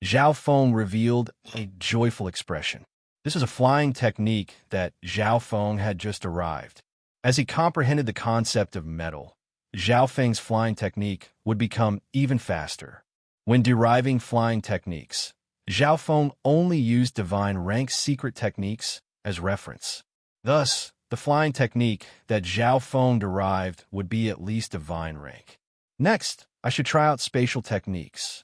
Zhao Feng revealed a joyful expression. This was a flying technique that Zhao Feng had just arrived. As he comprehended the concept of metal, Zhao Feng's flying technique would become even faster. When deriving flying techniques, Zhao Feng only used divine rank secret techniques as reference. Thus, the flying technique that Zhao Feng derived would be at least divine rank. Next, I should try out spatial techniques.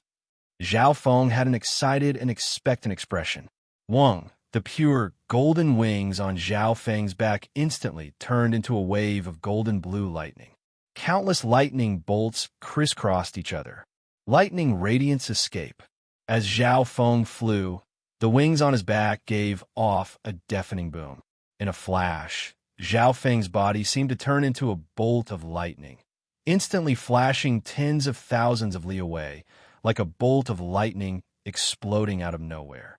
Zhao Feng had an excited and expectant expression. Wang, the pure golden wings on Zhao Feng's back instantly turned into a wave of golden blue lightning. Countless lightning bolts crisscrossed each other. Lightning radiance escape. As Zhao Feng flew, the wings on his back gave off a deafening boom. In a flash, Zhao Feng's body seemed to turn into a bolt of lightning, instantly flashing tens of thousands of li away, like a bolt of lightning exploding out of nowhere.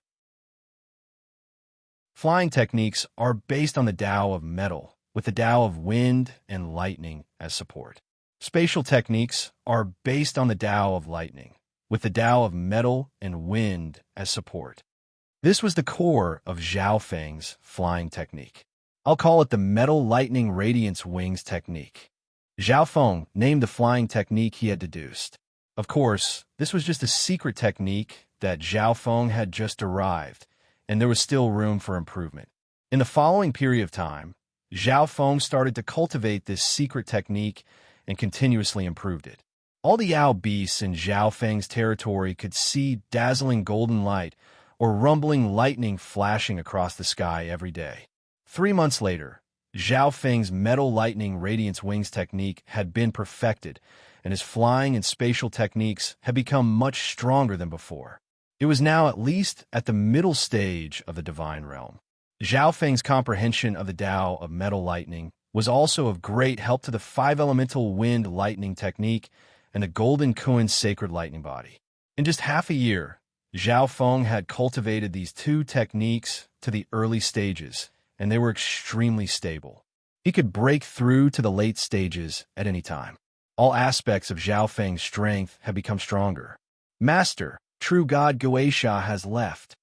Flying techniques are based on the Tao of metal, with the Tao of wind and lightning as support. Spatial techniques are based on the Tao of lightning, with the Tao of metal and wind as support. This was the core of Zhao Feng's flying technique. I'll call it the Metal Lightning Radiance Wings technique. Zhao Feng named the flying technique he had deduced. Of course, this was just a secret technique that Zhao Feng had just arrived, and there was still room for improvement. In the following period of time, Zhao Feng started to cultivate this secret technique and continuously improved it. All the Yao beasts in Zhao Feng's territory could see dazzling golden light or rumbling lightning flashing across the sky every day. 3 months later, Zhao Feng's Metal Lightning Radiance Wings technique had been perfected, and his flying and spatial techniques had become much stronger than before. It was now at least at the middle stage of the divine realm. Zhao Feng's comprehension of the Tao of metal lightning was also of great help to the 5-elemental wind lightning technique and the golden Kuan sacred lightning body. In just half a year, Zhao Feng had cultivated these 2 techniques to the early stages, and they were extremely stable. He could break through to the late stages at any time. All aspects of Zhao Feng's strength have become stronger. Master, true god Guisha has left.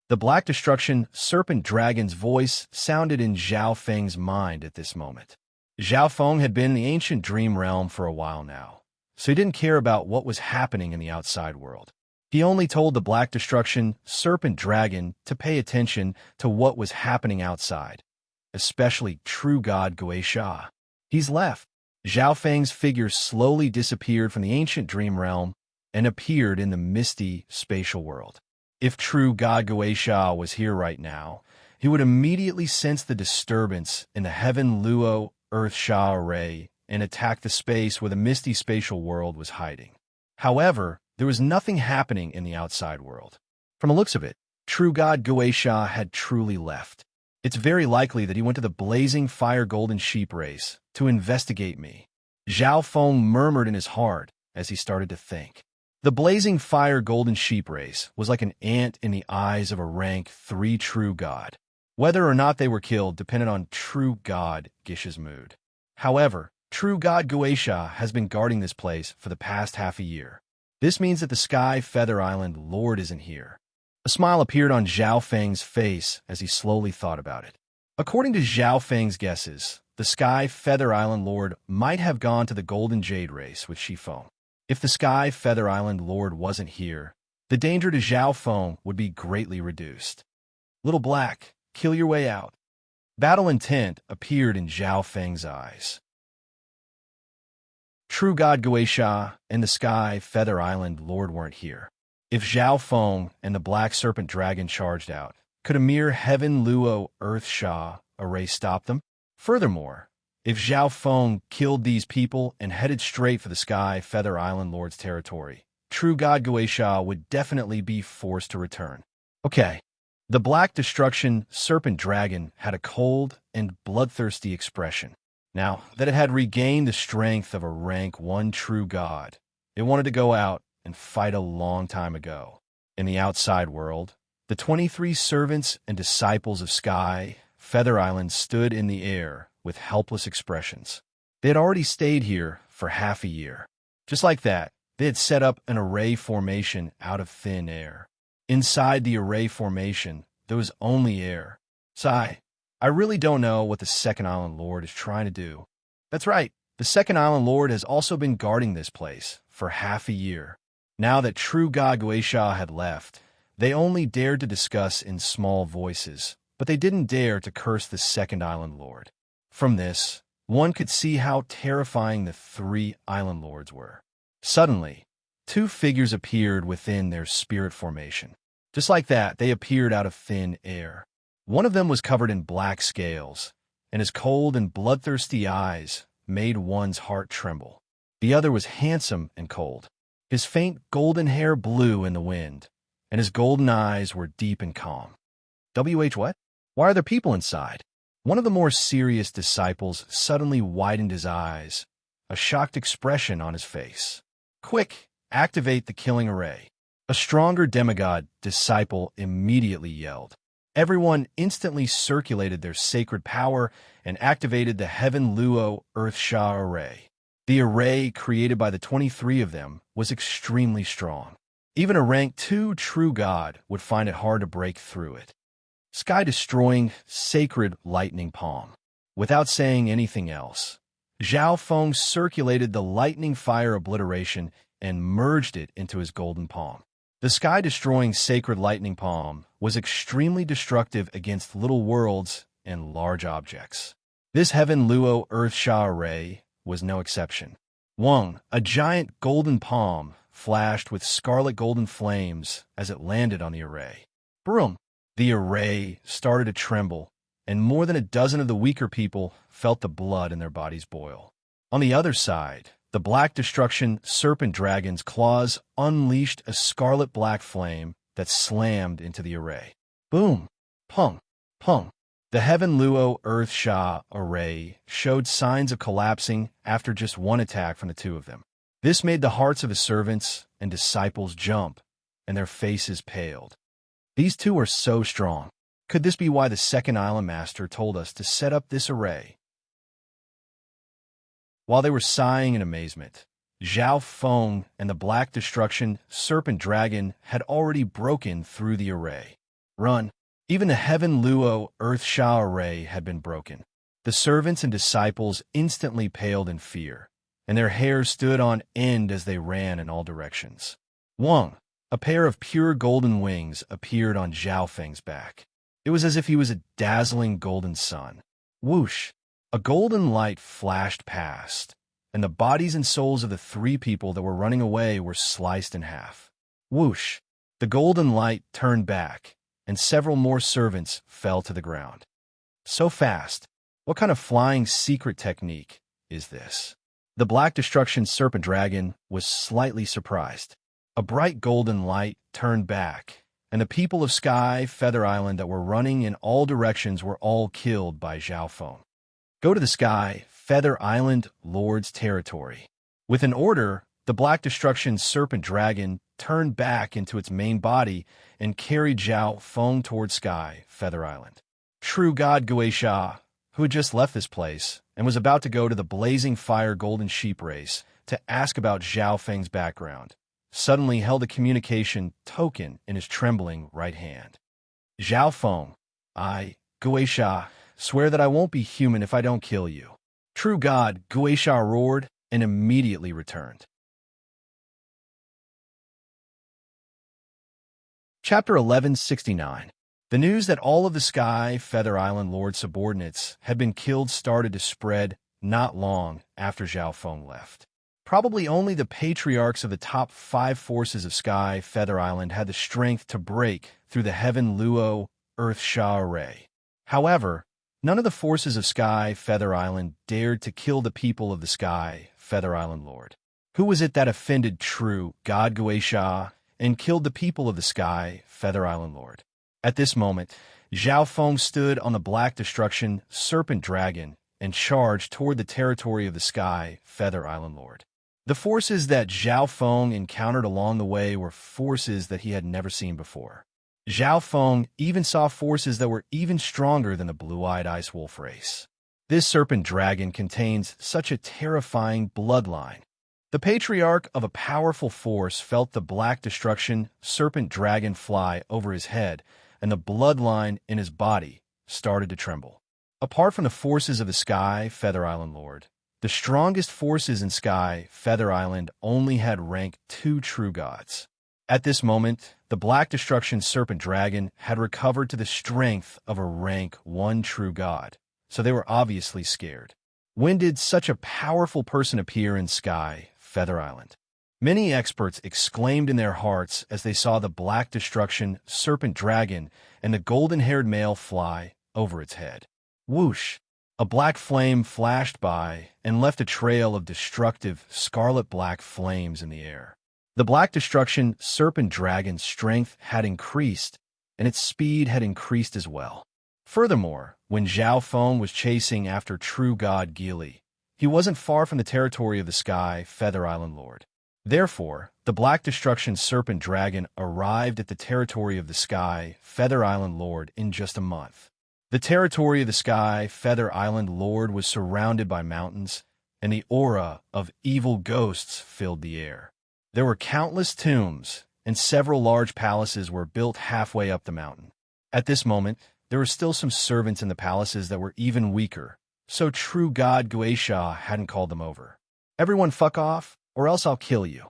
The Black Destruction Serpent Dragon's voice sounded in Zhao Feng's mind at this moment. Zhao Feng had been in the ancient dream realm for a while now, so he didn't care about what was happening in the outside world. He only told the Black Destruction Serpent Dragon to pay attention to what was happening outside, especially true god Guisha. He's left. Zhao Feng's figure slowly disappeared from the ancient dream realm and appeared in the misty spatial world. If true god Guisha was here right now, he would immediately sense the disturbance in the Heaven Luo Earth Sha array and attack the space where the misty spatial world was hiding. However, there was nothing happening in the outside world. From the looks of it, true god Guisha had truly left. It's very likely that he went to the blazing fire golden sheep race to investigate me. Zhao Feng murmured in his heart as he started to think. The blazing fire golden sheep race was like an ant in the eyes of a rank 3 true god. Whether or not they were killed depended on true god Gisha's mood. However, true god Guisha has been guarding this place for the past half a year. This means that the Sky Feather Island Lord isn't here. A smile appeared on Zhao Feng's face as he slowly thought about it. According to Zhao Feng's guesses, the Sky Feather Island Lord might have gone to the Golden Jade race with Shifeng. If the Sky Feather Island Lord wasn't here, the danger to Zhao Feng would be greatly reduced. Little Black, kill your way out. Battle intent appeared in Zhao Feng's eyes. True god Guisha and the Sky Feather Island Lord weren't here. If Zhao Feng and the Black Serpent Dragon charged out, could a mere Heaven Luo Earth Sha array stop them? Furthermore, if Zhao Feng killed these people and headed straight for the Sky Feather Island Lord's territory, true god Guisha would definitely be forced to return. Okay. The Black Destruction Serpent Dragon had a cold and bloodthirsty expression. Now that it had regained the strength of a rank 1 true god, it wanted to go out and fight a long time ago. In the outside world, the 23 servants and disciples of Sky Feather Island stood in the air with helpless expressions. They had already stayed here for half a year. Just like that, they had set up an array formation out of thin air. Inside the array formation, there was only air. Sigh, I really don't know what the Second Island Lord is trying to do. That's right, the Second Island Lord has also been guarding this place for half a year. Now that true god Guisha had left, they only dared to discuss in small voices, but they didn't dare to curse the Second Island Lord. From this, one could see how terrifying the 3 Island Lords were. Suddenly, 2 figures appeared within their spirit formation. Just like that, they appeared out of thin air. One of them was covered in black scales, and his cold and bloodthirsty eyes made one's heart tremble. The other was handsome and cold. His faint golden hair blew in the wind, and his golden eyes were deep and calm. What? Why are there people inside? One of the more serious disciples suddenly widened his eyes, a shocked expression on his face. Quick, activate the killing array. A stronger demigod disciple immediately yelled. Everyone instantly circulated their sacred power and activated the Heaven Luo Earth Sha array. The array created by the 23 of them was extremely strong. Even a rank 2 true god would find it hard to break through it. Sky-destroying sacred lightning palm. Without saying anything else, Zhao Feng circulated the lightning fire obliteration and merged it into his golden palm. The sky-destroying sacred lightning palm was extremely destructive against little worlds and large objects. This Heaven Luo Earth Sha array was no exception. Wang, a giant golden palm, flashed with scarlet golden flames as it landed on the array. Boom! The array started to tremble, and more than a dozen of the weaker people felt the blood in their bodies boil. On the other side, the Black Destruction Serpent Dragon's claws unleashed a scarlet black flame that slammed into the array. Boom! Pung! Pung! The Heaven Luo Earth Sha array showed signs of collapsing after just one attack from the 2 of them. This made the hearts of his servants and disciples jump, and their faces paled. These 2 are so strong. Could this be why the Second Island Master told us to set up this array? While they were sighing in amazement, Zhao Feng and the Black Destruction Serpent Dragon had already broken through the array. Run! Even the Heaven Luo Earth Sha array had been broken. The servants and disciples instantly paled in fear, and their hair stood on end as they ran in all directions. Wang, a pair of pure golden wings, appeared on Zhao Feng's back. It was as if he was a dazzling golden sun. Whoosh! A golden light flashed past, and the bodies and souls of the three people that were running away were sliced in half. Whoosh! The golden light turned back, and several more servants fell to the ground. So fast! What kind of flying secret technique is this? The Black Destruction Serpent Dragon was slightly surprised. A bright golden light turned back, and the people of Sky Feather Island that were running in all directions were all killed by Zhao Feng. Go to the Sky Feather Island Lord's territory. With an order, the Black Destruction Serpent Dragon turned back into its main body and carried Zhao Feng toward Sky Feather Island. True God Guisha, who had just left this place and was about to go to the Blazing Fire Golden Sheep race to ask about Zhao Feng's background, suddenly held a communication token in his trembling right hand. Zhao Feng, I, Guisha, swear that I won't be human if I don't kill you. True God, Guisha roared and immediately returned. Chapter 1169. The news that all of the Sky Feather Island Lord's subordinates had been killed started to spread not long after Zhao Feng left. Probably only the patriarchs of the top 5 forces of Sky Feather Island had the strength to break through the Heaven Luo Earth Sha array. However, none of the forces of Sky Feather Island dared to kill the people of the Sky Feather Island Lord. Who was it that offended true God Guisha and killed the people of the Sky Feather Island Lord? At this moment, Zhao Feng stood on the Black Destruction Serpent Dragon and charged toward the territory of the Sky Feather Island Lord. The forces that Zhao Feng encountered along the way were forces that he had never seen before. Zhao Feng even saw forces that were even stronger than the blue-eyed ice wolf race. This serpent dragon contains such a terrifying bloodline. The patriarch of a powerful force felt the Black Destruction Serpent Dragon fly over his head, and the bloodline in his body started to tremble. Apart from the forces of the Sky Feather Island Lord, the strongest forces in Sky Feather Island only had rank 2 true gods. At this moment, the Black Destruction Serpent Dragon had recovered to the strength of a rank 1 true god, so they were obviously scared. When did such a powerful person appear in Sky Feather Island? Many experts exclaimed in their hearts as they saw the Black Destruction Serpent Dragon and the golden-haired male fly over its head. Whoosh! A black flame flashed by and left a trail of destructive scarlet-black flames in the air. The Black Destruction Serpent Dragon's strength had increased, and its speed had increased as well. Furthermore, when Zhao Feng was chasing after True God Gili, he wasn't far from the territory of the Sky Feather Island Lord. Therefore, the Black Destruction Serpent Dragon arrived at the territory of the Sky Feather Island Lord in just a month. The territory of the Sky Feather Island Lord was surrounded by mountains, and the aura of evil ghosts filled the air. There were countless tombs, and several large palaces were built halfway up the mountain. At this moment, there were still some servants in the palaces that were even weaker, so True God Guisha hadn't called them over. Everyone fuck off, or else I'll kill you.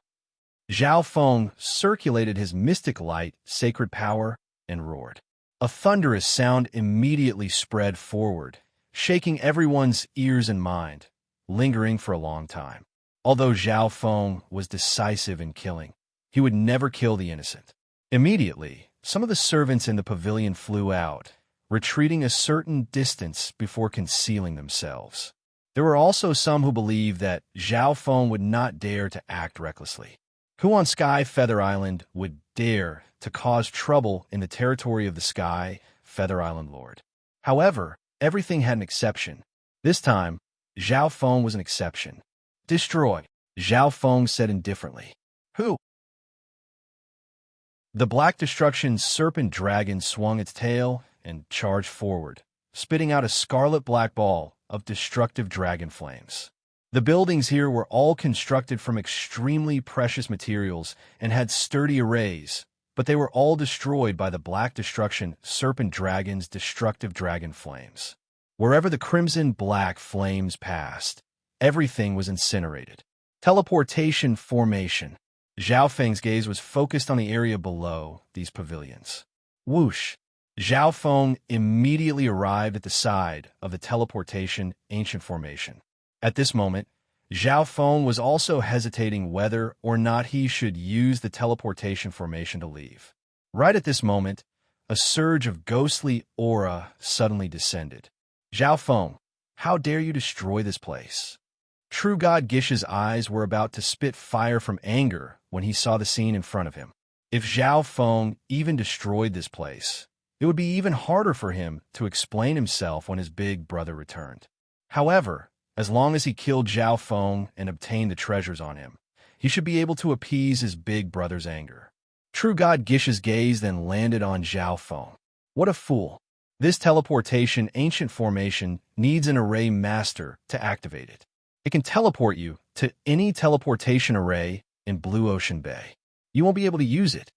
Zhao Feng circulated his mystic light, sacred power, and roared. A thunderous sound immediately spread forward, shaking everyone's ears and mind, lingering for a long time. Although Zhao Feng was decisive in killing, he would never kill the innocent. Immediately, some of the servants in the pavilion flew out, retreating a certain distance before concealing themselves. There were also some who believed that Zhao Feng would not dare to act recklessly. Who on Sky Feather Island would dare to cause trouble in the territory of the Sky Feather Island Lord? However, everything had an exception. This time, Zhao Feng was an exception. Destroy, Zhao Feng said indifferently. Who? The Black Destruction Serpent Dragon swung its tail and charged forward, spitting out a scarlet-black ball of destructive dragon flames. The The buildings here were all constructed from extremely precious materials and had sturdy arrays, but they were all destroyed by the Black Destruction Serpent Dragon's destructive dragon flames. Wherever the crimson-black flames passed, everything was incinerated. Teleportation formation. Zhao Feng's gaze was focused on the area below these pavilions. Whoosh! Zhao Feng immediately arrived at the side of the teleportation ancient formation. At this moment, Zhao Feng was also hesitating whether or not he should use the teleportation formation to leave. Right at this moment, a surge of ghostly aura suddenly descended. Zhao Feng, how dare you destroy this place? True God Gish's eyes were about to spit fire from anger when he saw the scene in front of him. If Zhao Feng even destroyed this place, it would be even harder for him to explain himself when his big brother returned. However, as long as he killed Zhao Feng and obtained the treasures on him, he should be able to appease his big brother's anger. True God Gish's gaze then landed on Zhao Feng. What a fool! This teleportation ancient formation needs an array master to activate it. It can teleport you to any teleportation array in Blue Ocean Bay. You won't be able to use it.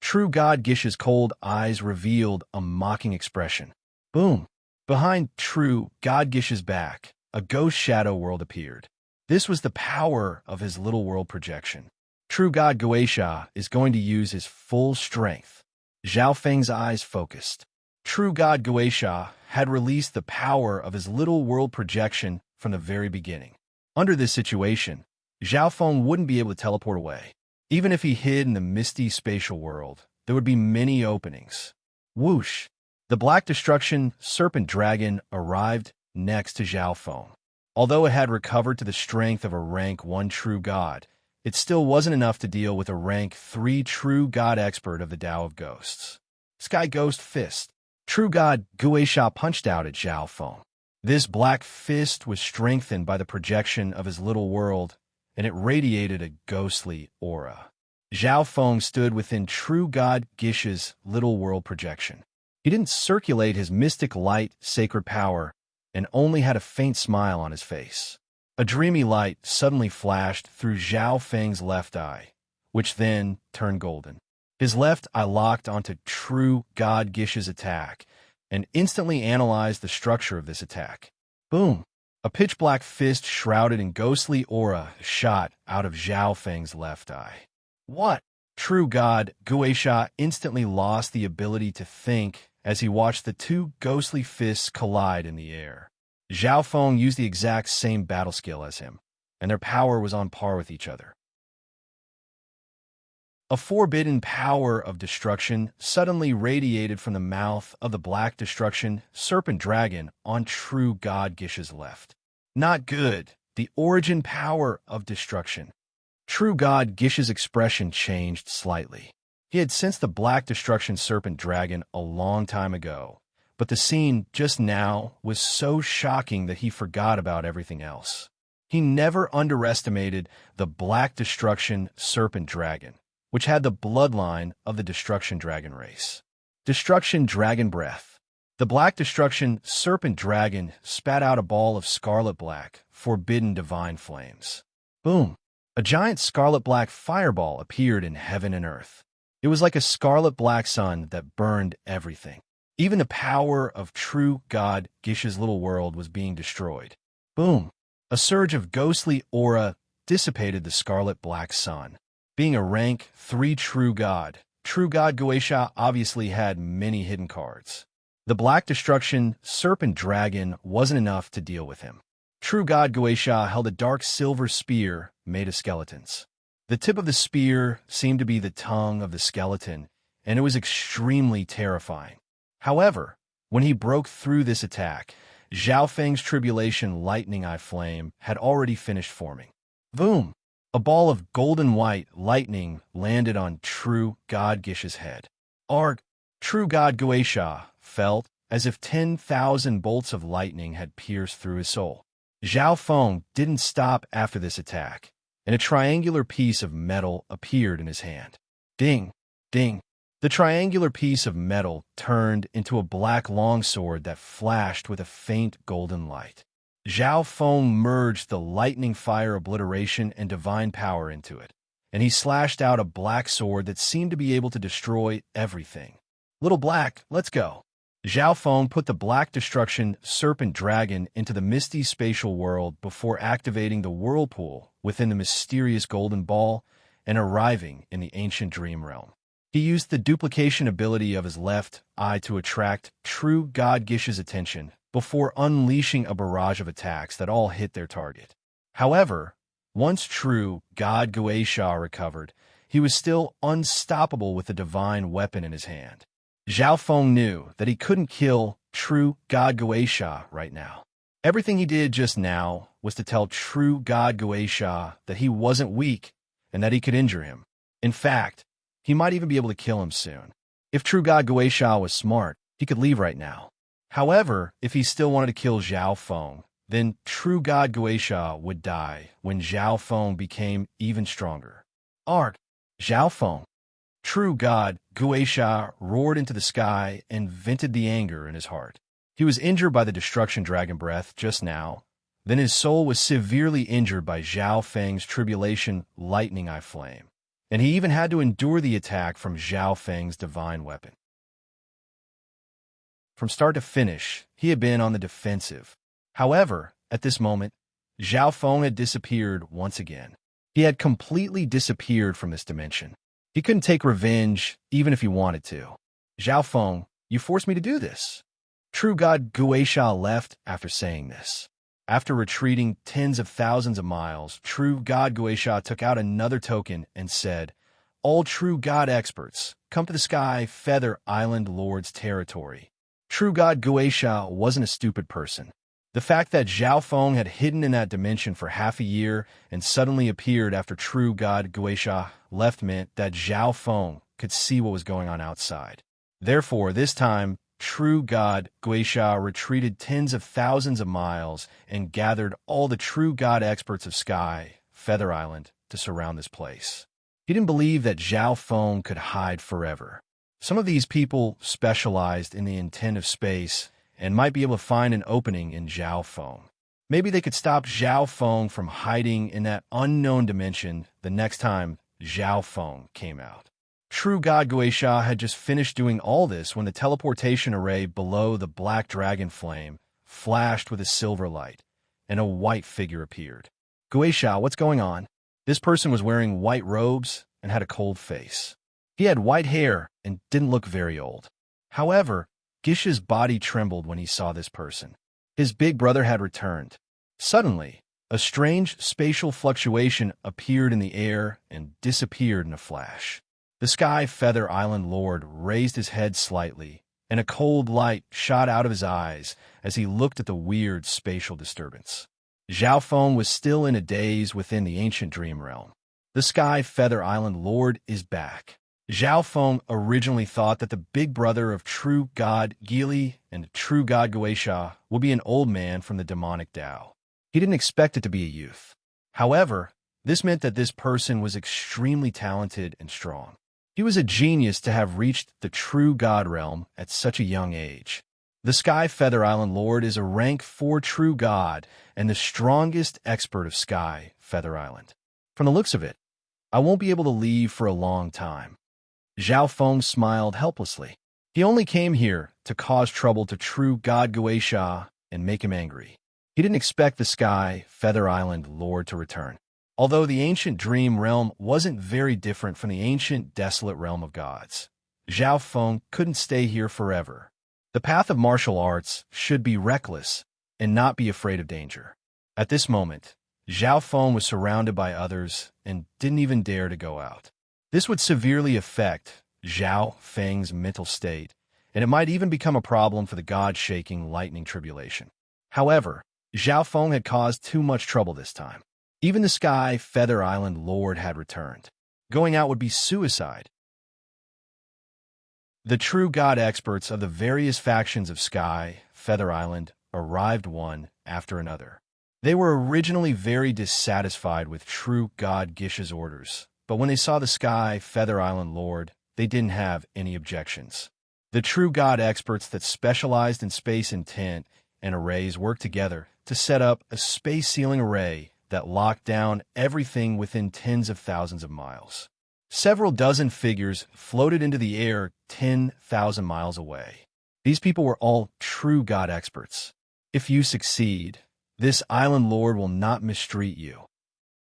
True God Gish's cold eyes revealed a mocking expression. Boom! Behind True God Gish's back, a ghost shadow world appeared. This was the power of his little world projection. True God Guisha is going to use his full strength. Zhao Feng's eyes focused. True God Guisha had released the power of his little world projection from the very beginning. Under this situation, Zhao Feng wouldn't be able to teleport away. Even if he hid in the misty spatial world, there would be many openings. Whoosh! The Black Destruction Serpent Dragon arrived next to Zhao Feng. Although it had recovered to the strength of a rank 1 True God, it still wasn't enough to deal with a rank 3 True God expert of the Tao of Ghosts. Sky Ghost Fist. True God Guisha punched out at Zhao Feng. This black fist was strengthened by the projection of his little world, and it radiated a ghostly aura. Zhao Feng stood within True God Gish's little world projection. He didn't circulate his mystic light, sacred power, and only had a faint smile on his face. A dreamy light suddenly flashed through Zhao Feng's left eye, which then turned golden. His left eye locked onto True God Gish's attack, and instantly analyzed the structure of this attack. Boom! A pitch-black fist shrouded in ghostly aura shot out of Zhao Feng's left eye. What? True God Guisha instantly lost the ability to think as he watched the two ghostly fists collide in the air. Zhao Feng used the exact same battle skill as him, and their power was on par with each other. A forbidden power of destruction suddenly radiated from the mouth of the Black Destruction Serpent Dragon on True God Gish's left. Not good. The origin power of destruction. True God Gish's expression changed slightly. He had sensed the Black Destruction Serpent Dragon a long time ago, but the scene just now was so shocking that he forgot about everything else. He never underestimated the Black Destruction Serpent Dragon, which had the bloodline of the Destruction Dragon race. Destruction Dragon Breath. The Black Destruction Serpent Dragon spat out a ball of scarlet-black, forbidden divine flames. Boom! A giant scarlet-black fireball appeared in heaven and earth. It was like a scarlet-black sun that burned everything. Even the power of True God Gish's little world was being destroyed. Boom! A surge of ghostly aura dissipated the scarlet-black sun. Being a rank 3 True God Guisha obviously had many hidden cards. The Black Destruction Serpent Dragon wasn't enough to deal with him. True God Guisha held a dark silver spear made of skeletons. The tip of the spear seemed to be the tongue of the skeleton, and it was extremely terrifying. However, when he broke through this attack, Zhao Feng's Tribulation Lightning Eye Flame had already finished forming. Boom! A ball of golden white lightning landed on True God Gish's head. Arg! True God Guisha felt as if 10,000 bolts of lightning had pierced through his soul. Zhao Feng didn't stop after this attack, and a triangular piece of metal appeared in his hand. Ding! Ding! The triangular piece of metal turned into a black longsword that flashed with a faint golden light. Zhao Feng merged the lightning fire obliteration and divine power into it, and he slashed out a black sword that seemed to be able to destroy everything. Little Black, let's go. Zhao Feng put the Black Destruction Serpent Dragon into the misty spatial world before activating the whirlpool within the mysterious golden ball and arriving in the ancient dream realm. He used the duplication ability of his left eye to attract true God Gish's attention before unleashing a barrage of attacks that all hit their target. However, once true God Guisha recovered, he was still unstoppable with the divine weapon in his hand. Zhao Feng knew that he couldn't kill true God Guisha right now. Everything he did just now was to tell true God Guisha that he wasn't weak and that he could injure him. In fact, he might even be able to kill him soon. If true God Guisha was smart, he could leave right now. However, if he still wanted to kill Zhao Feng, then true God Guisha would die when Zhao Feng became even stronger. Arg! Zhao Feng. True God Guisha roared into the sky and vented the anger in his heart. He was injured by the destruction dragon breath just now. Then his soul was severely injured by Zhao Feng's tribulation lightning eye flame, and he even had to endure the attack from Zhao Feng's divine weapon. From start to finish, he had been on the defensive. However, at this moment, Zhao Feng had disappeared once again. He had completely disappeared from this dimension. He couldn't take revenge, even if he wanted to. Zhao Feng, you forced me to do this. True God Guisha left after saying this. After retreating tens of thousands of miles, True God Guisha took out another token and said, "All True God experts, come to the Sky Feather Island Lord's territory." True God Guisha wasn't a stupid person. The fact that Zhao Feng had hidden in that dimension for half a year and suddenly appeared after True God Guisha left meant that Zhao Feng could see what was going on outside. Therefore, this time, True God Guisha retreated tens of thousands of miles and gathered all the True God experts of Sky, Feather Island, to surround this place. He didn't believe that Zhao Feng could hide forever. Some of these people specialized in the intent of space and might be able to find an opening in Zhao Feng. Maybe they could stop Zhao Feng from hiding in that unknown dimension the next time Zhao Feng came out. True God Guisha had just finished doing all this when the teleportation array below the black dragon flame flashed with a silver light, and a white figure appeared. Guisha, what's going on? This person was wearing white robes and had a cold face. He had white hair and didn't look very old. However, Gish's body trembled when he saw this person. His big brother had returned. Suddenly, a strange spatial fluctuation appeared in the air and disappeared in a flash. The Sky Feather Island Lord raised his head slightly, and a cold light shot out of his eyes as he looked at the weird spatial disturbance. Zhao Feng was still in a daze within the ancient dream realm. The Sky Feather Island Lord is back. Zhao Feng originally thought that the big brother of True God Gili and True God Guisha would be an old man from the demonic Tao. He didn't expect it to be a youth. However, this meant that this person was extremely talented and strong. He was a genius to have reached the True God realm at such a young age. The Sky Feather Island Lord is a rank 4 True God and the strongest expert of Sky Feather Island. From the looks of it, I won't be able to leave for a long time. Zhao Feng smiled helplessly. He only came here to cause trouble to True God Guisha and make him angry. He didn't expect the Sky Feather Island Lord to return. Although the ancient dream realm wasn't very different from the ancient desolate realm of gods, Zhao Feng couldn't stay here forever. The path of martial arts should be reckless and not be afraid of danger. At this moment, Zhao Feng was surrounded by others and didn't even dare to go out. This would severely affect Zhao Feng's mental state, and it might even become a problem for the god-shaking lightning tribulation. However, Zhao Feng had caused too much trouble this time. Even the Sky Feather Island Lord had returned. Going out would be suicide. The True God experts of the various factions of Sky Feather Island arrived one after another. They were originally very dissatisfied with True God Gish's orders, but when they saw the Sky Feather Island Lord, they didn't have any objections. The True God experts that specialized in space intent and arrays worked together to set up a space-sealing array that locked down everything within tens of thousands of miles. Several dozen figures floated into the air 10,000 miles away. These people were all true God experts. If you succeed, this island lord will not mistreat you.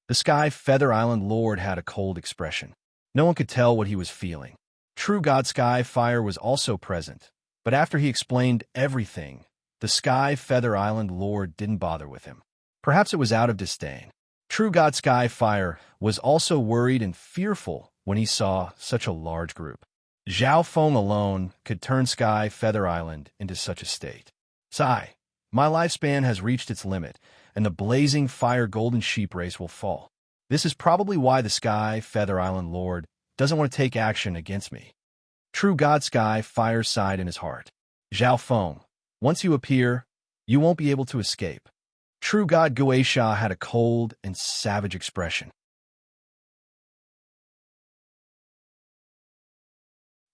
The Sky Feather Island Lord had a cold expression. No one could tell what he was feeling. True God Sky Fire was also present, but after he explained everything, the Sky Feather Island Lord didn't bother with him. Perhaps it was out of disdain. True God Sky Fire was also worried and fearful when he saw such a large group. Zhao Feng alone could turn Sky Feather Island into such a state. Sigh, my lifespan has reached its limit, and the blazing fire golden sheep race will fall. This is probably why the Sky Feather Island Lord doesn't want to take action against me. True God Sky Fire sighed in his heart. Zhao Feng, once you appear, you won't be able to escape. True God Guisha had a cold and savage expression.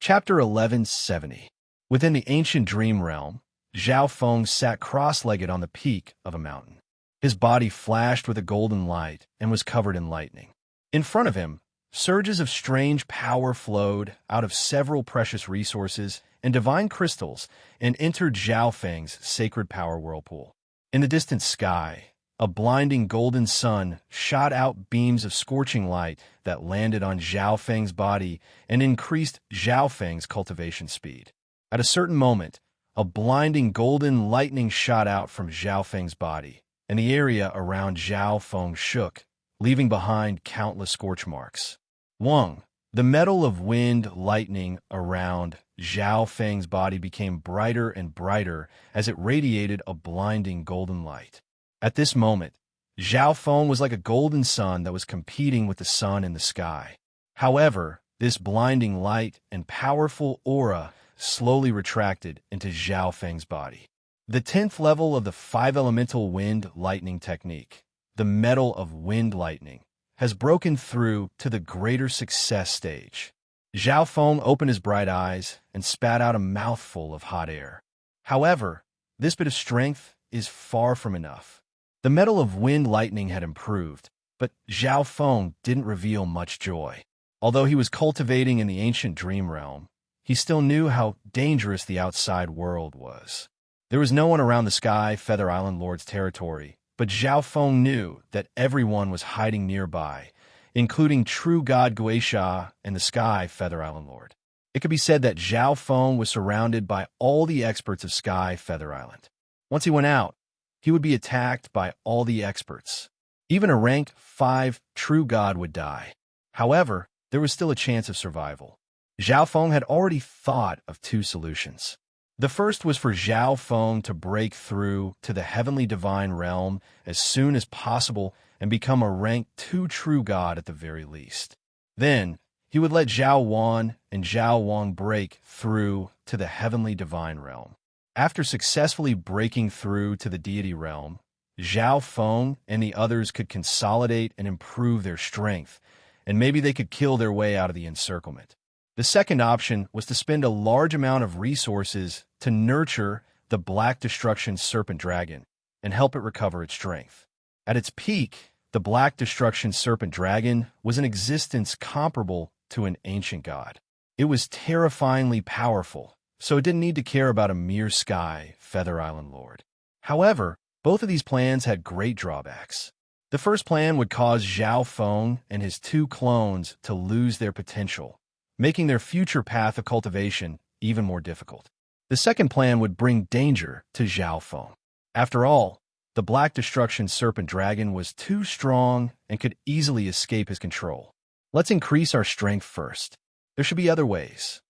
Chapter 1170. Within the ancient dream realm, Zhao Feng sat cross-legged on the peak of a mountain. His body flashed with a golden light and was covered in lightning. In front of him, surges of strange power flowed out of several precious resources and divine crystals and entered Zhao Feng's sacred power whirlpool. In the distant sky, a blinding golden sun shot out beams of scorching light that landed on Zhao Feng's body and increased Zhao Feng's cultivation speed. At a certain moment, a blinding golden lightning shot out from Zhao Feng's body, and the area around Zhao Feng shook, leaving behind countless scorch marks. Wang, the metal of wind lightning around Zhao Feng's body became brighter and brighter as it radiated a blinding golden light. At this moment, Zhao Feng was like a golden sun that was competing with the sun in the sky. However, this blinding light and powerful aura slowly retracted into Zhao Feng's body. The 10th level of the 5-elemental wind lightning technique, the metal of wind lightning, has broken through to the greater success stage. Zhao Feng opened his bright eyes and spat out a mouthful of hot air. However, this bit of strength is far from enough. The metal of wind lightning had improved, but Zhao Feng didn't reveal much joy. Although he was cultivating in the ancient dream realm, he still knew how dangerous the outside world was. There was no one around the Sky Feather Island Lord's territory, but Zhao Feng knew that everyone was hiding nearby, including true God Guisha and the Sky Feather Island Lord. It could be said that Zhao Feng was surrounded by all the experts of Sky Feather Island. Once he went out, he would be attacked by all the experts. Even a rank 5 true God would die. However, there was still a chance of survival. Zhao Feng had already thought of 2 solutions. The first was for Zhao Feng to break through to the heavenly divine realm as soon as possible and become a rank 2 true God at the very least. Then, he would let Zhao Wan and Zhao Wang break through to the heavenly divine realm. After successfully breaking through to the deity realm, Zhao Feng and the others could consolidate and improve their strength, and maybe they could kill their way out of the encirclement. The second option was to spend a large amount of resources to nurture the Black Destruction Serpent Dragon and help it recover its strength. At its peak, the Black Destruction Serpent Dragon was an existence comparable to an ancient god. It was terrifyingly powerful, so it didn't need to care about a mere Sky Feather Island Lord. However, both of these plans had great drawbacks. The first plan would cause Zhao Feng and his 2 clones to lose their potential, making their future path of cultivation even more difficult. The second plan would bring danger to Zhao Feng. After all, the Black Destruction Serpent Dragon was too strong and could easily escape his control. Let's increase our strength first. There should be other ways.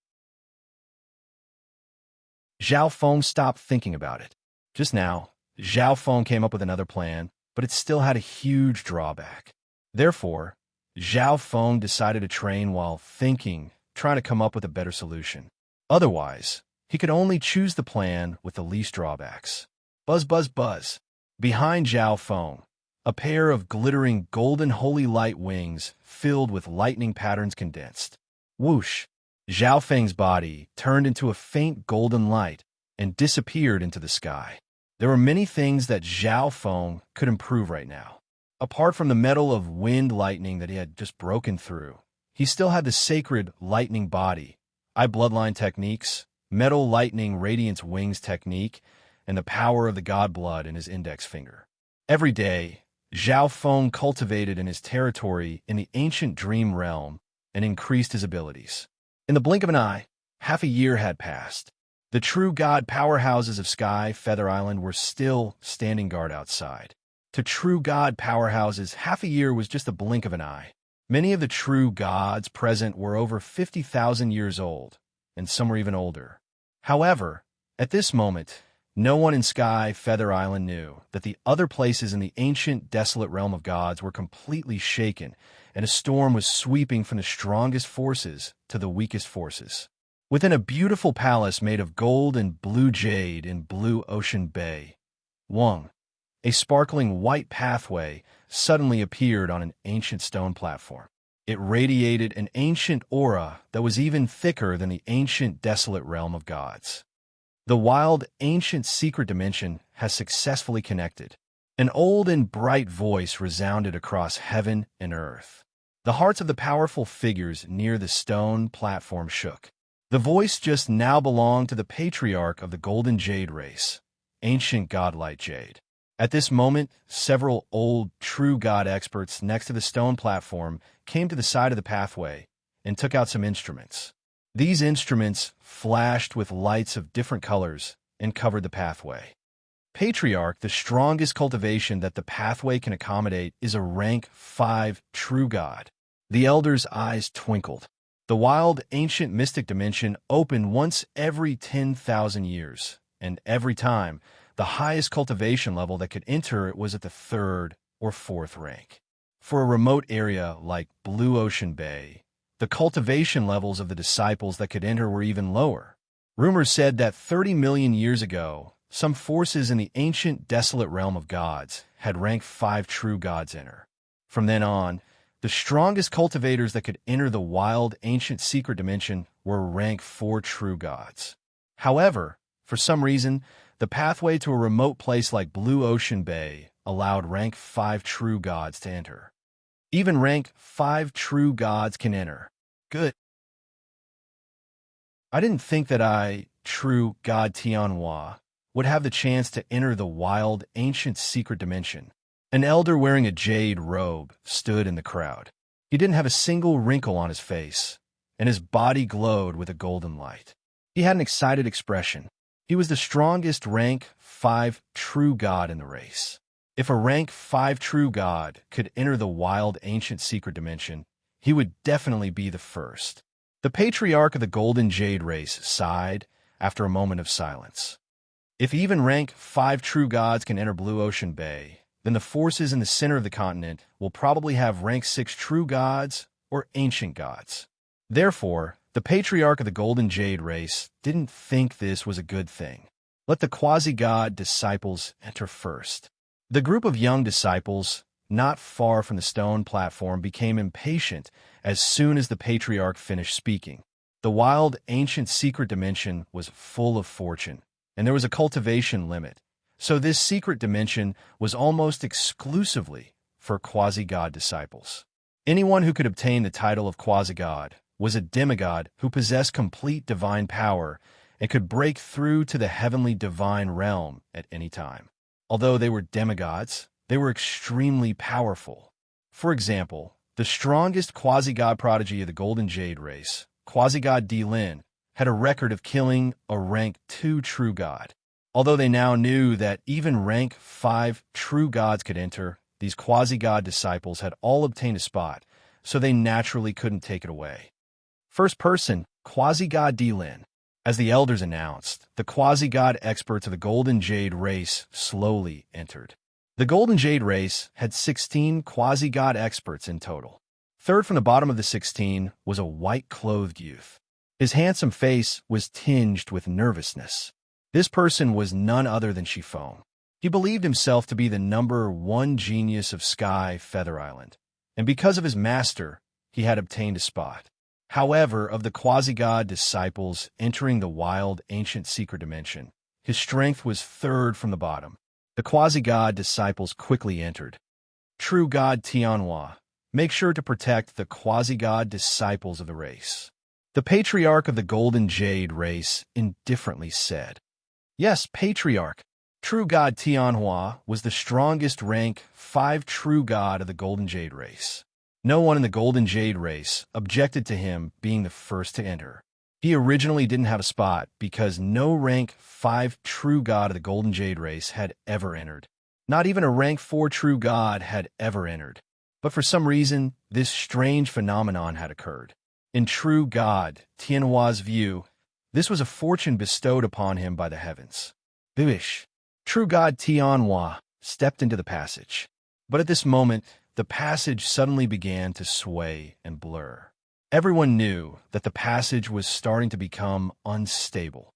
Zhao Feng stopped thinking about it. Just now, Zhao Feng came up with another plan, but it still had a huge drawback. Therefore, Zhao Feng decided to train while thinking, trying to come up with a better solution. Otherwise, he could only choose the plan with the least drawbacks. Buzz, buzz, buzz. Behind Zhao Feng, a pair of glittering golden holy light wings filled with lightning patterns condensed. Whoosh! Zhao Feng's body turned into a faint golden light and disappeared into the sky. There were many things that Zhao Feng could improve right now. Apart from the metal of wind lightning that he had just broken through, he still had the sacred lightning body, eye bloodline techniques, metal lightning radiance wings technique, and the power of the god blood in his index finger. Every day, Zhao Feng cultivated in his territory in the ancient dream realm and increased his abilities. In the blink of an eye, half a year had passed. The true god powerhouses of Sky Feather Island were still standing guard outside. To true god powerhouses, half a year was just a blink of an eye. Many of the true gods present were over 50,000 years old, and some were even older. However, at this moment, no one in Sky Feather Island knew that the other places in the ancient, desolate realm of gods were completely shaken, and a storm was sweeping from the strongest forces to the weakest forces. Within a beautiful palace made of gold and blue jade in Blue Ocean Bay, Wang, a sparkling white pathway suddenly appeared on an ancient stone platform. It radiated an ancient aura that was even thicker than the ancient, desolate realm of gods. The wild, ancient secret dimension has successfully connected. An old and bright voice resounded across heaven and earth. The hearts of the powerful figures near the stone platform shook. The voice just now belonged to the patriarch of the Golden Jade race, ancient godlike Jade. At this moment, several old, true god experts next to the stone platform came to the side of the pathway and took out some instruments. These instruments flashed with lights of different colors and covered the pathway. Patriarch, the strongest cultivation that the pathway can accommodate, is a rank 5 true god. The elder's eyes twinkled. The wild, ancient mystic dimension opened once every 10,000 years, and every time, the highest cultivation level that could enter it was at the 3rd or 4th rank. For a remote area like Blue Ocean Bay, the cultivation levels of the disciples that could enter were even lower. Rumors said that 30 million years ago, some forces in the ancient, desolate realm of gods had rank 5 true gods enter. From then on, the strongest cultivators that could enter the wild, ancient secret dimension were rank 4 true gods. However, for some reason, the pathway to a remote place like Blue Ocean Bay allowed rank 5 true gods to enter. Even rank 5 true gods can enter. Good. I didn't think that true god Tianhua, would have the chance to enter the wild, ancient secret dimension. An elder wearing a jade robe stood in the crowd. He didn't have a single wrinkle on his face, and his body glowed with a golden light. He had an excited expression. He was the strongest rank 5 true god in the race. If a rank 5 true god could enter the wild, ancient secret dimension, he would definitely be the first. The patriarch of the Golden Jade race sighed after a moment of silence. If even rank 5 true gods can enter Blue Ocean Bay, then the forces in the center of the continent will probably have rank 6 true gods or ancient gods. Therefore, the patriarch of the Golden Jade race didn't think this was a good thing. Let the quasi-god disciples enter first. The group of young disciples, not far from the stone platform, became impatient as soon as the patriarch finished speaking. The wild, ancient secret dimension was full of fortune, and there was a cultivation limit. So this secret dimension was almost exclusively for quasi-god disciples. Anyone who could obtain the title of quasi-god was a demigod who possessed complete divine power and could break through to the heavenly divine realm at any time. Although they were demigods, they were extremely powerful. For example, the strongest quasi-god prodigy of the Golden Jade race, quasi-god Lin, had a record of killing a rank 2 true god. Although they now knew that even rank 5 true gods could enter, these quasi-god disciples had all obtained a spot, so they naturally couldn't take it away. First person, quasi-god Lin. As the elders announced, the quasi-god experts of the Golden Jade race slowly entered. The Golden Jade race had 16 quasi-god experts in total. Third from the bottom of the 16 was a white-clothed youth. His handsome face was tinged with nervousness. This person was none other than Shifeng. He believed himself to be the #1 genius of Sky Feather Island, and because of his master, he had obtained a spot. However, of the quasi-god disciples entering the wild, ancient secret dimension, His strength was third from the bottom. The quasi-god disciples quickly entered. True God Tianhua, make sure to protect the quasi-god disciples of the race. The patriarch of the Golden Jade race indifferently said. Yes, patriarch. True God Tianhua was the strongest rank 5 true god of the Golden Jade race. No one in the Golden Jade race objected to him being the first to enter. He originally didn't have a spot because no rank 5 true god of the Golden Jade race had ever entered. Not even a rank 4 true god had ever entered. But for some reason, this strange phenomenon had occurred. In true God Tianhua's view, this was a fortune bestowed upon him by the heavens. Bish. True God Tianhua stepped into the passage. But at this moment, the passage suddenly began to sway and blur. Everyone knew that the passage was starting to become unstable.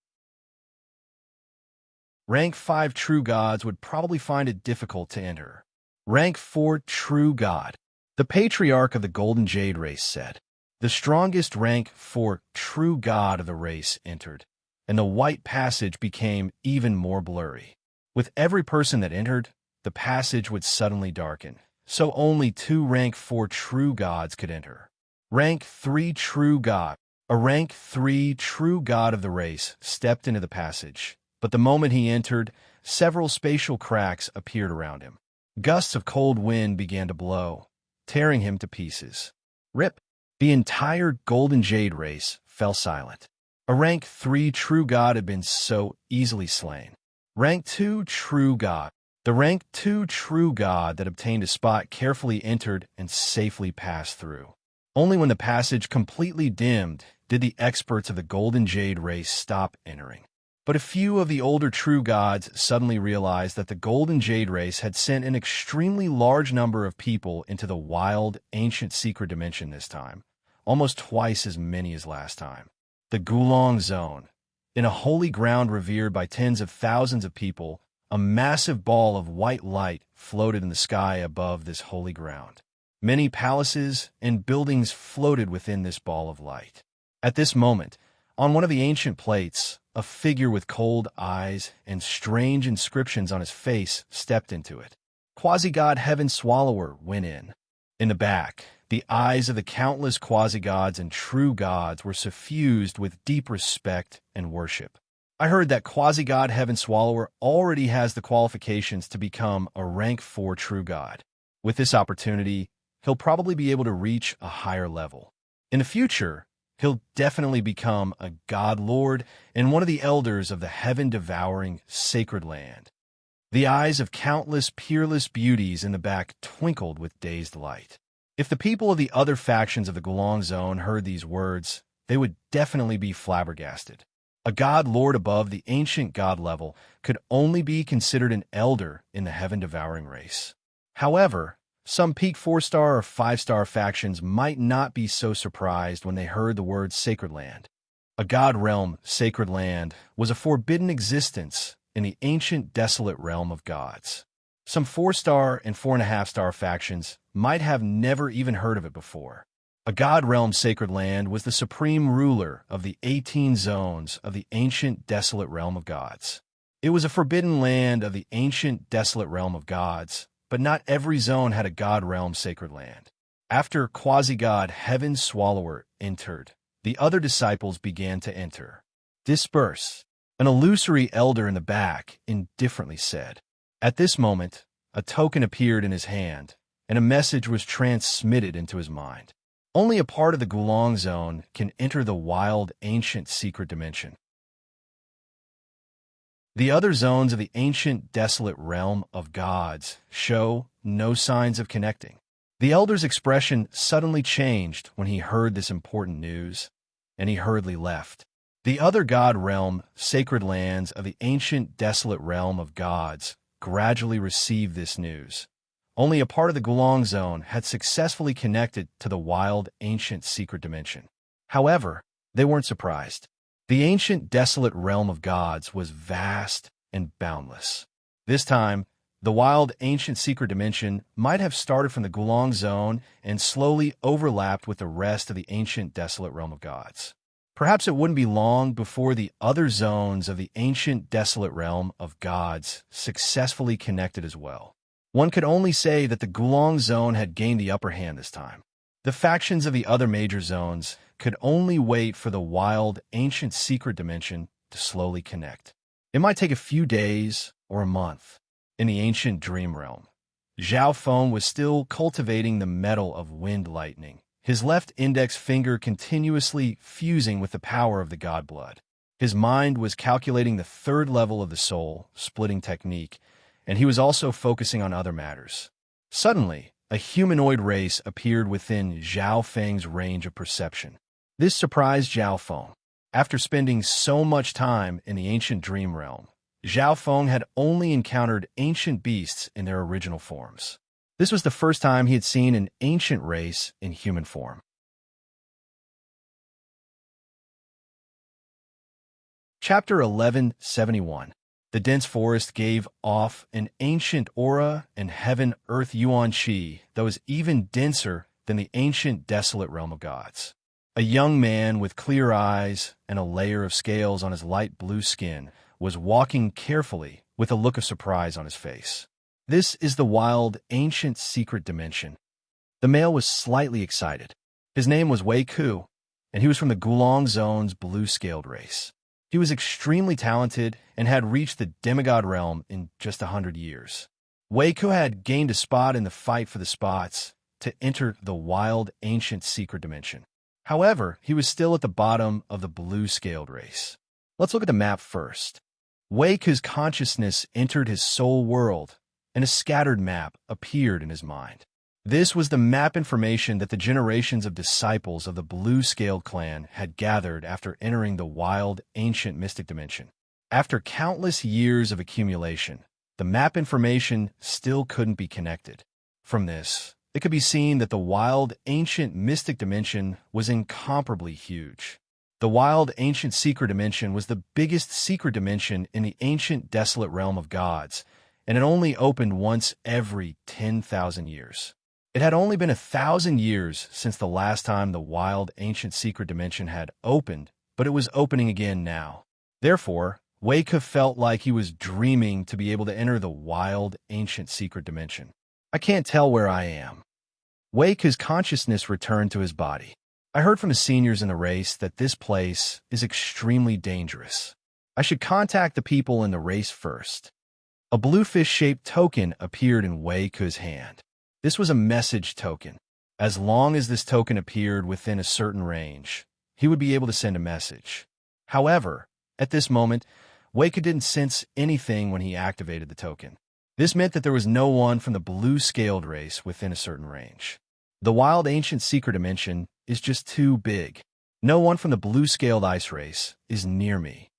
Rank 5 true gods would probably find it difficult to enter. Rank 4 true god. The patriarch of the Golden Jade race said. The strongest rank 4 true god of the race entered, and the white passage became even more blurry. With every person that entered, the passage would suddenly darken, so only 2 rank 4 true gods could enter. Rank 3 true god. A rank 3 true god of the race stepped into the passage, but the moment he entered, several spatial cracks appeared around him. Gusts of cold wind began to blow, tearing him to pieces. Rip! The entire Golden Jade race fell silent. A rank 3 true god had been so easily slain. Rank 2 true god. The rank 2 true god that obtained a spot carefully entered and safely passed through. Only when the passage completely dimmed did the experts of the Golden Jade race stop entering. But a few of the older true gods suddenly realized that the Golden Jade race had sent an extremely large number of people into the wild, ancient secret dimension this time, almost twice as many as last time. The Gulong Zone. In a holy ground revered by tens of thousands of people, a massive ball of white light floated in the sky above this holy ground. Many palaces and buildings floated within this ball of light. At this moment, on one of the ancient plates, a figure with cold eyes and strange inscriptions on his face stepped into it. Quasi-god Heaven Swallower went in. In the back, the eyes of the countless quasi-gods and true gods were suffused with deep respect and worship. I heard that quasi-god Heaven Swallower already has the qualifications to become a rank 4 true god. With this opportunity, he'll probably be able to reach a higher level. In the future, he'll definitely become a god lord and one of the elders of the heaven-devouring sacred land. The eyes of countless peerless beauties in the back twinkled with dazed light. If the people of the other factions of the Gulong Zone heard these words, they would definitely be flabbergasted. A god lord above the ancient god level could only be considered an elder in the heaven-devouring race. However, some peak 4-star or 5-star factions might not be so surprised when they heard the word Sacred Land. A god realm, Sacred Land, was a forbidden existence in the ancient desolate realm of gods. Some 4-star and 4.5-star factions might have never even heard of it before. A god realm Sacred Land was the supreme ruler of the 18 zones of the ancient desolate realm of gods. It was a forbidden land of the ancient desolate realm of gods, but not every zone had a god realm Sacred Land. After quasi-god Heaven Swallower entered, the other disciples began to enter. Disperse. An illusory elder in the back indifferently said. At this moment, a token appeared in his hand, and a message was transmitted into his mind. Only a part of the Gulong Zone can enter the wild, ancient secret dimension. The other zones of the ancient, desolate realm of gods show no signs of connecting. The elder's expression suddenly changed when he heard this important news, and he hurriedly left. The other god realm, sacred lands of the ancient, desolate realm of gods gradually received this news. Only a part of the Gulong Zone had successfully connected to the wild, ancient secret dimension. However, they weren't surprised. The ancient, desolate realm of gods was vast and boundless. This time, the wild, ancient secret dimension might have started from the Gulong Zone and slowly overlapped with the rest of the ancient, desolate realm of gods. Perhaps it wouldn't be long before the other zones of the ancient desolate realm of gods successfully connected as well. One could only say that the Gulong zone had gained the upper hand this time. The factions of the other major zones could only wait for the wild, ancient secret dimension to slowly connect. It might take a few days or a month. In the ancient dream realm, Zhao Feng was still cultivating the metal of wind lightning, his left index finger continuously fusing with the power of the god blood. His mind was calculating the third level of the soul splitting technique, and he was also focusing on other matters. Suddenly, a humanoid race appeared within Zhao Feng's range of perception. This surprised Zhao Feng. After spending so much time in the ancient dream realm, Zhao Feng had only encountered ancient beasts in their original forms. This was the first time he had seen an ancient race in human form. Chapter 1171. The dense forest gave off an ancient aura, and heaven-earth yuan qi that was even denser than the ancient desolate realm of gods. A young man with clear eyes and a layer of scales on his light blue skin was walking carefully with a look of surprise on his face. This is the wild, ancient secret dimension. The male was slightly excited. His name was Wei Ku, and he was from the Gulong Zone's blue-scaled race. He was extremely talented and had reached the demigod realm in just 100 years. Wei Ku had gained a spot in the fight for the spots to enter the wild, ancient secret dimension. However, he was still at the bottom of the blue-scaled race. Let's look at the map first. Wei Ku's consciousness entered his soul world, and a scattered map appeared in his mind. This was the map information that the generations of disciples of the blue-scaled clan had gathered after entering the wild, ancient mystic dimension. After countless years of accumulation, the map information still couldn't be connected. From this, it could be seen that the wild, ancient mystic dimension was incomparably huge. The wild, ancient secret dimension was the biggest secret dimension in the ancient desolate realm of gods, and it only opened once every 10,000 years. It had only been 1,000 years since the last time the wild, ancient secret dimension had opened, but it was opening again now. Therefore, Wei Ku felt like he was dreaming to be able to enter the wild, ancient secret dimension. I can't tell where I am. Wei Ku's consciousness returned to his body. I heard from the seniors in the race that this place is extremely dangerous. I should contact the people in the race first. A bluefish-shaped token appeared in Wei Ku's hand. This was a message token. As long as this token appeared within a certain range, he would be able to send a message. However, at this moment, Wei Ku didn't sense anything when he activated the token. This meant that there was no one from the blue-scaled race within a certain range. The wild ancient secret dimension is just too big. No one from the blue-scaled ice race is near me.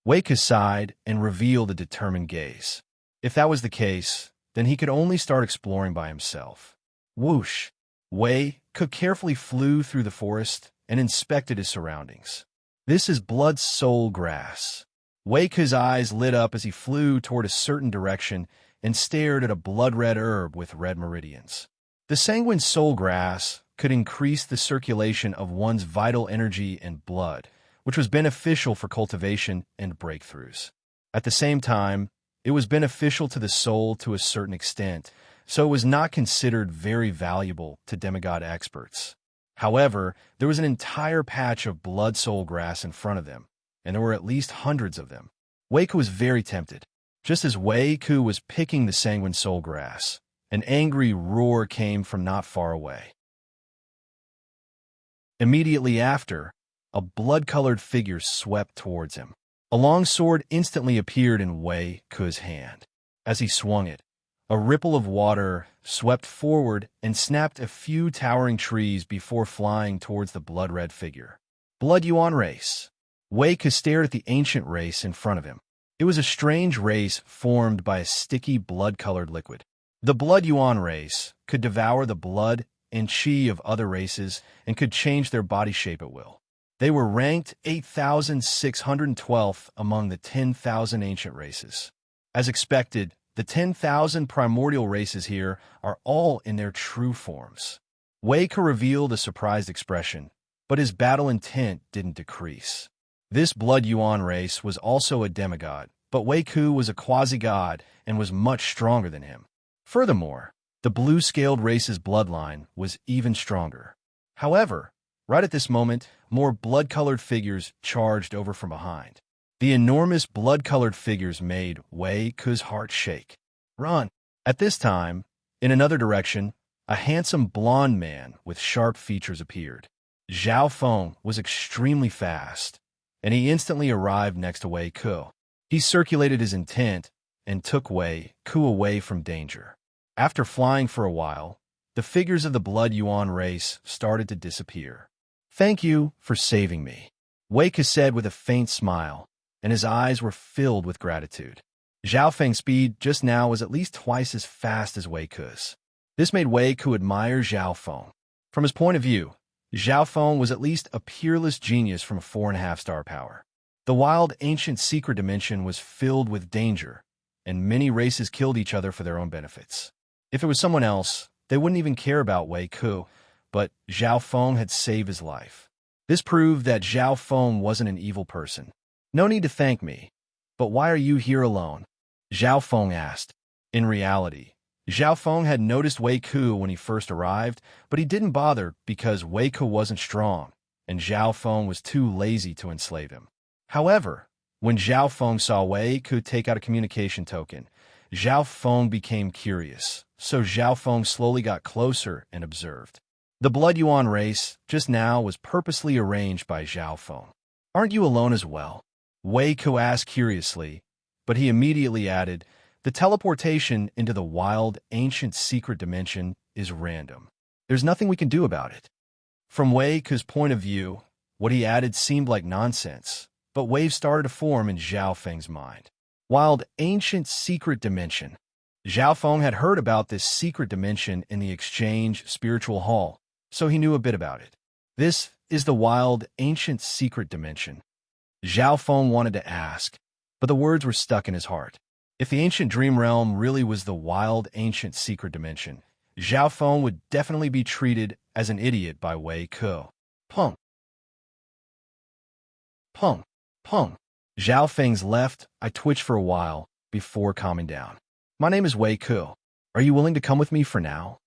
Wei Ku sighed and revealed a determined gaze. If that was the case, then he could only start exploring by himself. Whoosh! Wei Ku carefully flew through the forest and inspected his surroundings. This is blood soul grass. Wei Ku's eyes lit up as he flew toward a certain direction and stared at a blood-red herb with red meridians. The sanguine soul grass could increase the circulation of one's vital energy and blood, which was beneficial for cultivation and breakthroughs. At the same time, it was beneficial to the soul to a certain extent, so it was not considered very valuable to demigod experts. However, there was an entire patch of blood soul grass in front of them, and there were at least hundreds of them. Wei Ku was very tempted. Just as Wei Ku was picking the sanguine soul grass, an angry roar came from not far away. Immediately after, a blood-colored figure swept towards him. A long sword instantly appeared in Wei Ku's hand. As he swung it, a ripple of water swept forward and snapped a few towering trees before flying towards the blood-red figure. Blood Yuan race. Wei Ku stared at the ancient race in front of him. It was a strange race formed by a sticky blood-colored liquid. The Blood Yuan race could devour the blood and qi of other races and could change their body shape at will. They were ranked 8,612th among the 10,000 ancient races. As expected, the 10,000 primordial races here are all in their true forms. Wei Ku revealed a surprised expression, but his battle intent didn't decrease. This Blood Yuan race was also a demigod, but Wei Ku was a quasi-god and was much stronger than him. Furthermore, the blue-scaled race's bloodline was even stronger. However, right at this moment, more blood-colored figures charged over from behind. The enormous blood-colored figures made Wei Ku's heart shake. Run! At this time, in another direction, a handsome blond man with sharp features appeared. Zhao Feng was extremely fast, and he instantly arrived next to Wei Ku. He circulated his intent and took Wei Ku away from danger. After flying for a while, the figures of the Blood Yuan race started to disappear. "Thank you for saving me," Wei Ku said with a faint smile, and his eyes were filled with gratitude. Zhao Feng's speed just now was at least twice as fast as Wei Ku's. This made Wei Ku admire Zhao Feng. From his point of view, Zhao Feng was at least a peerless genius from a 4.5-star power. The wild ancient secret dimension was filled with danger, and many races killed each other for their own benefits. If it was someone else, they wouldn't even care about Wei Ku, but Zhao Feng had saved his life. This proved that Zhao Feng wasn't an evil person. "No need to thank me, but why are you here alone?" Zhao Feng asked. In reality, Zhao Feng had noticed Wei Ku when he first arrived, but he didn't bother because Wei Ku wasn't strong, and Zhao Feng was too lazy to enslave him. However, when Zhao Feng saw Wei Ku take out a communication token, Zhao Feng became curious, so Zhao Feng slowly got closer and observed. The Blood Yuan race just now was purposely arranged by Zhao Feng. "Aren't you alone as well?" Wei Ku asked curiously, but he immediately added, "The teleportation into the wild, ancient secret dimension is random. There's nothing we can do about it." From Wei Ku's point of view, what he added seemed like nonsense, but waves started to form in Zhao Feng's mind. Wild, ancient secret dimension. Zhao Feng had heard about this secret dimension in the exchange spiritual hall, so he knew a bit about it. This is the wild, ancient secret dimension. Zhao Feng wanted to ask, but the words were stuck in his heart. If the ancient dream realm really was the wild, ancient secret dimension, Zhao Feng would definitely be treated as an idiot by Wei Ku. Pung. Pung. Pung. Zhao Feng's left, I twitched for a while before calming down. "My name is Wei Ku. Are you willing to come with me for now?"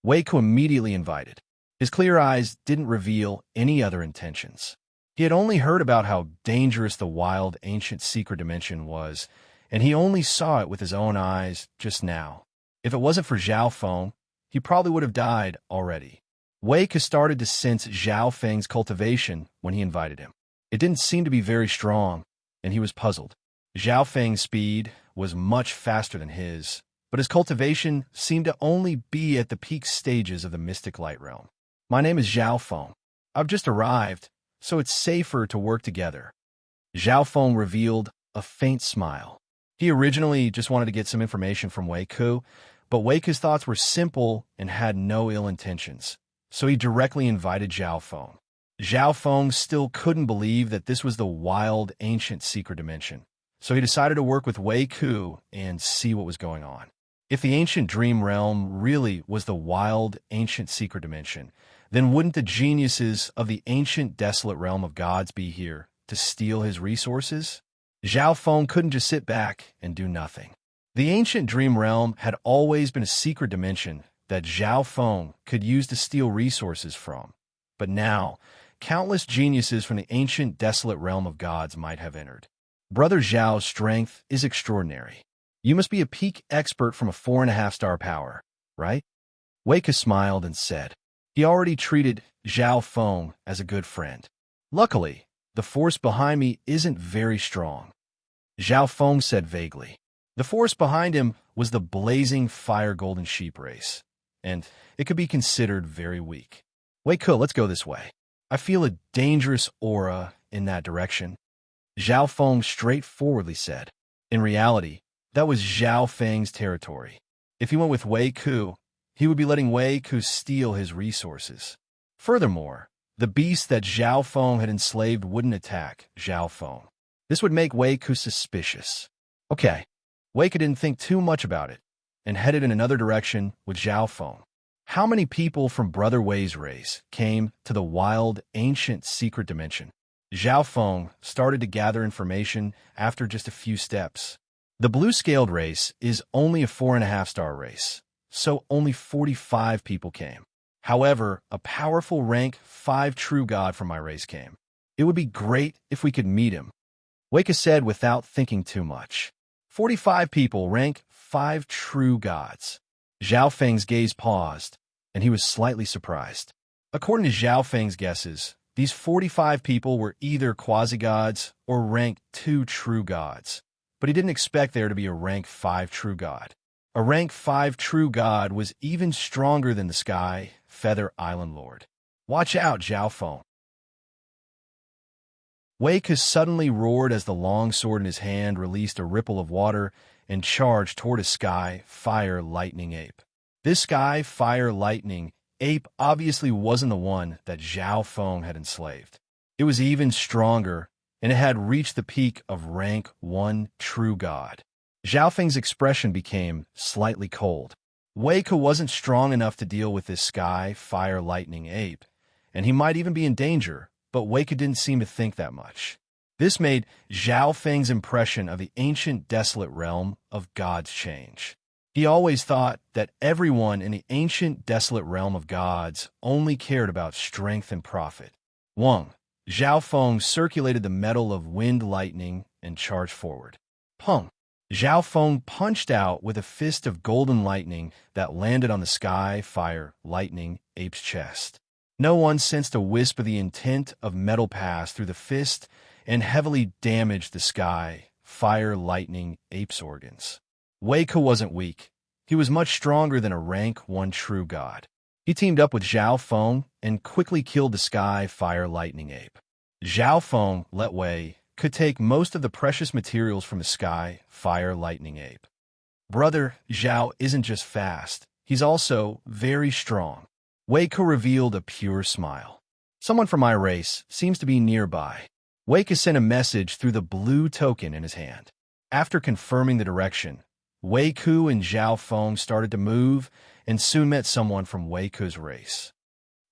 Wei Ku immediately invited. His clear eyes didn't reveal any other intentions. He had only heard about how dangerous the wild, ancient secret dimension was, and he only saw it with his own eyes just now. If it wasn't for Zhao Feng, he probably would have died already. Wei Ku started to sense Zhao Feng's cultivation when he invited him. It didn't seem to be very strong, and he was puzzled. Zhao Feng's speed was much faster than his, but his cultivation seemed to only be at the peak stages of the mystic light realm. "My name is Zhao Feng. I've just arrived, so it's safer to work together." Zhao Feng revealed a faint smile. He originally just wanted to get some information from Wei Ku, but Wei Ku's thoughts were simple and had no ill intentions, so he directly invited Zhao Feng. Zhao Feng still couldn't believe that this was the wild, ancient secret dimension, so he decided to work with Wei Ku and see what was going on. If the ancient dream realm really was the wild, ancient secret dimension, then wouldn't the geniuses of the ancient desolate realm of gods be here to steal his resources? Zhao Feng couldn't just sit back and do nothing. The ancient dream realm had always been a secret dimension that Zhao Feng could use to steal resources from, but now countless geniuses from the ancient desolate realm of gods might have entered. Brother Zhao's strength is extraordinary. You must be a peak expert from a 4.5-star power, right? Wei Ku smiled and said. He already treated Zhao Feng as a good friend. Luckily, the force behind me isn't very strong, Zhao Feng said vaguely. The force behind him was the blazing fire golden sheep race, and it could be considered very weak. Wei Ku, let's go this way. I feel a dangerous aura in that direction, Zhao Feng straightforwardly said. In reality, that was Zhao Feng's territory. If he went with Wei Ku, he would be letting Wei Ku steal his resources. Furthermore, the beast that Zhao Feng had enslaved wouldn't attack Zhao Feng. This would make Wei Ku suspicious. Okay, Wei Ku didn't think too much about it and headed in another direction with Zhao Feng. How many people from Brother Wei's race came to the wild, ancient, secret dimension? Zhao Feng started to gather information after just a few steps. The blue-scaled race is only a 4.5-star race, so only 45 people came. However, a powerful rank 5 true god from my race came. It would be great if we could meet him, Weka said without thinking too much. 45 people rank 5 true gods. Zhao Feng's gaze paused, and he was slightly surprised. According to Zhao Feng's guesses, these 45 people were either quasi-gods or rank 2 true gods, but he didn't expect there to be a rank 5 true god. A rank 5 true god was even stronger than the Sky Feather Island Lord. Watch out, Zhao Feng. Wei suddenly roared as the long sword in his hand released a ripple of water and charged toward a Sky Fire Lightning ape. This Sky Fire Lightning ape obviously wasn't the one that Zhao Feng had enslaved. It was even stronger, and it had reached the peak of rank 1 true god. Zhao Feng's expression became slightly cold. Wei wasn't strong enough to deal with this Sky Fire Lightning ape, and he might even be in danger, but Wei didn't seem to think that much. This made Zhao Feng's impression of the ancient desolate realm of gods change. He always thought that everyone in the ancient desolate realm of gods only cared about strength and profit. Wang, Zhao Feng circulated the metal of wind lightning and charged forward. Pung! Zhao Feng punched out with a fist of golden lightning that landed on the Sky Fire Lightning ape's chest. No one sensed a wisp of the intent of metal pass through the fist and heavily damaged the Sky Fire Lightning ape's organs. Wei wasn't weak. He was much stronger than a rank 1 true god. He teamed up with Zhao Feng and quickly killed the Sky Fire Lightning ape. Zhao Feng let Wei could take most of the precious materials from the Sky Fire Lightning ape. Brother Zhao isn't just fast, he's also very strong. Wei revealed a pure smile. Someone from my race seems to be nearby. Wei sent a message through the blue token in his hand. After confirming the direction, Wei and Zhao Feng started to move and soon met someone from Wei's race.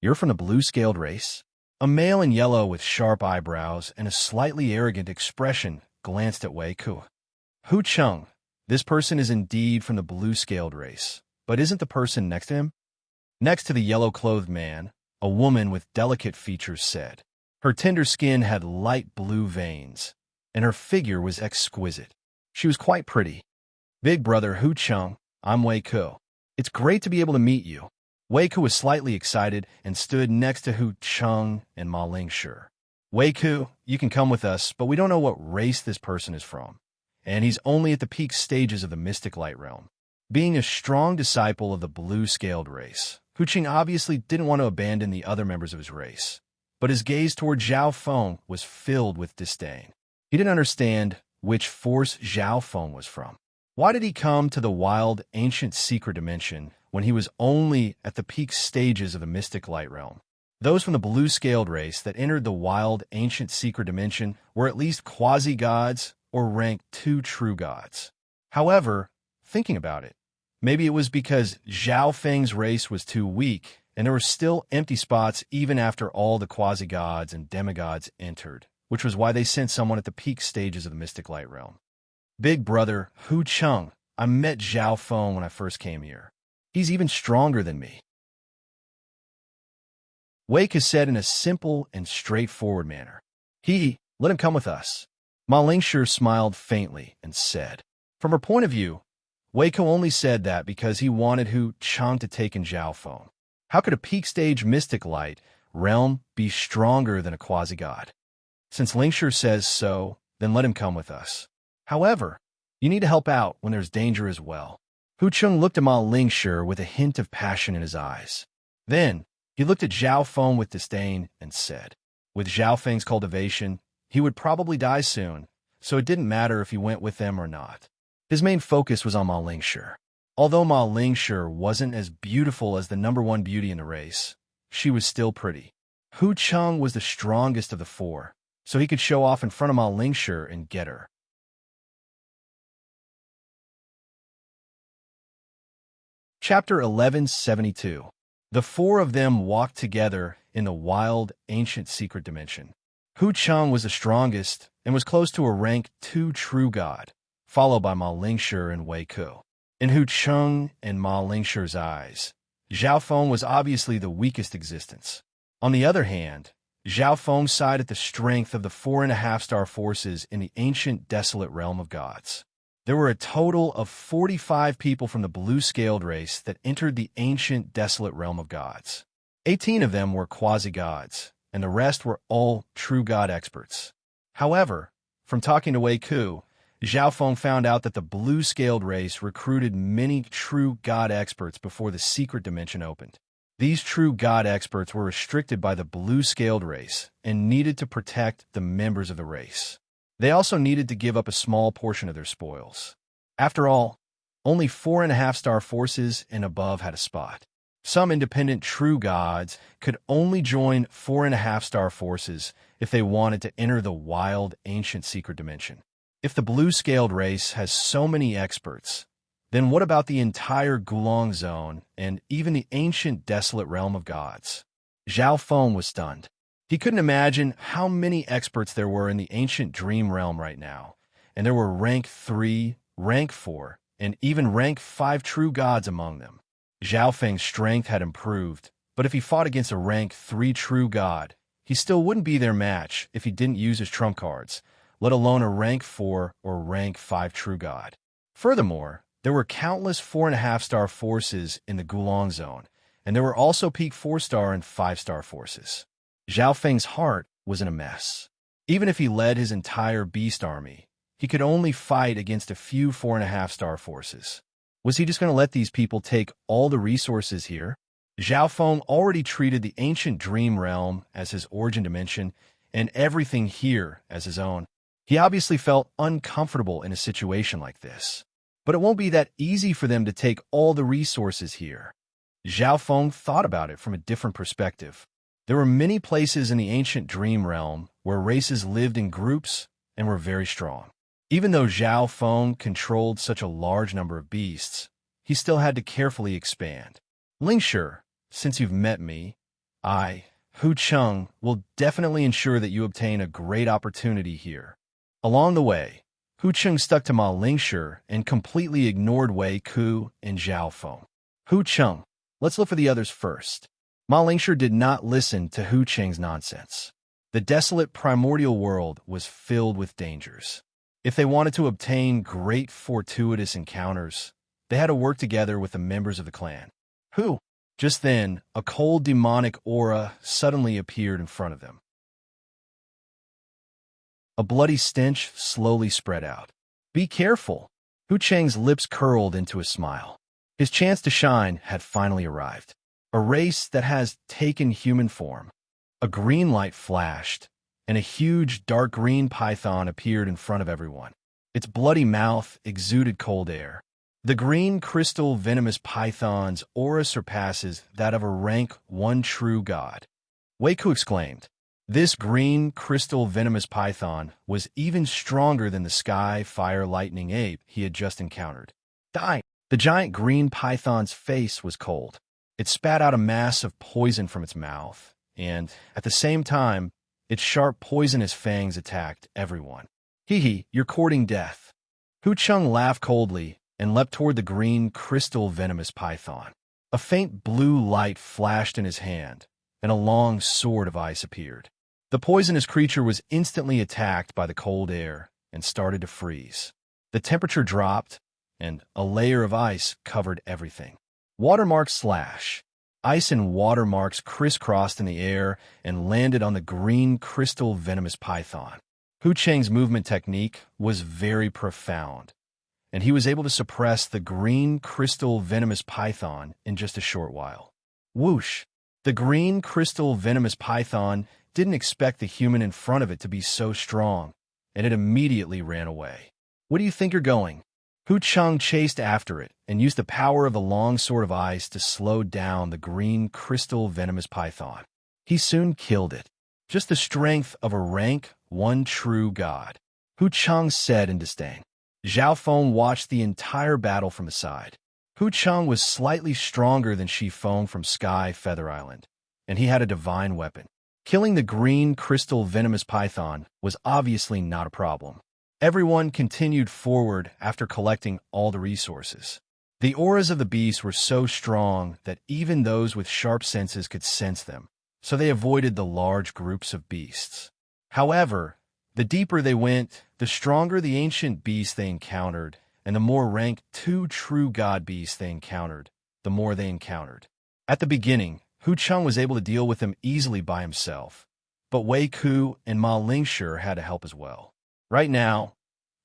You're from the blue-scaled race? A male in yellow with sharp eyebrows and a slightly arrogant expression glanced at Wei. Hu Cheng, this person is indeed from the blue-scaled race, but isn't the person next to him? Next to the yellow-clothed man, a woman with delicate features said. Her tender skin had light blue veins, and her figure was exquisite. She was quite pretty. Big brother Hu Cheng, I'm Wei. It's great to be able to meet you. Wei was slightly excited and stood next to Hu Cheng and Ma Lingshi. Wei, you can come with us, but we don't know what race this person is from, and he's only at the peak stages of the mystic light realm. Being a strong disciple of the blue-scaled race, Hu Cheng obviously didn't want to abandon the other members of his race, but his gaze toward Zhao Feng was filled with disdain. He didn't understand which force Zhao Feng was from. Why did he come to the wild, ancient secret dimension when he was only at the peak stages of the mystic light realm? Those from the blue-scaled race that entered the wild, ancient secret dimension were at least quasi-gods or rank 2 true gods. However, thinking about it, maybe it was because Zhao Feng's race was too weak and there were still empty spots even after all the quasi-gods and demigods entered, which was why they sent someone at the peak stages of the mystic light realm. Big brother Hu Cheng, I met Zhao Feng when I first came here. He's even stronger than me. Wei said in a simple and straightforward manner. Let him come with us. Ma Lingshi smiled faintly and said. From her point of view, Wei only said that because he wanted Hu Cheng to take in Zhao Feng. How could a peak stage mystic light realm be stronger than a quasi-god? Since Lingshi says so, then let him come with us. However, you need to help out when there's danger as well. Hu Cheng looked at Ma Lingshi with a hint of passion in his eyes. Then, he looked at Zhao Feng with disdain and said, with Zhao Feng's cultivation, he would probably die soon, so it didn't matter if he went with them or not. His main focus was on Ma Lingshi. Although Ma Lingshi wasn't as beautiful as the #1 beauty in the race, she was still pretty. Hu Cheng was the strongest of the 4, so he could show off in front of Ma Lingshi and get her. Chapter 1172 The four of them walked together in the wild, ancient secret dimension. Hu Cheng was the strongest and was close to a rank 2 true god, followed by Ma Lingshi and Wei Ku. In Hu Cheng and Ma Lingshi's eyes, Zhao Feng was obviously the weakest existence. On the other hand, Zhao Feng sided the strength of the 4.5-star forces in the ancient desolate realm of gods. There were a total of 45 people from the blue-scaled race that entered the ancient desolate realm of gods. 18 of them were quasi-gods, and the rest were all true god experts. However, from talking to Wei Ku, Zhao Feng found out that the blue-scaled race recruited many true god experts before the secret dimension opened. These true god experts were restricted by the blue-scaled race and needed to protect the members of the race. They also needed to give up a small portion of their spoils. After all, only 4.5-star forces and above had a spot. Some independent true gods could only join 4.5-star forces if they wanted to enter the wild, ancient secret dimension. If the blue-scaled race has so many experts, then what about the entire Gulong Zone and even the ancient desolate realm of gods? Zhao Feng was stunned. He couldn't imagine how many experts there were in the ancient dream realm right now, and there were rank 3, rank 4, and even rank 5 true gods among them. Zhao Feng's strength had improved, but if he fought against a rank 3 true god, he still wouldn't be their match if he didn't use his trump cards, let alone a rank 4 or rank 5 true god. Furthermore, there were countless 4.5-star forces in the Gulong Zone, and there were also peak 4-star and 5-star forces. Zhao Feng's heart was in a mess. Even if he led his entire beast army, he could only fight against a few 4.5-star forces. Was he just going to let these people take all the resources here? Zhao Feng already treated the ancient dream realm as his origin dimension and everything here as his own. He obviously felt uncomfortable in a situation like this. But it won't be that easy for them to take all the resources here. Zhao Feng thought about it from a different perspective. There were many places in the ancient dream realm where races lived in groups and were very strong. Even though Zhao Feng controlled such a large number of beasts, he still had to carefully expand. Lingshi, since you've met me, Hu Cheng, will definitely ensure that you obtain a great opportunity here. Along the way, Hu Cheng stuck to Ma Lingshi and completely ignored Wei Ku and Zhao Feng. Hu Cheng, let's look for the others first. Ma Lingshi did not listen to Hu Cheng's nonsense. The desolate primordial world was filled with dangers. If they wanted to obtain great fortuitous encounters, they had to work together with the members of the clan. Who? Just then, a cold demonic aura suddenly appeared in front of them. A bloody stench slowly spread out. Be careful! Hu Cheng's lips curled into a smile. His chance to shine had finally arrived. A race that has taken human form. A green light flashed, and a huge dark green python appeared in front of everyone. Its bloody mouth exuded cold air. The green crystal venomous python's aura surpasses that of a rank 1 true god. Wei Ku exclaimed. This green crystal venomous python was even stronger than the sky fire lightning ape he had just encountered. Die! The giant green python's face was cold. It spat out a mass of poison from its mouth, and, at the same time, its sharp poisonous fangs attacked everyone. Hee, you're courting death. Hu Cheng laughed coldly and leapt toward the green crystal venomous python. A faint blue light flashed in his hand, and a long sword of ice appeared. The poisonous creature was instantly attacked by the cold air and started to freeze. The temperature dropped, and a layer of ice covered everything. Watermark slash. Ice and watermarks crisscrossed in the air and landed on the green crystal venomous python. Hu Cheng's movement technique was very profound, and he was able to suppress the green crystal venomous python in just a short while. Whoosh! The green crystal venomous python didn't expect the human in front of it to be so strong, and it immediately ran away. Where do you think you're going? Hu Cheng chased after it and used the power of the long sword of ice to slow down the green crystal venomous python. He soon killed it. Just the strength of a rank 1 true god, Hu Cheng said in disdain. Zhao Feng watched the entire battle from the side. Hu Cheng was slightly stronger than Shi Feng from Sky Feather Island, and he had a divine weapon. Killing the green crystal venomous python was obviously not a problem. Everyone continued forward after collecting all the resources. The auras of the beasts were so strong that even those with sharp senses could sense them, so they avoided the large groups of beasts. However, the deeper they went, the stronger the ancient beasts they encountered, and the more rank 2 true god beasts they encountered, the more they encountered. At the beginning, Hu Cheng was able to deal with them easily by himself, but Wei Ku and Ma Lingshi had to help as well. Right now,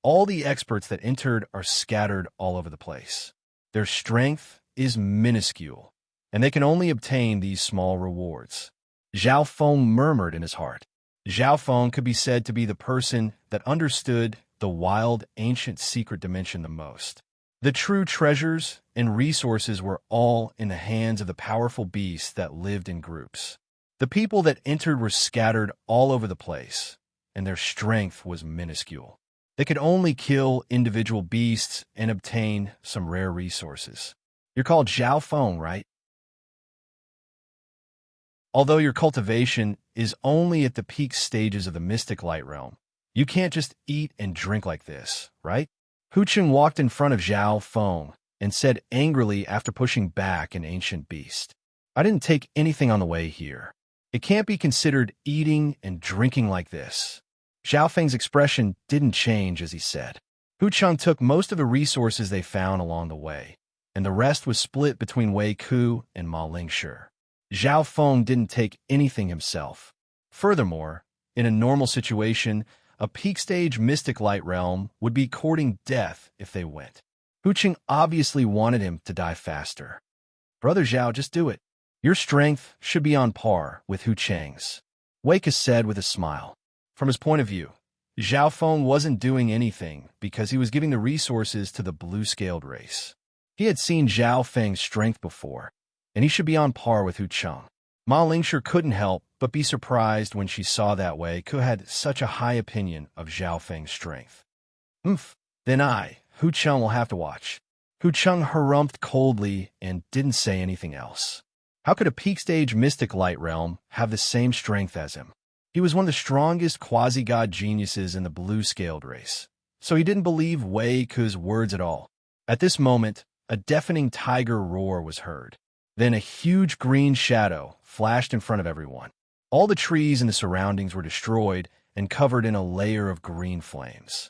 all the experts that entered are scattered all over the place. Their strength is minuscule, and they can only obtain these small rewards. Zhao Feng murmured in his heart. Zhao Feng could be said to be the person that understood the wild, ancient secret dimension the most. The true treasures and resources were all in the hands of the powerful beasts that lived in groups. The people that entered were scattered all over the place, and their strength was minuscule. They could only kill individual beasts and obtain some rare resources. You're called Zhao Feng, right? Although your cultivation is only at the peak stages of the mystic light realm, you can't just eat and drink like this, right? Hu Cheng walked in front of Zhao Feng and said angrily after pushing back an ancient beast. I didn't take anything on the way here. It can't be considered eating and drinking like this. Zhao Feng's expression didn't change as he said. Hu Cheng took most of the resources they found along the way, and the rest was split between Wei Ku and Ma Lingshi. Zhao Feng didn't take anything himself. Furthermore, in a normal situation, a peak stage mystic light realm would be courting death if they went. Hu Cheng obviously wanted him to die faster. Brother Zhao, just do it. Your strength should be on par with Hu Cheng's, Wei Ku said with a smile. From his point of view, Zhao Feng wasn't doing anything because he was giving the resources to the blue-scaled race. He had seen Zhao Feng's strength before, and he should be on par with Hu Cheng. Ma Lingshi couldn't help but be surprised when she saw that Wei Ku had such a high opinion of Zhao Feng's strength. Then Hu Cheng will have to watch. Hu Cheng harumphed coldly and didn't say anything else. How could a peak stage mystic light realm have the same strength as him? He was one of the strongest quasi-god geniuses in the blue-scaled race, so he didn't believe Wei Ku's words at all. At this moment, a deafening tiger roar was heard. Then a huge green shadow flashed in front of everyone. All the trees in the surroundings were destroyed and covered in a layer of green flames.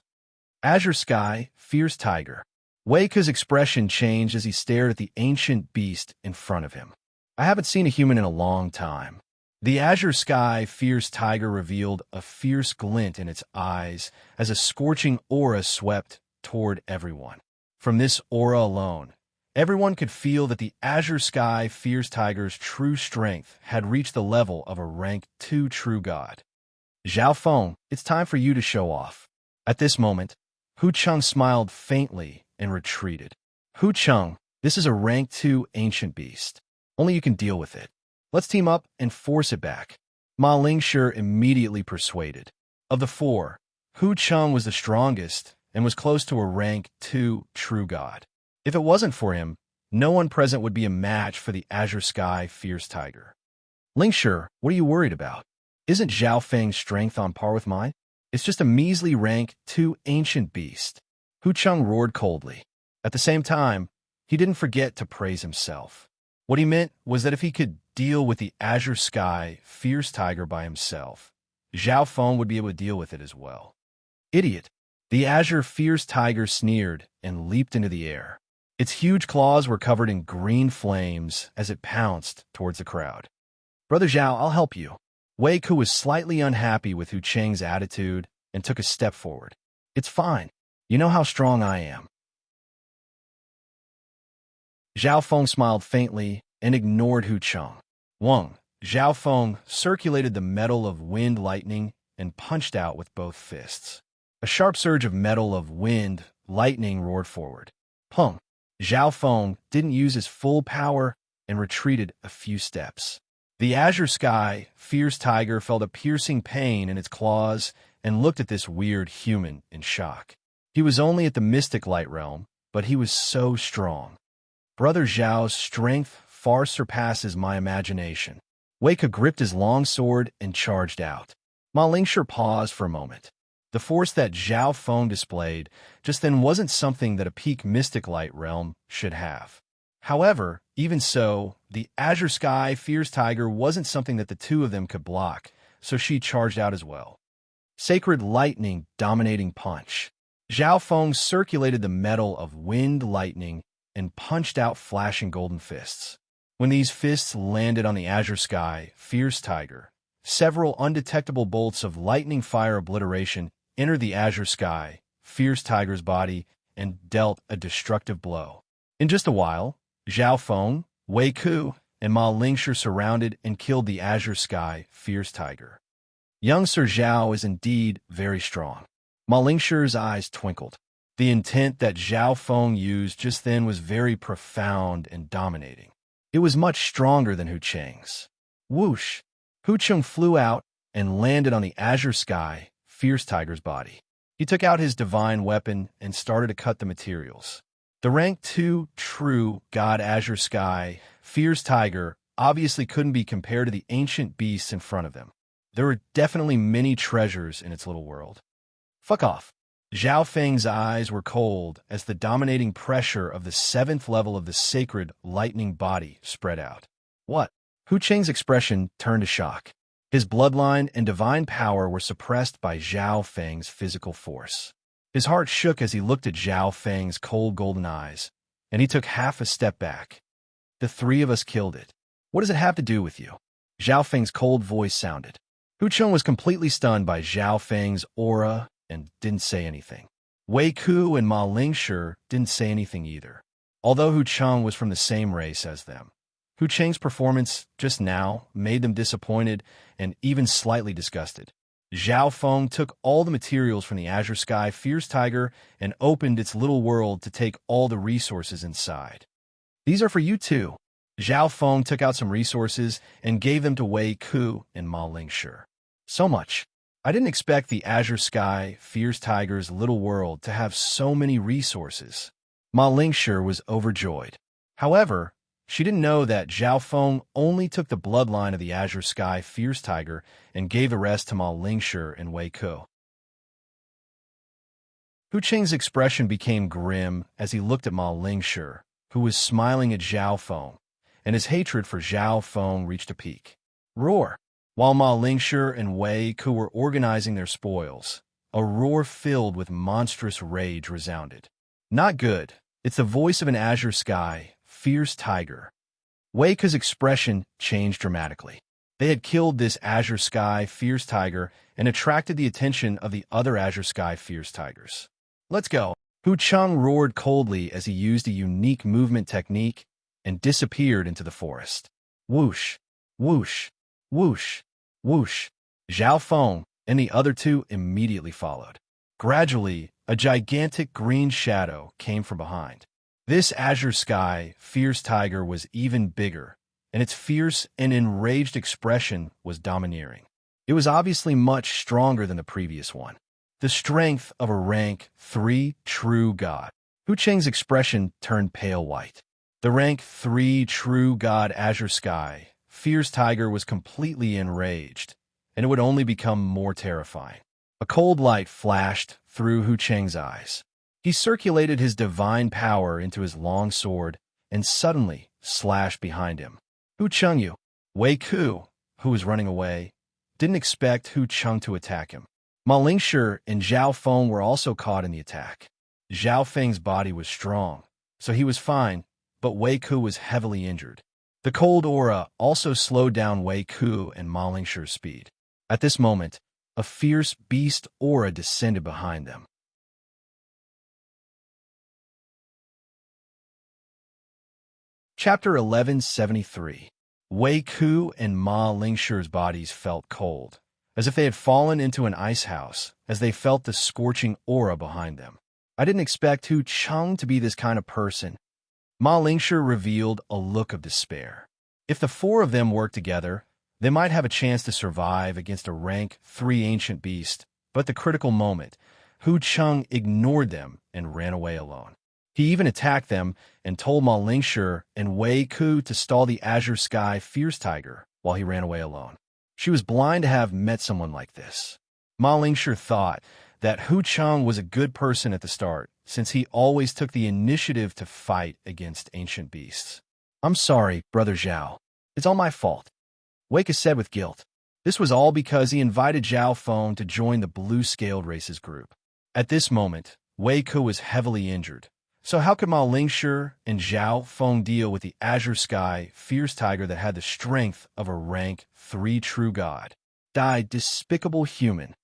Azure Sky, Fierce Tiger. Wei Ku's expression changed as he stared at the ancient beast in front of him. I haven't seen a human in a long time. The Azure Sky Fierce Tiger revealed a fierce glint in its eyes as a scorching aura swept toward everyone. From this aura alone, everyone could feel that the Azure Sky Fierce Tiger's true strength had reached the level of a rank 2 true god. Zhao Feng, it's time for you to show off. At this moment, Hu Cheng smiled faintly and retreated. Hu Cheng, this is a rank 2 ancient beast. Only you can deal with it. Let's team up and force it back. Ma Lingshi immediately persuaded. Of the 4, Hu Cheng was the strongest and was close to a rank 2 true god. If it wasn't for him, no one present would be a match for the Azure Sky Fierce Tiger. Lingshi, what are you worried about? Isn't Zhao Feng's strength on par with mine? It's just a measly rank 2 ancient beast. Hu Cheng roared coldly. At the same time, he didn't forget to praise himself. What he meant was that if he could deal with the Azure Sky Fierce Tiger by himself, Zhao Feng would be able to deal with it as well. Idiot! The Azure Fierce Tiger sneered and leaped into the air. Its huge claws were covered in green flames as it pounced towards the crowd. Brother Zhao, I'll help you. Wei Ku was slightly unhappy with Hu Cheng's attitude and took a step forward. It's fine. You know how strong I am. Zhao Feng smiled faintly and ignored Hu Cheng. Zhao Feng circulated the metal of wind lightning and punched out with both fists. A sharp surge of metal of wind lightning roared forward. Zhao Feng didn't use his full power and retreated a few steps. The Azure Sky Fierce Tiger felt a piercing pain in its claws and looked at this weird human in shock. He was only at the mystic light realm, but he was so strong. Brother Zhao's strength far surpasses my imagination. Wei Ke gripped his long sword and charged out. Ma Lingshi paused for a moment. The force that Zhao Feng displayed just then wasn't something that a peak mystic light realm should have. However, even so, the Azure Sky Fierce Tiger wasn't something that the two of them could block, so she charged out as well. Sacred Lightning Dominating Punch. Zhao Feng circulated the metal of wind lightning and punched out flashing golden fists. When these fists landed on the Azure Sky Fierce Tiger, several undetectable bolts of lightning fire obliteration entered the Azure Sky Fierce Tiger's body and dealt a destructive blow. In just a while, Zhao Feng, Wei Ke, and Ma Lingshi surrounded and killed the Azure Sky Fierce Tiger. Young Sir Zhao is indeed very strong. Ma Lingshi's eyes twinkled. The intent that Zhao Feng used just then was very profound and dominating. It was much stronger than Hu Cheng's. Whoosh! Hu Cheng flew out and landed on the Azure Sky Fierce Tiger's body. He took out his divine weapon and started to cut the materials. The rank 2 true God Azure Sky Fierce Tiger obviously couldn't be compared to the ancient beasts in front of them. There were definitely many treasures in its little world. Fuck off. Zhao Feng's eyes were cold as the dominating pressure of the 7th level of the sacred lightning body spread out. What? Hu Cheng's expression turned to shock. His bloodline and divine power were suppressed by Zhao Feng's physical force. His heart shook as he looked at Zhao Feng's cold golden eyes, and he took half a step back. The three of us killed it. What does it have to do with you? Zhao Feng's cold voice sounded. Hu Cheng was completely stunned by Zhao Feng's aura and didn't say anything. Wei Ke and Ma Lingshi didn't say anything either, although Hu Cheng was from the same race as them. Hu Cheng's performance just now made them disappointed and even slightly disgusted. Zhao Feng took all the materials from the Azure Sky Fierce Tiger and opened its little world to take all the resources inside. These are for you too. Zhao Feng took out some resources and gave them to Wei Ke and Ma Lingshi. So much. I didn't expect the Azure Sky Fierce Tiger's little world to have so many resources. Ma Lingshi was overjoyed. However, she didn't know that Zhao Feng only took the bloodline of the Azure Sky Fierce Tiger and gave the rest to Ma Lingshi and Wei Ke. Hu Cheng's expression became grim as he looked at Ma Lingshi, who was smiling at Zhao Feng, and his hatred for Zhao Feng reached a peak. Roar! While Ma Lingshi and Wei Ke were organizing their spoils, a roar filled with monstrous rage resounded. Not good. It's the voice of an Azure Sky Fierce Tiger. Wei Ke's expression changed dramatically. They had killed this Azure Sky Fierce Tiger and attracted the attention of the other Azure Sky Fierce Tigers. Let's go. Hu Cheng roared coldly as he used a unique movement technique and disappeared into the forest. Whoosh, whoosh, whoosh, whoosh. Zhao Feng and the other two immediately followed. Gradually, a gigantic green shadow came from behind. This Azure Sky Fierce Tiger was even bigger, and its fierce and enraged expression was domineering. It was obviously much stronger than the previous one. The strength of a rank 3 true god. Hu Cheng's expression turned pale white. The rank 3 true god Azure Sky Fierce Tiger was completely enraged, and it would only become more terrifying. A cold light flashed through Hu Cheng's eyes. He circulated his divine power into his long sword and suddenly slashed behind him. Hu Cheng, Wei Ke, who was running away, didn't expect Hu Cheng to attack him. Ma Lingshi and Zhao Feng were also caught in the attack. Zhao Feng's body was strong, so he was fine, but Wei Ke was heavily injured. The cold aura also slowed down Wei Ke and Ma Lingshi's speed. At this moment, a fierce beast aura descended behind them. Chapter 1173. Wei Ke and Ma Lingshi's bodies felt cold, as if they had fallen into an ice house, as they felt the scorching aura behind them. I didn't expect Hu Cheng to be this kind of person. Ma Lingshi revealed a look of despair. If the four of them worked together, they might have a chance to survive against a rank 3 ancient beast, but at the critical moment, Hu Cheng ignored them and ran away alone. He even attacked them and told Ma Lingshi and Wei Ku to stall the Azure Sky Fierce Tiger while he ran away alone. She was blind to have met someone like this. Ma Lingshi thought that Hu Cheng was a good person at the start, since he always took the initiative to fight against ancient beasts. "I'm sorry, Brother Zhao. It's all my fault," Wei Ku said with guilt. This was all because he invited Zhao Feng to join the Blue-Scaled Races group. At this moment, Wei Ku was heavily injured. So how could Ma Lingshi and Zhao Feng deal with the Azure Sky Fierce Tiger that had the strength of a rank 3 true god? Die, despicable human.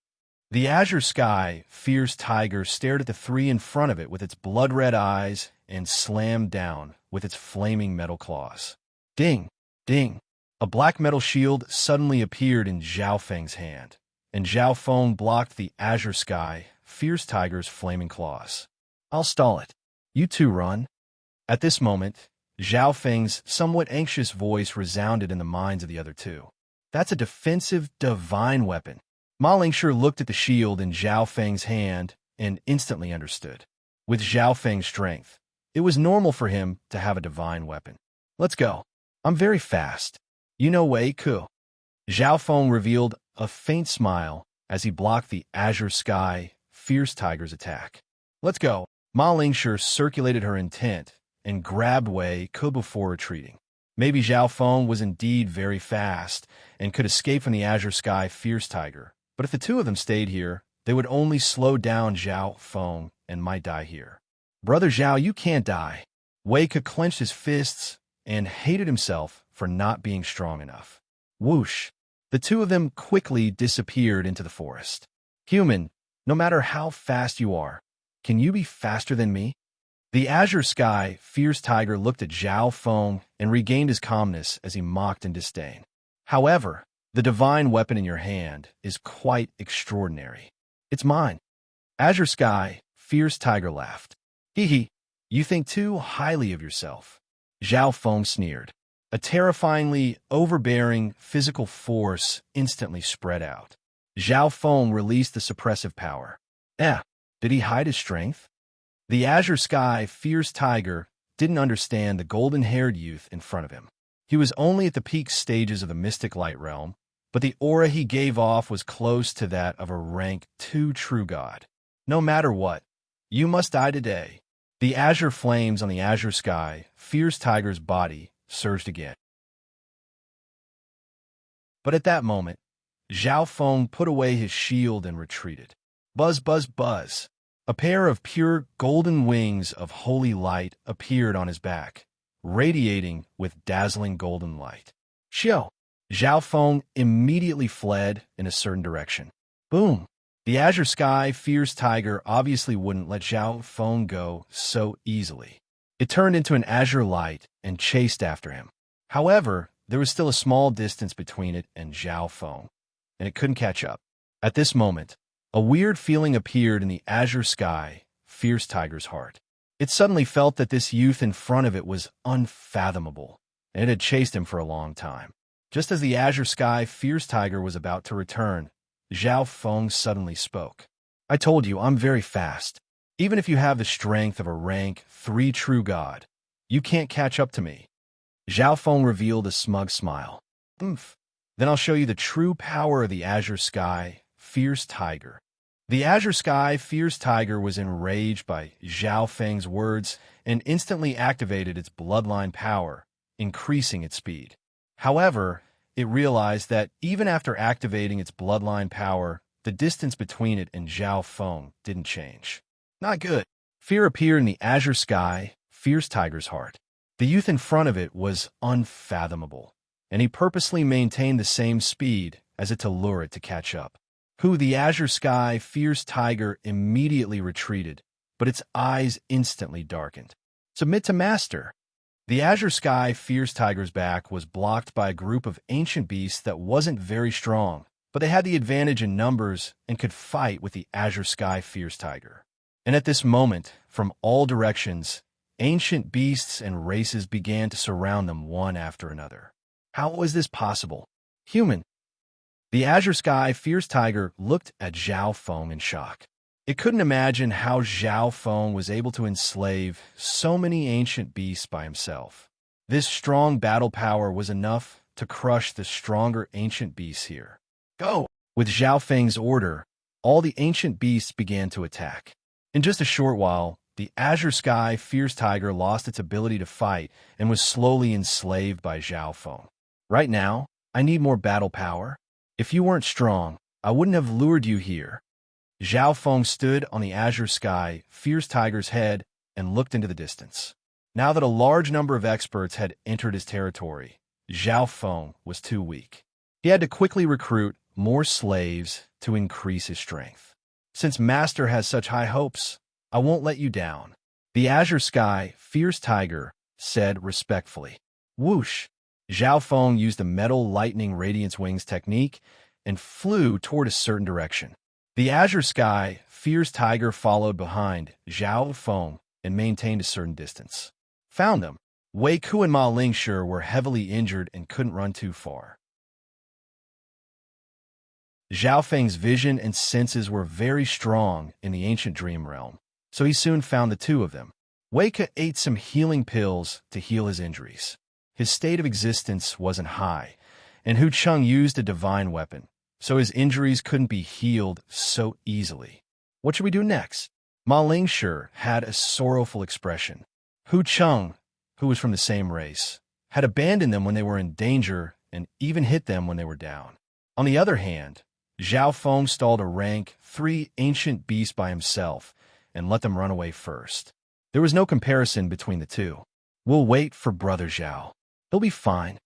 The Azure Sky Fierce Tiger stared at the three in front of it with its blood-red eyes and slammed down with its flaming metal claws. Ding! Ding! A black metal shield suddenly appeared in Zhao Feng's hand, and Zhao Feng blocked the Azure Sky Fierce Tiger's flaming claws. "I'll stall it. You two run." At this moment, Zhao Feng's somewhat anxious voice resounded in the minds of the other two. "That's a defensive divine weapon." Ma Lingshi looked at the shield in Zhao Feng's hand and instantly understood. With Zhao Feng's strength, it was normal for him to have a divine weapon. "Let's go. I'm very fast. You know Wei Ku." Zhao Feng revealed a faint smile as he blocked the Azure Sky Fierce Tiger's attack. "Let's go." Ma Lingshi circulated her intent and grabbed Wei Ku before retreating. Maybe Zhao Feng was indeed very fast and could escape from the Azure Sky Fierce Tiger, but if the two of them stayed here, they would only slow down Zhao Feng and might die here. "Brother Zhao, you can't die." Wei Ku clenched his fists and hated himself for not being strong enough. Whoosh! The two of them quickly disappeared into the forest. "Human, no matter how fast you are, can you be faster than me?" The Azure Sky Fierce Tiger looked at Zhao Feng and regained his calmness as he mocked in disdain. "However, the divine weapon in your hand is quite extraordinary. It's mine." Azure Sky Fierce Tiger laughed. "Hee hee, you think too highly of yourself." Zhao Feng sneered. A terrifyingly overbearing physical force instantly spread out. Zhao Feng released the suppressive power. Did he hide his strength? The Azure Sky Fierce Tiger didn't understand the golden-haired youth in front of him. He was only at the peak stages of the mystic light realm, but the aura he gave off was close to that of a rank 2 true god. "No matter what, you must die today." The azure flames on the Azure Sky Fierce Tiger's body surged again. But at that moment, Zhao Feng put away his shield and retreated. Buzz, buzz, buzz. A pair of pure golden wings of holy light appeared on his back, radiating with dazzling golden light. "Xiao!" Zhao Feng immediately fled in a certain direction. Boom! The Azure Sky Fierce Tiger obviously wouldn't let Zhao Feng go so easily. It turned into an azure light and chased after him. However, there was still a small distance between it and Zhao Feng, and it couldn't catch up. At this moment, a weird feeling appeared in the Azure Sky Fierce Tiger's heart. It suddenly felt that this youth in front of it was unfathomable, and it had chased him for a long time. Just as the Azure Sky Fierce Tiger was about to return, Zhao Feng suddenly spoke. "I told you, I'm very fast. Even if you have the strength of a rank 3 true god, you can't catch up to me." Zhao Feng revealed a smug smile. "Then I'll show you the true power of the Azure Sky Fierce Tiger." The Azure Sky Fierce Tiger was enraged by Zhao Feng's words and instantly activated its bloodline power, increasing its speed. However, it realized that even after activating its bloodline power, the distance between it and Zhao Feng didn't change. Not good. Fear appeared in the Azure Sky Fierce Tiger's heart. The youth in front of it was unfathomable, and he purposely maintained the same speed as it to lure it to catch up. The Azure Sky Fierce Tiger immediately retreated, but its eyes instantly darkened. "Submit to master." The Azure Sky Fierce Tiger's back was blocked by a group of ancient beasts that wasn't very strong, but they had the advantage in numbers and could fight with the Azure Sky Fierce Tiger. And at this moment, from all directions, ancient beasts and races began to surround them one after another. How was this possible? "Human." The Azure Sky Fierce Tiger looked at Zhao Feng in shock. It couldn't imagine how Zhao Feng was able to enslave so many ancient beasts by himself. This strong battle power was enough to crush the stronger ancient beasts here. Go! With Zhao Feng's order, all the ancient beasts began to attack. In just a short while, the Azure Sky Fierce Tiger lost its ability to fight and was slowly enslaved by Zhao Feng. Right now, I need more battle power. If you weren't strong, I wouldn't have lured you here. Zhao Feng stood on the Azure Sky Fierce Tiger's head and looked into the distance. Now that a large number of experts had entered his territory, Zhao Feng was too weak. He had to quickly recruit more slaves to increase his strength. Since Master has such high hopes, I won't let you down. The Azure Sky Fierce Tiger said respectfully. Whoosh! Zhao Feng used the metal lightning radiance wings technique and flew toward a certain direction. The Azure Sky Fierce Tiger followed behind Zhao Feng and maintained a certain distance. Found them. Wei Ku and Ma Lingshi were heavily injured and couldn't run too far. Zhao Feng's vision and senses were very strong in the ancient dream realm, so he soon found the two of them. Wei Ku ate some healing pills to heal his injuries. His state of existence wasn't high, and Hu Cheng used a divine weapon, so his injuries couldn't be healed so easily. What should we do next? Ma Lingshi had a sorrowful expression. Hu Cheng, who was from the same race, had abandoned them when they were in danger and even hit them when they were down. On the other hand, Zhao Feng stalled a rank 3 ancient beast by himself and let them run away first. There was no comparison between the two. We'll wait for Brother Zhao. He'll be fine,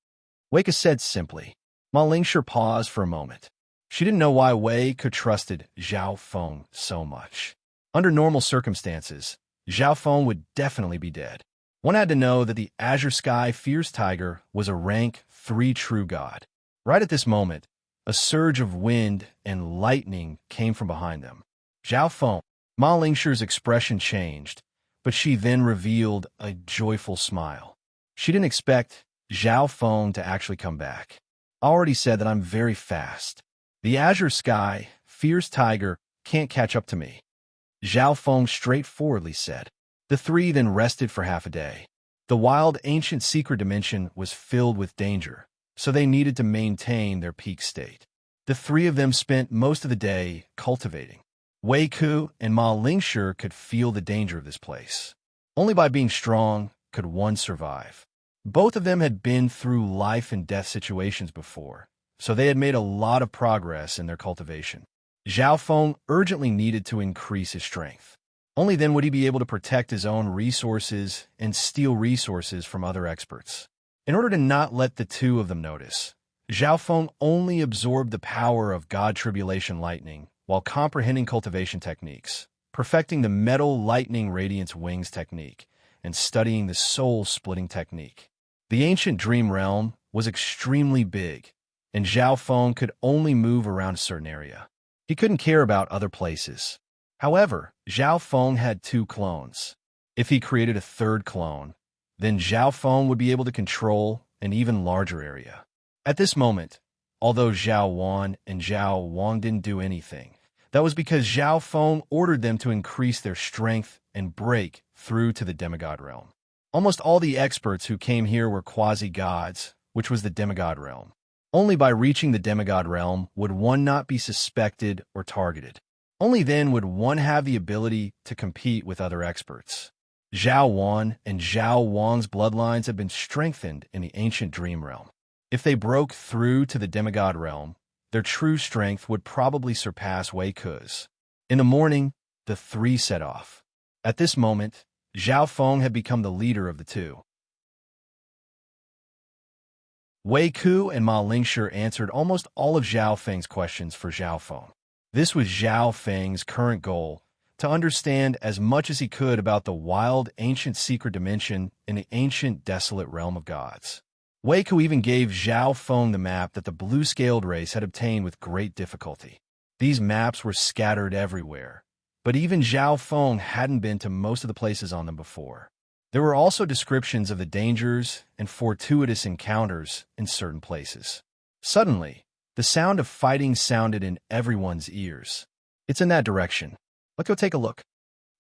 Wei Ku said simply. Ma Lingshi paused for a moment. She didn't know why Wei Ku trusted Zhao Feng so much. Under normal circumstances, Zhao Feng would definitely be dead. One had to know that the Azure Sky Fierce Tiger was a rank 3 true god. Right at this moment, a surge of wind and lightning came from behind them. Zhao Feng, Ma Lingshi's expression changed, but she then revealed a joyful smile. She didn't expect Zhao Feng to actually come back. I already said that I'm very fast. The Azure Sky Fierce Tiger can't catch up to me, Zhao Feng straightforwardly said. The three then rested for half a day. The wild ancient secret dimension was filled with danger, so they needed to maintain their peak state. The three of them spent most of the day cultivating. Wei Ku and Ma Lingshi could feel the danger of this place. Only by being strong could one survive. Both of them had been through life and death situations before, so they had made a lot of progress in their cultivation. Zhao Feng urgently needed to increase his strength. Only then would he be able to protect his own resources and steal resources from other experts. In order to not let the two of them notice, Zhao Feng only absorbed the power of God Tribulation Lightning while comprehending cultivation techniques, perfecting the metal lightning radiance wings technique, and studying the soul-splitting technique. The ancient dream realm was extremely big, and Zhao Feng could only move around a certain area. He couldn't care about other places. However, Zhao Feng had 2 clones. If he created a 3rd clone, then Zhao Feng would be able to control an even larger area. At this moment, although Zhao Wan and Zhao Wang didn't do anything, that was because Zhao Feng ordered them to increase their strength and break through to the demigod realm. Almost all the experts who came here were quasi-gods, which was the demigod realm. Only by reaching the demigod realm would one not be suspected or targeted. Only then would one have the ability to compete with other experts. Zhao Wan and Zhao Wang's bloodlines had been strengthened in the ancient dream realm. If they broke through to the demigod realm, their true strength would probably surpass Wei Ku's. In the morning, the three set off. At this moment, Zhao Feng had become the leader of the two. Wei Ku and Ma Lingshi answered almost all of Zhao Feng's questions for Zhao Feng. This was Zhao Feng's current goal, to understand as much as he could about the wild ancient secret dimension in the ancient desolate realm of gods. Wei Ku even gave Zhao Feng the map that the blue-scaled race had obtained with great difficulty. These maps were scattered everywhere, but even Zhao Feng hadn't been to most of the places on them before. There were also descriptions of the dangers and fortuitous encounters in certain places. Suddenly, the sound of fighting sounded in everyone's ears. It's in that direction. Let's go take a look.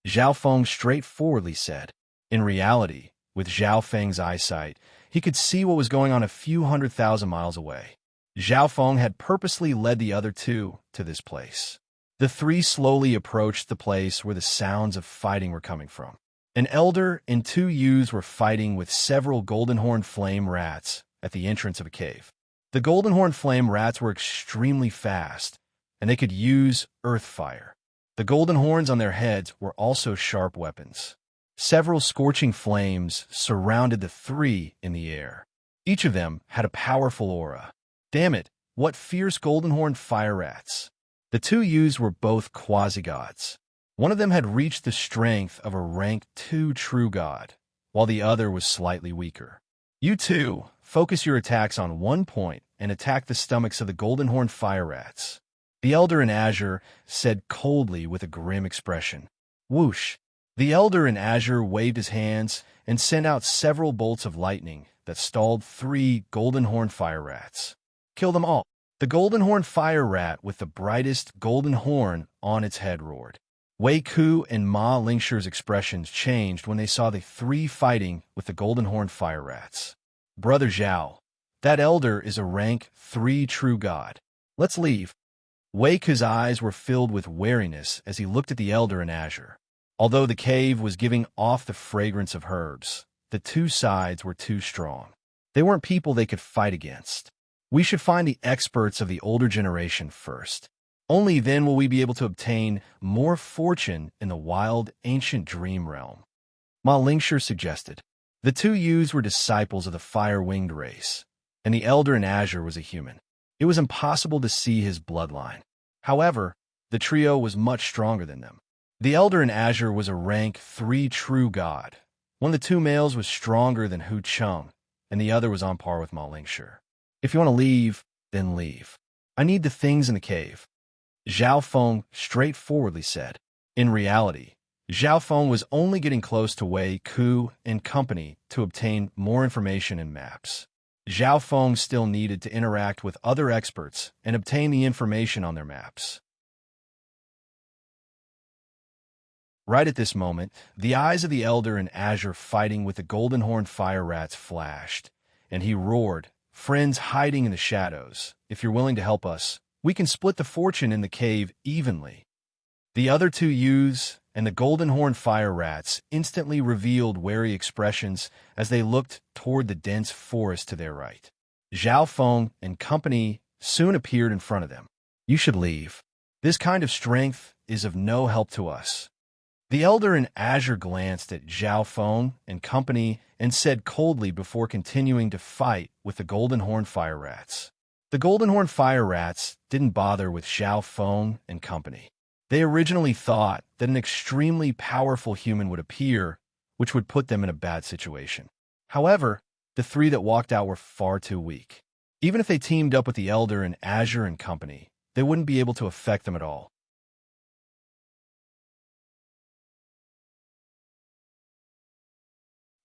Zhao Feng straightforwardly said. In reality, with Zhao Feng's eyesight, he could see what was going on a few 100,000 miles away. Zhao Feng had purposely led the other two to this place. The three slowly approached the place where the sounds of fighting were coming from. An elder and two youths were fighting with several golden-horned flame rats at the entrance of a cave. The golden-horned flame rats were extremely fast, and they could use earth fire. The golden horns on their heads were also sharp weapons. Several scorching flames surrounded the three in the air. Each of them had a powerful aura. Damn it, what fierce golden-horned fire rats! The two youths were both quasi-gods. One of them had reached the strength of a rank 2 true god, while the other was slightly weaker. You two, focus your attacks on one point and attack the stomachs of the golden-horned fire rats. The elder in azure said coldly with a grim expression. Whoosh! The elder in azure waved his hands and sent out several bolts of lightning that stalled 3 golden-horned fire rats. Kill them all! The golden-horned fire rat with the brightest golden horn on its head roared. Wei Ku and Ma Lingshi's expressions changed when they saw the 3 fighting with the golden-horned fire rats. Brother Zhao, that elder is a rank 3 true god. Let's leave. Wei Ku's eyes were filled with wariness as he looked at the elder in azure. Although the cave was giving off the fragrance of herbs, the two sides were too strong. They weren't people they could fight against. We should find the experts of the older generation first. Only then will we be able to obtain more fortune in the wild, ancient dream realm. Ma Lingshi suggested. The two youths were disciples of the fire-winged race, and the elder in azure was a human. It was impossible to see his bloodline. However, the trio was much stronger than them. The elder in azure was a rank 3 true god. One of the two males was stronger than Hu Cheng, and the other was on par with Ma Lingshi. If you want to leave, then leave. I need the things in the cave. Zhao Feng straightforwardly said. In reality, Zhao Feng was only getting close to Wei Ku and company to obtain more information and maps. Zhao Feng still needed to interact with other experts and obtain the information on their maps. Right at this moment, the eyes of the elder in azure fighting with the golden-horned fire rats flashed, and he roared, Friends hiding in the shadows, if you're willing to help us, we can split the fortune in the cave evenly. The other two youths and the golden-horned fire rats instantly revealed wary expressions as they looked toward the dense forest to their right. Zhao Feng and company soon appeared in front of them. You should leave. This kind of strength is of no help to us. The elder in azure glanced at Zhao Feng and company and said coldly before continuing to fight with the golden-horned fire rats. The golden-horned fire rats didn't bother with Zhao Feng and company. They originally thought that an extremely powerful human would appear, which would put them in a bad situation. However, the 3 that walked out were far too weak. Even if they teamed up with the elder in azure and company, they wouldn't be able to affect them at all.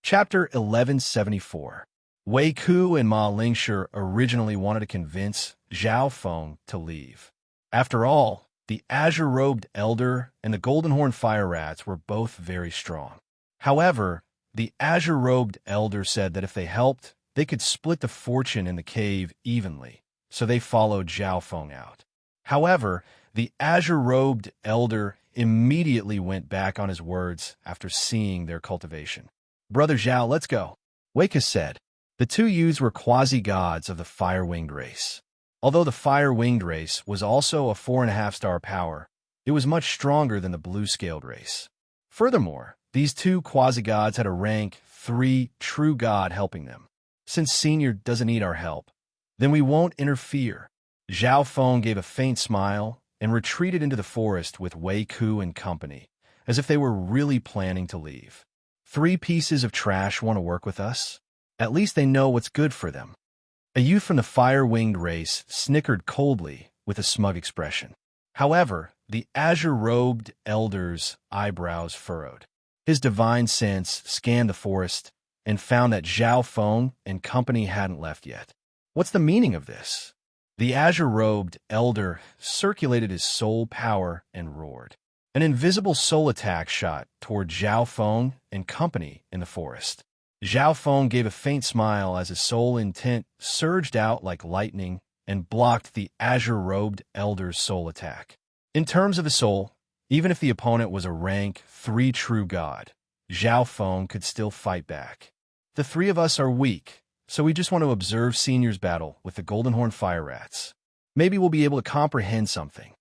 Chapter 1174. Wei Ku and Ma Lingshi originally wanted to convince Zhao Feng to leave. After all, the azure-robed elder and the golden-horned fire rats were both very strong. However, the azure-robed elder said that if they helped, they could split the fortune in the cave evenly, so they followed Zhao Feng out. However, the azure-robed elder immediately went back on his words after seeing their cultivation. Brother Zhao, let's go. Wei Ku said. The two youths were quasi-gods of the fire-winged race. Although the fire-winged race was also a 4.5-star power, it was much stronger than the blue-scaled race. Furthermore, these two quasi-gods had a rank 3 true god helping them. Since Senior doesn't need our help, then we won't interfere. Zhao Feng gave a faint smile and retreated into the forest with Wei Ku and company, as if they were really planning to leave. 3 pieces of trash want to work with us? At least they know what's good for them. A youth from the fire-winged race snickered coldly with a smug expression. However, the azure-robed elder's eyebrows furrowed. His divine sense scanned the forest and found that Zhao Feng and company hadn't left yet. What's the meaning of this? The azure-robed elder circulated his soul power and roared. An invisible soul attack shot toward Zhao Feng and company in the forest. Zhao Feng gave a faint smile as his soul intent surged out like lightning and blocked the azure-robed elder's soul attack. In terms of his soul, even if the opponent was a rank 3 true god, Zhao Feng could still fight back. The three of us are weak, so we just want to observe Senior's battle with the Golden Horn Fire Rats. Maybe we'll be able to comprehend something.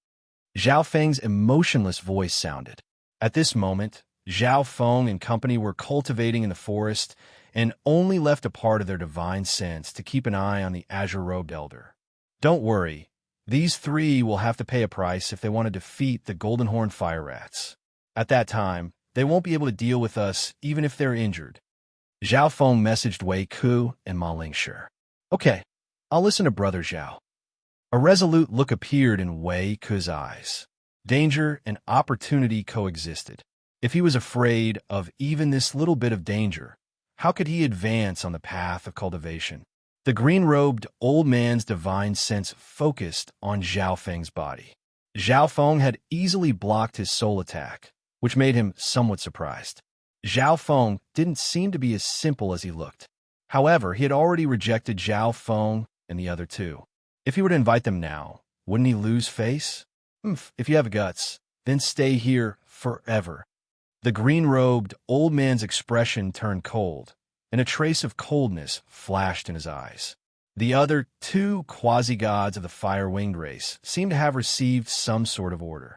Zhao Feng's emotionless voice sounded. At this moment, Zhao Feng and company were cultivating in the forest and only left a part of their divine sense to keep an eye on the azure-robed elder. Don't worry, these three will have to pay a price if they want to defeat the Golden Horn Fire Rats. At that time, they won't be able to deal with us even if they're injured. Zhao Feng messaged Wei Ku and Ma Lingshi. Okay, I'll listen to Brother Zhao. A resolute look appeared in Wei Ku's eyes. Danger and opportunity coexisted. If he was afraid of even this little bit of danger, how could he advance on the path of cultivation? The green-robed old man's divine sense focused on Zhao Feng's body. Zhao Feng had easily blocked his soul attack, which made him somewhat surprised. Zhao Feng didn't seem to be as simple as he looked. However, he had already rejected Zhao Feng and the other two. If he were to invite them now, wouldn't he lose face? If you have guts, then stay here forever. The green-robed old man's expression turned cold, and a trace of coldness flashed in his eyes. The other two quasi-gods of the fire-winged race seemed to have received some sort of order.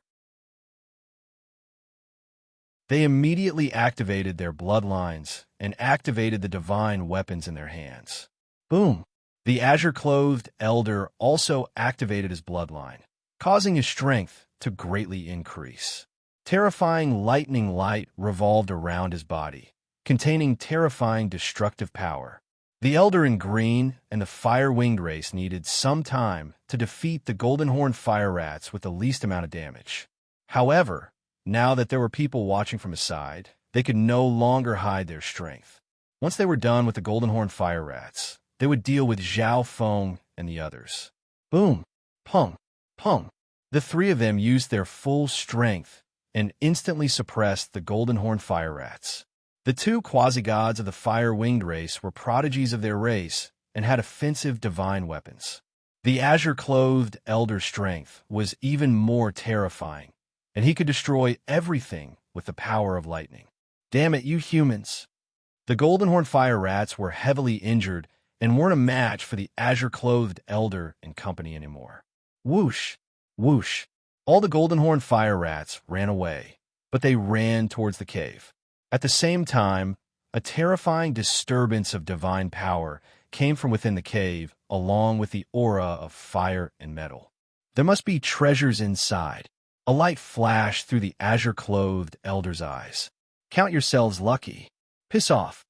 They immediately activated their bloodlines and activated the divine weapons in their hands. Boom! The azure-clothed elder also activated his bloodline, causing his strength to greatly increase. Terrifying lightning light revolved around his body, containing terrifying destructive power. The Elder in Green and the Fire-Winged race needed some time to defeat the Golden Horn Fire Rats with the least amount of damage. However, now that there were people watching from his side, they could no longer hide their strength. Once they were done with the Golden Horn Fire Rats, they would deal with Zhao Feng and the others. Boom! Pung! Pung! The three of them used their full strength and instantly suppressed the Golden Horn Fire Rats. The two quasi-gods of the Fire-Winged race were prodigies of their race and had offensive divine weapons. The azure-clothed Elder's strength was even more terrifying, and he could destroy everything with the power of lightning. Damn it, you humans! The Golden Horn Fire Rats were heavily injured and weren't a match for the azure-clothed Elder and company anymore. Whoosh! Whoosh! All the Golden Horn Fire Rats ran away, but they ran towards the cave. At the same time, a terrifying disturbance of divine power came from within the cave, along with the aura of fire and metal. There must be treasures inside. A light flashed through the azure-clothed Elder's eyes. Count yourselves lucky. Piss off.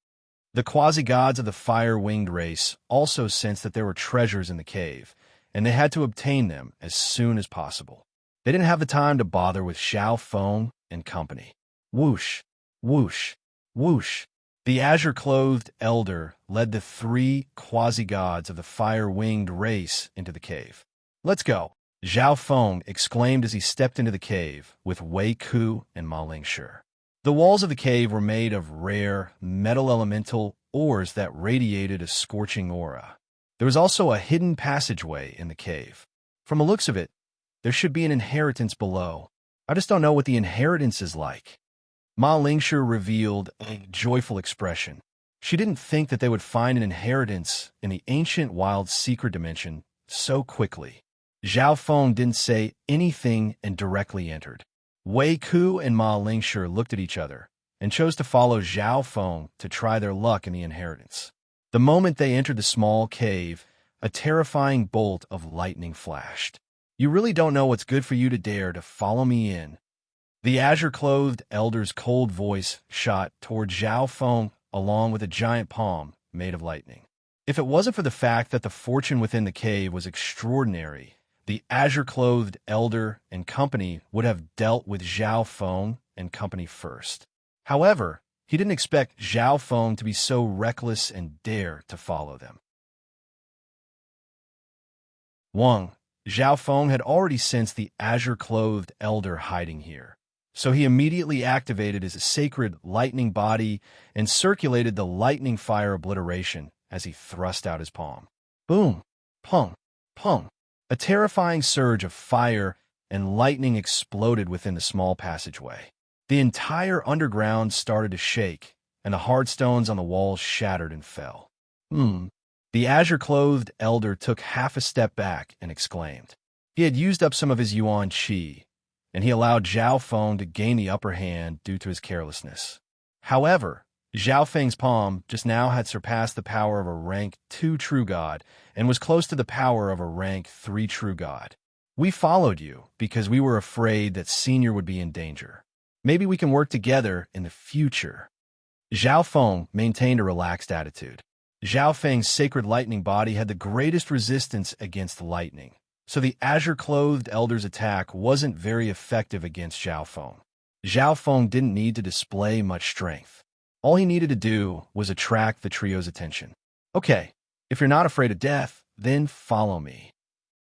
The quasi-gods of the Fire-Winged race also sensed that there were treasures in the cave, and they had to obtain them as soon as possible. They didn't have the time to bother with Zhao Feng and company. Whoosh! Whoosh! Whoosh! The azure-clothed Elder led the three quasi-gods of the Fire-Winged race into the cave. Let's go! Zhao Feng exclaimed as he stepped into the cave with Wei Ku and Ma Lingshi. The walls of the cave were made of rare, metal elemental ores that radiated a scorching aura. There was also a hidden passageway in the cave. From the looks of it, there should be an inheritance below. I just don't know what the inheritance is like. Ma Lingshi revealed a joyful expression. She didn't think that they would find an inheritance in the ancient wild secret dimension so quickly. Zhao Feng didn't say anything and directly entered. Wei Ku and Ma Lingshi looked at each other and chose to follow Zhao Feng to try their luck in the inheritance. The moment they entered the small cave, a terrifying bolt of lightning flashed. You really don't know what's good for you to dare to follow me in. The azure-clothed Elder's cold voice shot toward Zhao Feng along with a giant palm made of lightning. If it wasn't for the fact that the fortune within the cave was extraordinary, the azure-clothed Elder and company would have dealt with Zhao Feng and company first. However, he didn't expect Zhao Feng to be so reckless and dare to follow them. Zhao Feng had already sensed the azure-clothed Elder hiding here. So he immediately activated his sacred lightning body and circulated the lightning fire obliteration as he thrust out his palm. Boom! Pong! Pong! A terrifying surge of fire and lightning exploded within the small passageway. The entire underground started to shake, and the hard stones on the walls shattered and fell. The azure-clothed elder took half a step back and exclaimed. He had used up some of his yuan qi, and he allowed Zhao Feng to gain the upper hand due to his carelessness. However, Zhao Feng's palm just now had surpassed the power of a rank 2 true god and was close to the power of a rank 3 true god. We followed you because we were afraid that Senior would be in danger. Maybe we can work together in the future. Zhao Feng maintained a relaxed attitude. Zhao Feng's sacred lightning body had the greatest resistance against lightning, so the azure-clothed elder's attack wasn't very effective against Zhao Feng. Zhao Feng didn't need to display much strength. All he needed to do was attract the trio's attention. Okay, if you're not afraid of death, then follow me.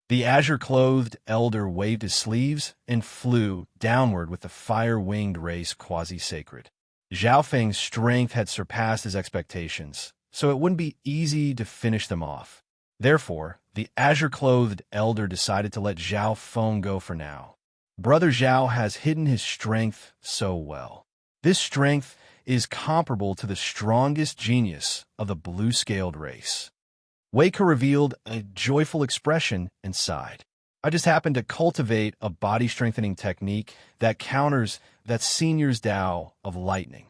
The azure-clothed elder waved his sleeves and flew downward with the fire-winged race quasi-sacred. Zhao Feng's strength had surpassed his expectations, so it wouldn't be easy to finish them off. Therefore, the azure-clothed elder decided to let Zhao Feng go for now. Brother Zhao has hidden his strength so well. This strength is comparable to the strongest genius of the blue-scaled race. Wei Ke revealed a joyful expression and sighed. I just happened to cultivate a body-strengthening technique that counters that Senior's Tao of lightning.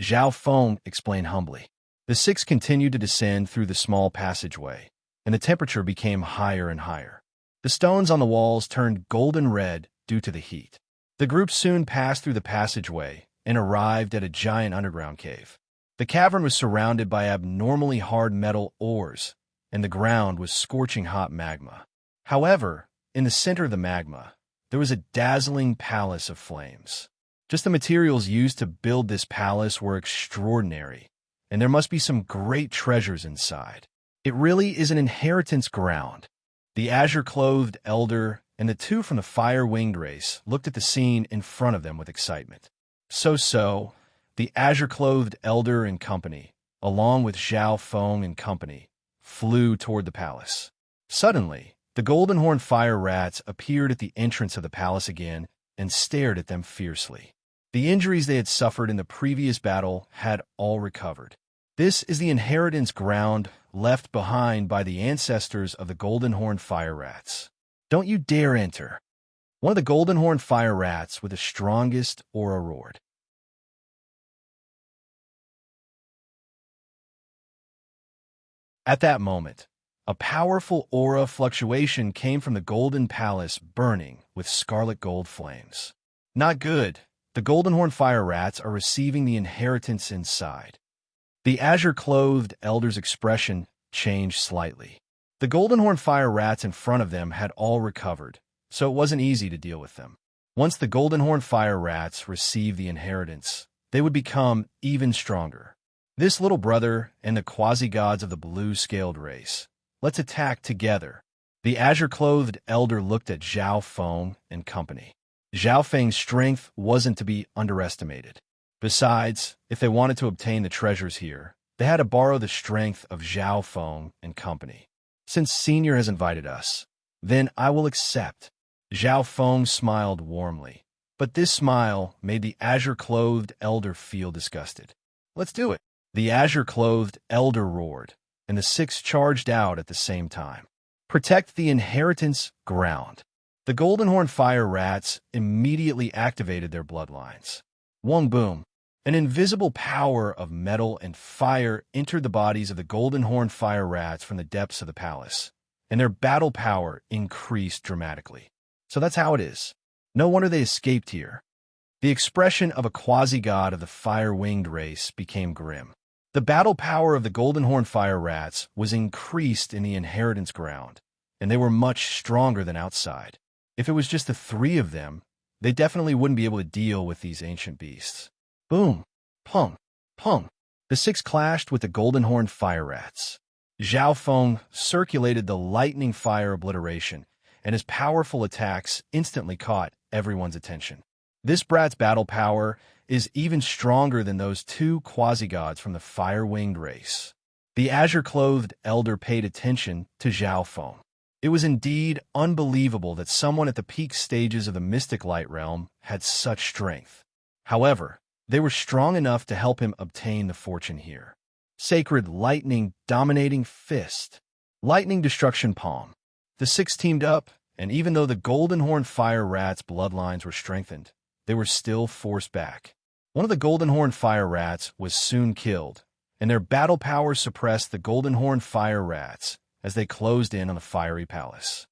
Zhao Feng explained humbly. The six continued to descend through the small passageway, and the temperature became higher and higher. The stones on the walls turned golden red due to the heat. The group soon passed through the passageway and arrived at a giant underground cave. The cavern was surrounded by abnormally hard metal ores, and the ground was scorching hot magma. However, in the center of the magma, there was a dazzling palace of flames. Just the materials used to build this palace were extraordinary, and there must be some great treasures inside. It really is an inheritance ground. The azure-clothed elder and the two from the fire-winged race looked at the scene in front of them with excitement. The azure-clothed elder and company, along with Zhao Feng and company, flew toward the palace. Suddenly, the golden horn fire rats appeared at the entrance of the palace again and stared at them fiercely. The injuries they had suffered in the previous battle had all recovered. This is the inheritance ground left behind by the ancestors of the golden horn fire rats. Don't you dare enter. One of the golden horn fire rats with the strongest aura roared. At that moment, a powerful aura fluctuation came from the golden palace burning with scarlet gold flames. Not good. The golden horn fire rats are receiving the inheritance inside. The azure-clothed elder's expression changed slightly. The golden horn fire rats in front of them had all recovered, so it wasn't easy to deal with them. Once the golden horn fire rats received the inheritance, they would become even stronger. This little brother and the quasi-gods of the blue-scaled race. Let's attack together. The azure-clothed elder looked at Zhao Feng and company. Zhao Feng's strength wasn't to be underestimated. Besides, if they wanted to obtain the treasures here, they had to borrow the strength of Zhao Feng and company. Since Senior has invited us, then I will accept. Zhao Feng smiled warmly, but this smile made the azure-clothed elder feel disgusted. Let's do it. The azure-clothed elder roared, and the six charged out at the same time. Protect the inheritance ground. The golden horn fire rats immediately activated their bloodlines. One boom. An invisible power of metal and fire entered the bodies of the golden horn fire rats from the depths of the palace, and their battle power increased dramatically. So that's how it is. No wonder they escaped here. The expression of a quasi-god of the fire-winged race became grim. The battle power of the golden horn fire rats was increased in the inheritance ground, and they were much stronger than outside. If it was just the three of them, they definitely wouldn't be able to deal with these ancient beasts. Boom! Pong! Pong! The six clashed with the golden horn fire rats. Zhao Feng circulated the lightning fire obliteration, and his powerful attacks instantly caught everyone's attention. This brat's battle power is even stronger than those two quasi-gods from the fire-winged race. The azure-clothed elder paid attention to Zhao Feng. It was indeed unbelievable that someone at the peak stages of the mystic light realm had such strength. However, they were strong enough to help him obtain the fortune here. Sacred lightning dominating fist. Lightning destruction palm. The six teamed up, and even though the golden horn fire rats' bloodlines were strengthened, they were still forced back. One of the golden horn fire rats was soon killed, and their battle power suppressed the golden horn fire rats as they closed in on the fiery palace.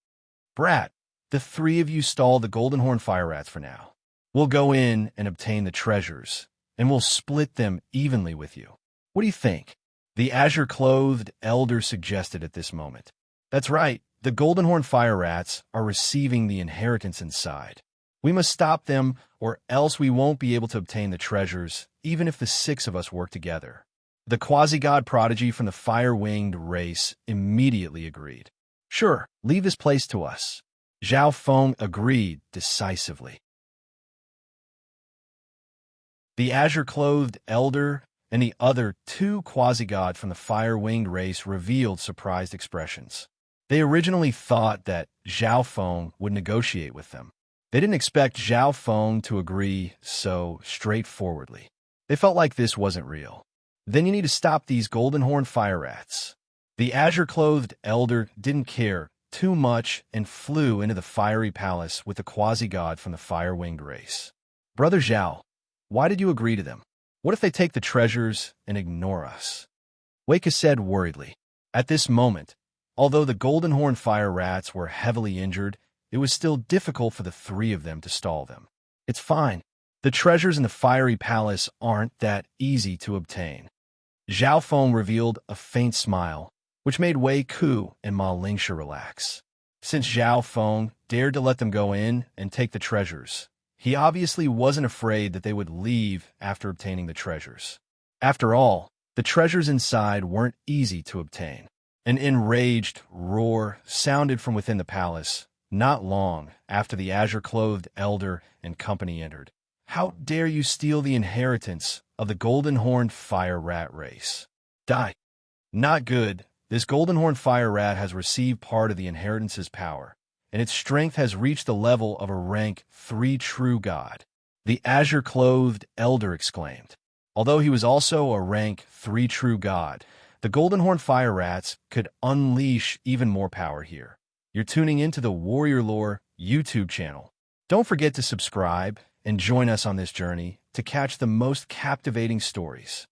Brat, the three of you stall the golden horn fire rats for now. We'll go in and obtain the treasures, and we'll split them evenly with you. What do you think? The azure-clothed elder suggested at this moment. That's right, the golden horn fire rats are receiving the inheritance inside. We must stop them, or else we won't be able to obtain the treasures, even if the six of us work together. The quasi-god prodigy from the fire-winged race immediately agreed. Sure, leave this place to us. Zhao Feng agreed decisively. The azure-clothed elder and the other two quasi-god from the fire-winged race revealed surprised expressions. They originally thought that Zhao Feng would negotiate with them. They didn't expect Zhao Feng to agree so straightforwardly. They felt like this wasn't real. Then you need to stop these golden horn fire rats. The azure-clothed elder didn't care too much and flew into the fiery palace with the quasi-god from the fire-winged race. Brother Zhao, why did you agree to them? What if they take the treasures and ignore us? Weika said worriedly. At this moment, although the golden horn fire rats were heavily injured, it was still difficult for the three of them to stall them. It's fine. The treasures in the fiery palace aren't that easy to obtain. Zhao Feng revealed a faint smile, which made Wei Ku and Ma Lingxia relax. Since Zhao Feng dared to let them go in and take the treasures, he obviously wasn't afraid that they would leave after obtaining the treasures. After all, the treasures inside weren't easy to obtain. An enraged roar sounded from within the palace, not long after the azure-clothed elder and company entered. How dare you steal the inheritance of the golden-horned fire rat race? Die. Not good. This golden-horned fire rat has received part of the inheritance's power, and its strength has reached the level of a rank 3 true god. The azure-clothed elder exclaimed. Although he was also a rank 3 true god, the golden-horned fire rats could unleash even more power here. You're tuning into the Warrior Lore YouTube channel. Don't forget to subscribe and join us on this journey to catch the most captivating stories.